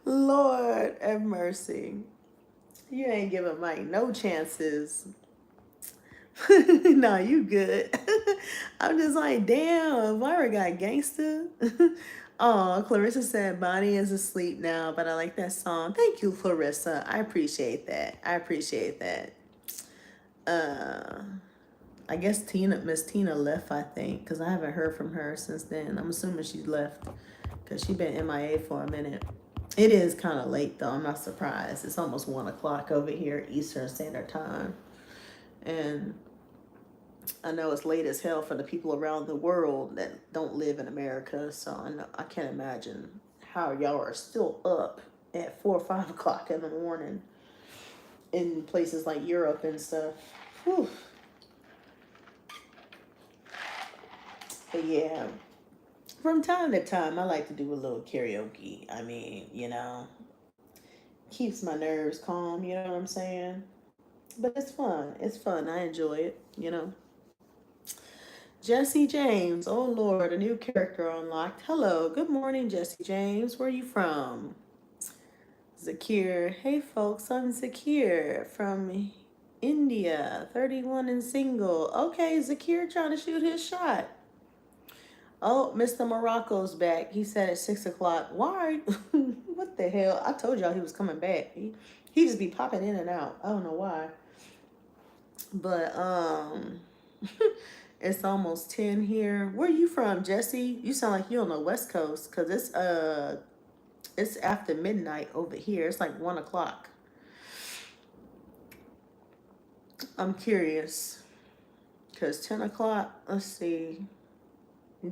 Lord have mercy. You ain't giving Mike no chances. No, you good. I'm just like, damn, Elvira got gangster. Oh, Clarissa said Bonnie is asleep now, but I like that song. Thank you, Clarissa. I appreciate that. I guess Miss Tina left, I think, because I haven't heard from her since then. I'm assuming she's left because she's been MIA for a minute. It is kind of late, though. I'm not surprised. It's almost 1 o'clock over here, Eastern Standard Time. And I know it's late as hell for the people around the world that don't live in America, so I can't imagine how y'all are still up at 4 or 5 o'clock in the morning in places like Europe and stuff. Whew. But yeah, from time to time, I like to do a little karaoke. I mean, keeps my nerves calm, you know what I'm saying? But it's fun. It's fun. I enjoy it. Jesse James. Oh, Lord, a new character unlocked. Hello. Good morning, Jesse James. Where are you from? Zakir. Hey, folks. I'm Zakir from India, 31 and single. Okay, Zakir trying to shoot his shot. Oh, Mr. Morocco's back. He said at 6 o'clock. Why? What the hell? I told y'all he was coming back. He just be popping in and out. I don't know why. But it's almost 10 here. Where are you from, Jesse? You sound like you're on the West Coast, cause it's after midnight over here. It's like 1 o'clock. I'm curious, cause 10 o'clock. Let's see.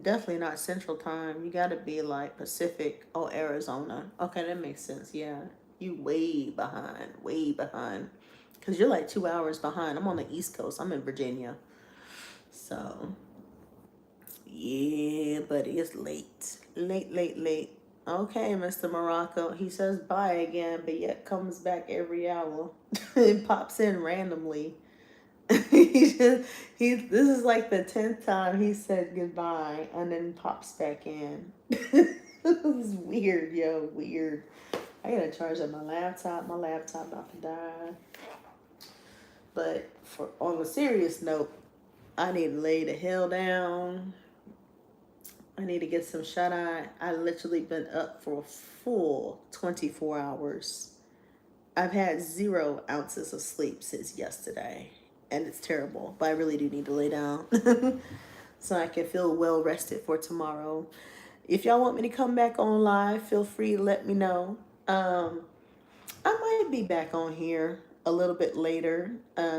Definitely not Central Time. You gotta be like Pacific or Arizona. Okay, that makes sense. Yeah, you way behind, way behind. Cause you're like 2 hours behind. I'm on the East Coast. I'm in Virginia. So yeah, buddy, it's late. Late, late, late. Okay, Mr. Morocco. He says bye again, but yet comes back every hour. It pops in randomly. This is like the 10th time he said goodbye and then pops back in. This is weird, yo, weird. I gotta charge up my laptop. My laptop about to die. But on a serious note, I need to lay the hell down. I need to get some shut eye. I literally been up for a full 24 hours. I've had 0 ounces of sleep since yesterday, and it's terrible, but I really do need to lay down so I can feel well rested for tomorrow. If y'all want me to come back on live, feel free to let me know. I might be back on here a little bit later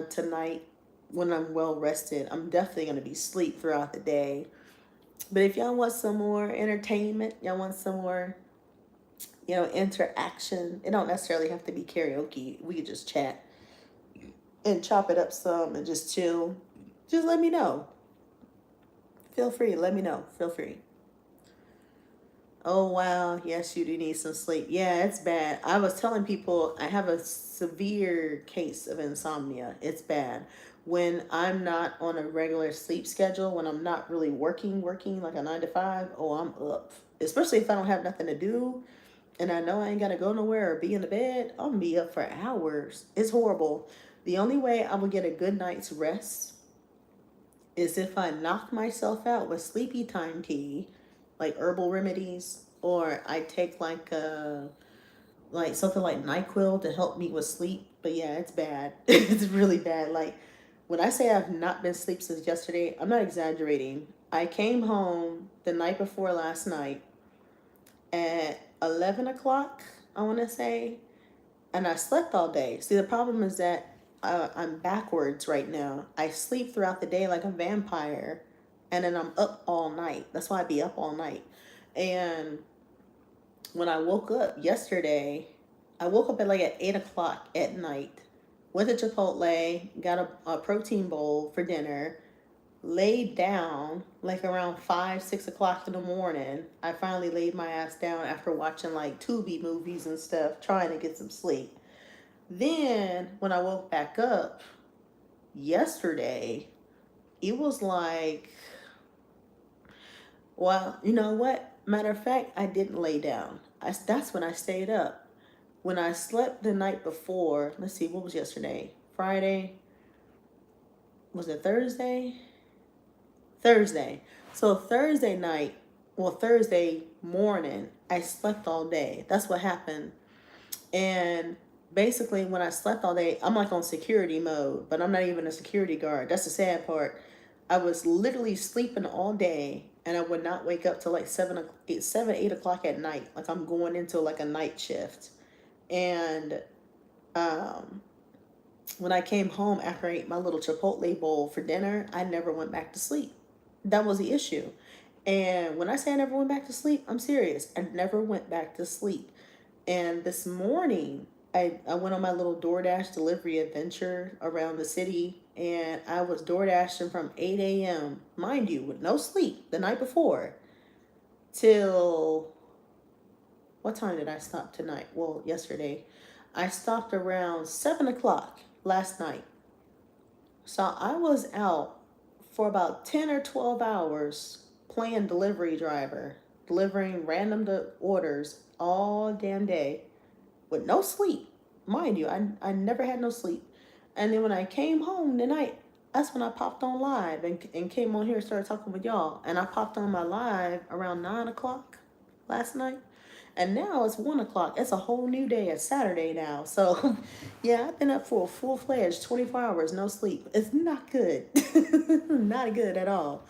tonight when I'm well rested. I'm definitely going to be asleep throughout the day. But if y'all want some more entertainment, y'all want some more, interaction, it don't necessarily have to be karaoke. We could just chat and chop it up some and just chill. Just let me know. Feel free. Let me know. Feel free. Oh, wow. Yes, you do need some sleep. Yeah, it's bad. I was telling people I have a severe case of insomnia. It's bad. When I'm not on a regular sleep schedule, when I'm not really working like a 9 to 5, oh, I'm up. Especially if I don't have nothing to do and I know I ain't got to go nowhere or be in the bed, I'm going to be up for hours. It's horrible. The only way I will get a good night's rest is if I knock myself out with sleepy time tea, like herbal remedies, or I take like something like NyQuil to help me with sleep. But yeah, it's bad. It's really bad. Like when I say I've not been asleep since yesterday, I'm not exaggerating. I came home the night before last night at 11 o'clock, I want to say, and I slept all day. See, the problem is that I'm backwards right now. I sleep throughout the day like a vampire, and then I'm up all night. That's why I be up all night. And when I woke up yesterday, I woke up at 8 o'clock at night, went to Chipotle, got a protein bowl for dinner, laid down like around 5, 6 o'clock in the morning. I finally laid my ass down after watching like Tubi movies and stuff, trying to get some sleep. Then when I woke back up yesterday, it was like, well, you know what? Matter of fact, I didn't lay down. That's when I stayed up. When I slept the night before, let's see, what was yesterday? Friday? Was it Thursday? Thursday. So Thursday night, well, Thursday morning, I slept all day. That's what happened. And basically, when I slept all day, I'm like on security mode, but I'm not even a security guard. That's the sad part. I was literally sleeping all day, and I would not wake up till like 8 o'clock at night. Like I'm going into like a night shift. And When I came home after I ate my little Chipotle bowl for dinner, I never went back to sleep. That was the issue. And when I say I never went back to sleep, I'm serious. I never went back to sleep. And this morning, I went on my little DoorDash delivery adventure around the city, and I was DoorDashing from 8 a.m., mind you, with no sleep the night before, till what time did I stop tonight? Well, yesterday. I stopped around 7 o'clock last night. So I was out for about 10 or 12 hours playing delivery driver, delivering random orders all damn day with no sleep. Mind you, I never had no sleep. And then when I came home tonight, that's when I popped on live and came on here and started talking with y'all. And I popped on my live around 9 o'clock last night. And now it's 1 o'clock. It's a whole new day. It's Saturday now. So, yeah, I've been up for a full-fledged 24 hours, no sleep. It's not good. Not good at all.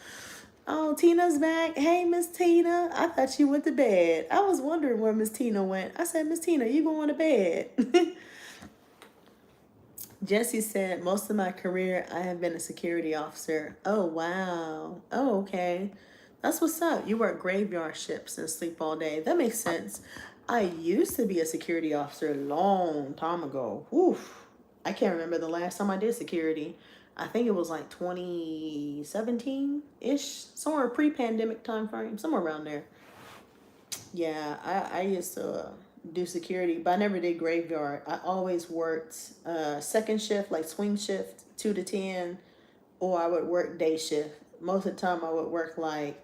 Oh, Tina's back. Hey, Miss Tina. I thought you went to bed. I was wondering where Miss Tina went. I said, Miss Tina, you going to bed? Jesse said, most of my career, I have been a security officer. Oh, wow. Oh, okay. That's what's up. You work graveyard shifts and sleep all day. That makes sense. I used to be a security officer a long time ago. Oof. I can't remember the last time I did security. I think it was like 2017-ish, somewhere pre-pandemic time frame, somewhere around there. Yeah, I used to do security, but I never did graveyard. I always worked second shift, like swing shift, 2 to 10, or I would work day shift. Most of the time, I would work like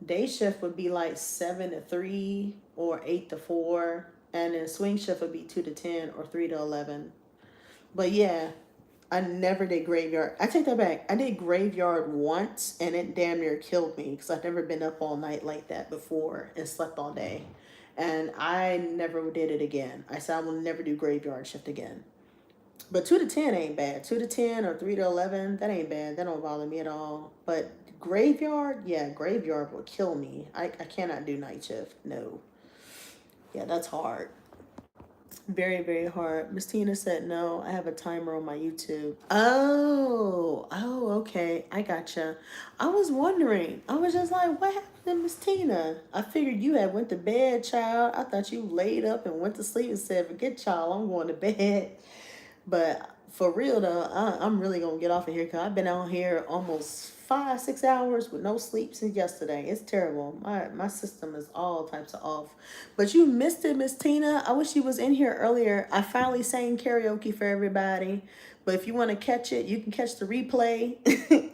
day shift would be like 7 to 3 or 8 to 4, and then swing shift would be 2 to 10 or 3 to 11. But yeah, I never did graveyard. I take that back. I did graveyard once, and it damn near killed me because I've never been up all night like that before and slept all day. And I never did it again. I said I will never do graveyard shift again. But 2 to 10 ain't bad. 2 to 10 or 3 to 11, that ain't bad. That don't bother me at all. But graveyard, yeah, graveyard will kill me. I cannot do night shift. No. Yeah, that's hard. Very, very hard. Miss Tina said, no, I have a timer on my YouTube. Oh, okay. I gotcha. I was wondering. I was just like, what happened to Miss Tina? I figured you had went to bed, child. I thought you laid up and went to sleep and said, forget y'all, I'm going to bed. But for real though, I'm really gonna get off of here because I've been out here almost 5-6 hours with no sleep since yesterday. It's terrible. My system is all types of off. But you missed it, Miss Tina. I wish you was in here earlier. I finally sang karaoke for everybody. But if you want to catch it, you can catch the replay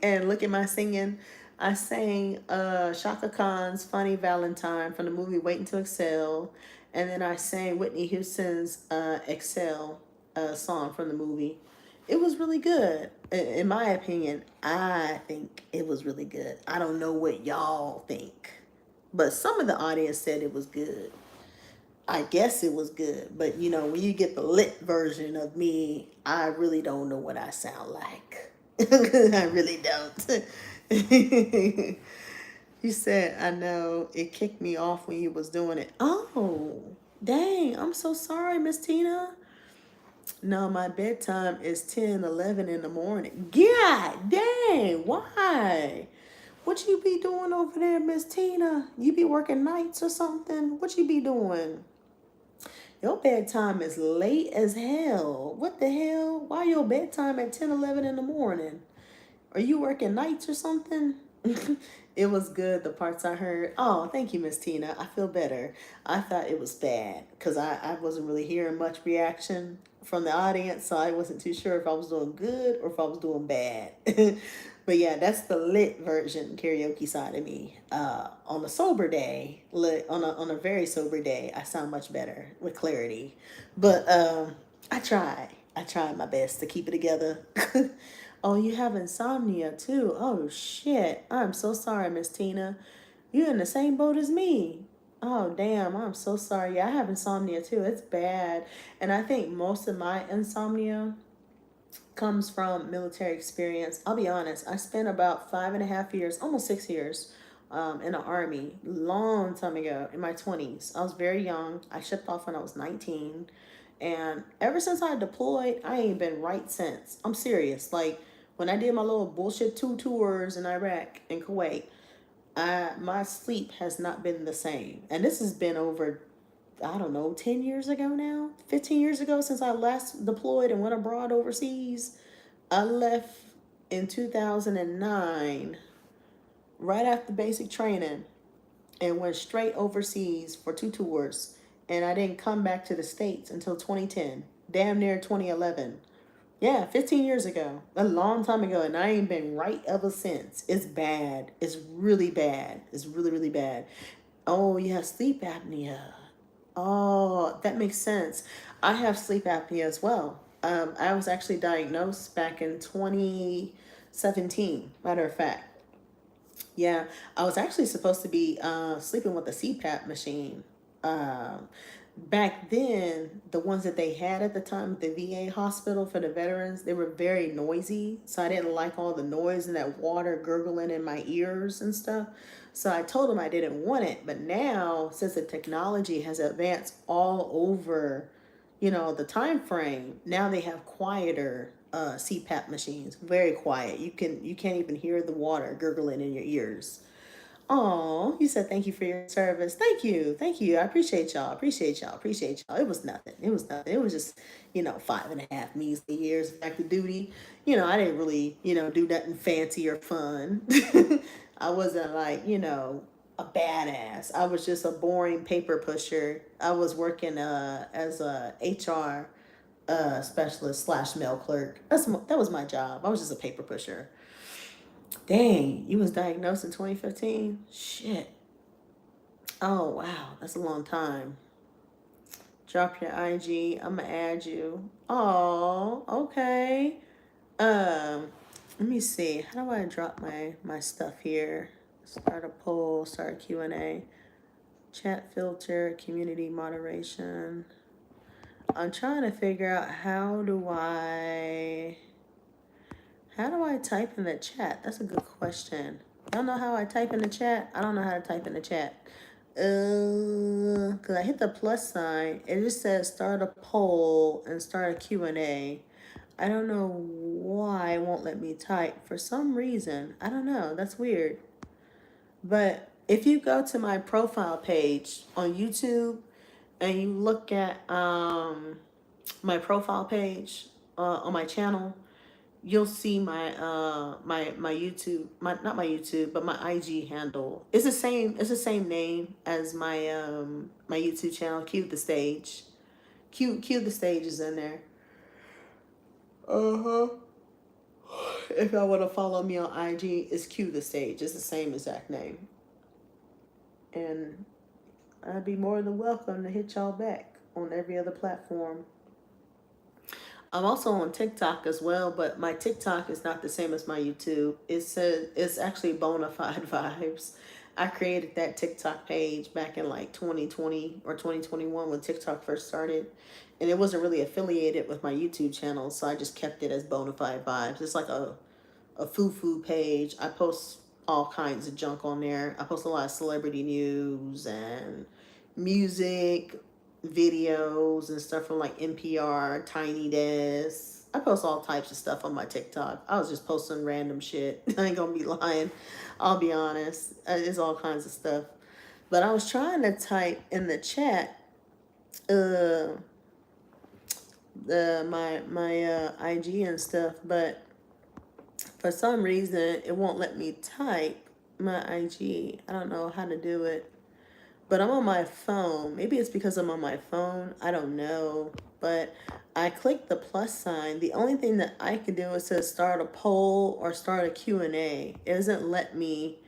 and look at my singing. I sang Shaka Khan's Funny Valentine from the movie Waiting to Excel. And then I sang Whitney Houston's Excel song from the movie. It was really good. In my opinion, I think it was really good. I don't know what y'all think, but some of the audience said it was good. I guess it was good, but you know, when you get the lit version of me, I really don't know what I sound like. I really don't. You said, I know it kicked me off when you was doing it. Oh, dang. I'm so sorry, Miss Tina. No, my bedtime is 10, 11 in the morning. God dang, why? What you be doing over there, Miss Tina? You be working nights or something? What you be doing? Your bedtime is late as hell. What the hell? Why your bedtime at 10, 11 in the morning? Are you working nights or something? It was good, the parts I heard. Oh, thank you, Miss Tina. I feel better. I thought it was bad because I wasn't really hearing much reaction from the audience, so I wasn't too sure if I was doing good or if I was doing bad. But yeah, that's the lit version karaoke side of me. On a sober day, on a very sober day, I sound much better with clarity. But I try. I tried my best to keep it together. Oh, you have insomnia too. Oh shit. I'm so sorry, Miss Tina. You're in the same boat as me. Oh damn, I'm so sorry. Yeah, I have insomnia too. It's bad. And I think most of my insomnia comes from military experience. I'll be honest, I spent about 5.5 years, almost 6 years, in the Army, long time ago, in my 20s. I was very young. I shipped off when I was 19. And ever since I deployed, I ain't been right since. I'm serious. Like when I did my little bullshit 2 tours in Iraq and Kuwait, my sleep has not been the same. And this has been over, I don't know, 10 years ago now, 15 years ago since I last deployed and went abroad overseas. I left in 2009, right after basic training, and went straight overseas for 2 tours. And I didn't come back to the States until 2010, damn near 2011. Yeah, 15 years ago, a long time ago, and I ain't been right ever since. It's bad. It's really bad. It's really, really bad. Oh, you have sleep apnea. Oh, that makes sense. I have sleep apnea as well. I was actually diagnosed back in 2017, matter of fact. Yeah, I was actually supposed to be sleeping with a CPAP machine. Um, Back then, the ones that they had at the time at the VA hospital for the veterans, they were very noisy. So I didn't like all the noise and that water gurgling in my ears and stuff. So I told them I didn't want it. But now, since the technology has advanced all over, the time frame, now they have quieter CPAP machines, very quiet. You can't even hear the water gurgling in your ears. Oh, you said thank you for your service. Thank you. Thank you. I appreciate y'all. Appreciate y'all. Appreciate y'all. It was nothing. It was nothing. It was just, 5.5 measly years of active duty. I didn't really, do nothing fancy or fun. I wasn't like, a badass. I was just a boring paper pusher. I was working as a HR specialist slash mail clerk. That was my job. I was just a paper pusher. Dang, you was diagnosed in 2015? Shit. Oh, wow. That's a long time. Drop your IG. I'm going to add you. Oh, okay. Let me see. How do I drop my stuff here? Start a poll, start a Q&A. Chat filter, community moderation. I'm trying to figure out how do I type in the chat? That's a good question. Y'all know how I type in the chat? I don't know how to type in the chat. Cause I hit the plus sign. It just says start a poll and start a Q&A. I don't know why it won't let me type for some reason. I don't know. That's weird. But if you go to my profile page on YouTube and you look at my profile page on my channel, you'll see my YouTube, not my YouTube, but my IG handle. It's the same name as my YouTube channel. Cue the stage. Cue the stage is in there. Uh-huh. If y'all want to follow me on IG, it's Cue the Stage. It's the same exact name. And I'd be more than welcome to hit y'all back on every other platform. I'm also on TikTok as well, but my TikTok is not the same as my YouTube. It's actually Bonafide Vibes. I created that TikTok page back in like 2020 or 2021 when TikTok first started. And it wasn't really affiliated with my YouTube channel, so I just kept it as Bonafide Vibes. It's like a foo-foo page. I post all kinds of junk on there. I post a lot of celebrity news and music, videos and stuff from like NPR, Tiny Desk. I post all types of stuff on my TikTok. I was just posting random shit. I ain't gonna be lying. I'll be honest. It's all kinds of stuff. But I was trying to type in the chat my IG and stuff, but for some reason it won't let me type my IG. I don't know how to do it. But I'm on my phone. Maybe it's because I'm on my phone. I don't know. But I clicked the plus sign. The only thing that I can do is to start a poll or start a Q&A. It doesn't let me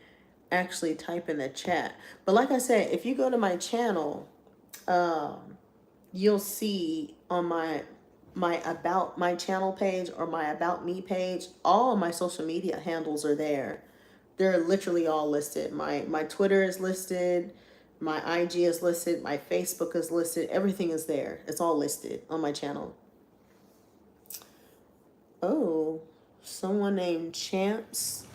actually type in the chat. But like I said, if you go to my channel, you'll see on my about my channel page or my about me page, all my social media handles are there. They're literally all listed. My Twitter is listed. My IG is listed. My Facebook is listed. Everything is there. It's all listed on my channel. Oh, someone named Champs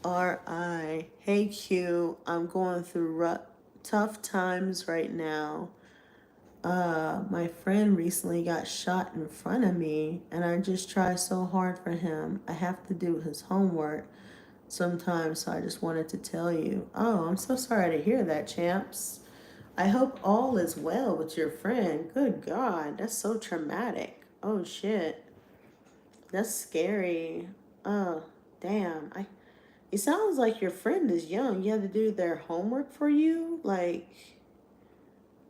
RI. Hey Q, I'm going through tough times right now. My friend recently got shot in front of me, and I just try so hard for him. I have to do his homework sometimes, so I just wanted to tell you. Oh, I'm so sorry to hear that, champs. I hope all is well with your friend. Good God, that's so traumatic. Oh shit, that's scary. Oh, damn. It sounds like your friend is young. You had to do their homework for you? Like,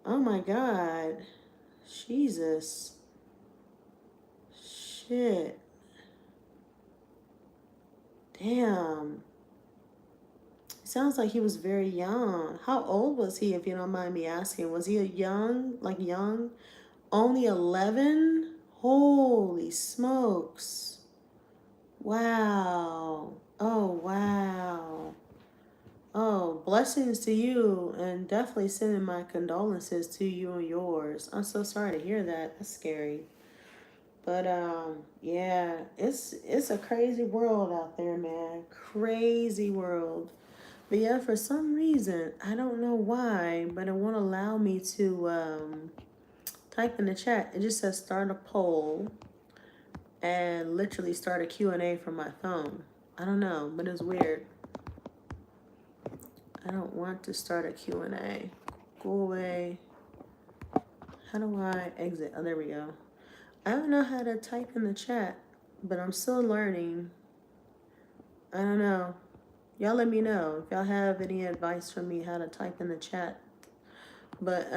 oh my God. Jesus. Shit. Damn. It sounds like he was very young. How old was he, if you don't mind me asking? Was he a young, like young? Only 11? Holy smokes. Wow. Oh, wow. Oh, blessings to you, and definitely sending my condolences to you and yours. I'm so sorry to hear that. That's scary. But yeah, it's a crazy world out there, man. Crazy world. But yeah, for some reason, I don't know why, but it won't allow me to type in the chat. It just says start a poll and literally start a Q&A from my phone. I don't know, but it's weird. I don't want to start a Q&A. Go away. How do I exit? Oh, there we go. I don't know how to type in the chat, but I'm still learning. I don't know. Y'all let me know if y'all have any advice for me how to type in the chat. But,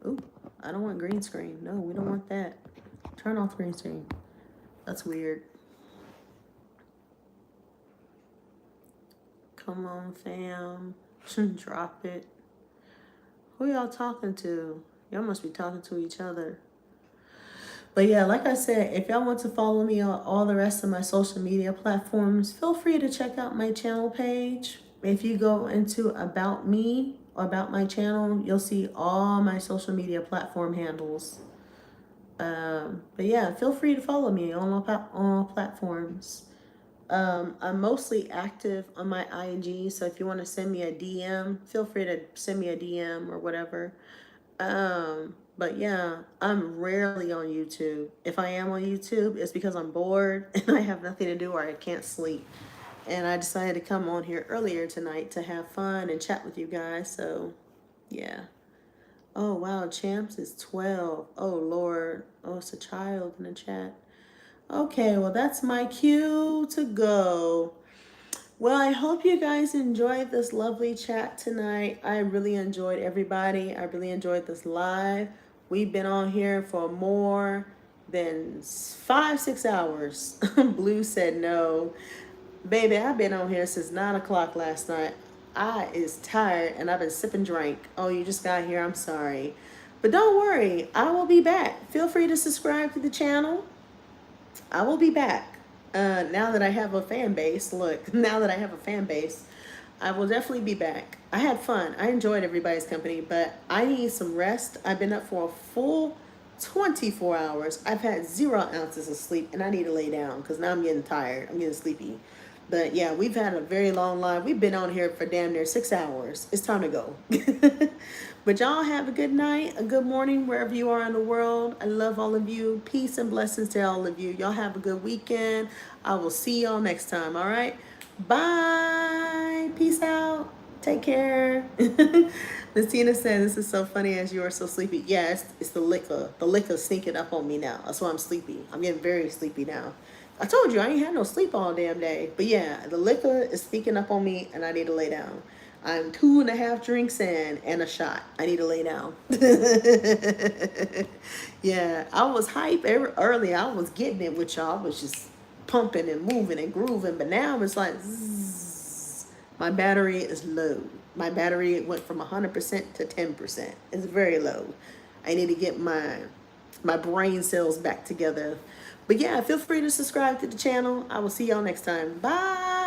ooh, I don't want green screen. No, we don't want that. Turn off green screen. That's weird. Come on, fam. Drop it. Who y'all talking to? Y'all must be talking to each other. But yeah, like I said, if y'all want to follow me on all the rest of my social media platforms, feel free to check out my channel page. If you go into About Me or About My channel, you'll see all my social media platform handles. But yeah, feel free to follow me on all platforms. I'm mostly active on my IG, so if you want to send me a DM, feel free to send me a DM or whatever. But yeah, I'm rarely on YouTube. If I am on YouTube, it's because I'm bored and I have nothing to do or I can't sleep. And I decided to come on here earlier tonight to have fun and chat with you guys. So yeah. Oh wow, Champs is 12. Oh Lord. Oh, it's a child in the chat. Okay, well that's my cue to go. Well, I hope you guys enjoyed this lovely chat tonight. I really enjoyed everybody. I really enjoyed this live. We've been on here for more than 5-6 hours. Blue said no. Baby, I've been on here since 9 o'clock last night. I is tired and I've been sipping drink. Oh, you just got here. I'm sorry. But don't worry. I will be back. Feel free to subscribe to the channel. I will be back. Now that I have a fan base, now that I have a fan base, I will definitely be back. I had fun. I enjoyed everybody's company, but I need some rest. I've been up for a full 24 hours. I've had 0 ounces of sleep, and I need to lay down because now I'm getting tired. I'm getting sleepy. But yeah, we've had a very long live. We've been on here for damn near 6 hours. It's time to go. But y'all have a good night, a good morning, wherever you are in the world. I love all of you. Peace and blessings to all of you. Y'all have a good weekend. I will see y'all next time, all right? Bye. Peace out. Take care. Miss Tina said, this is so funny as you are so sleepy. Yeah, it's the liquor. The liquor sneaking up on me now. That's why I'm sleepy. I'm getting very sleepy now. I told you I ain't had no sleep all damn day. But yeah, the liquor is sneaking up on me and I need to lay down. I'm 2.5 drinks in and a shot. I need to lay down. Yeah, I was hype early. I was getting it with y'all. I was just pumping and moving and grooving. But now it's like, zzz, my battery is low. My battery went from 100% to 10%. It's very low. I need to get my brain cells back together. But yeah, feel free to subscribe to the channel. I will see y'all next time. Bye.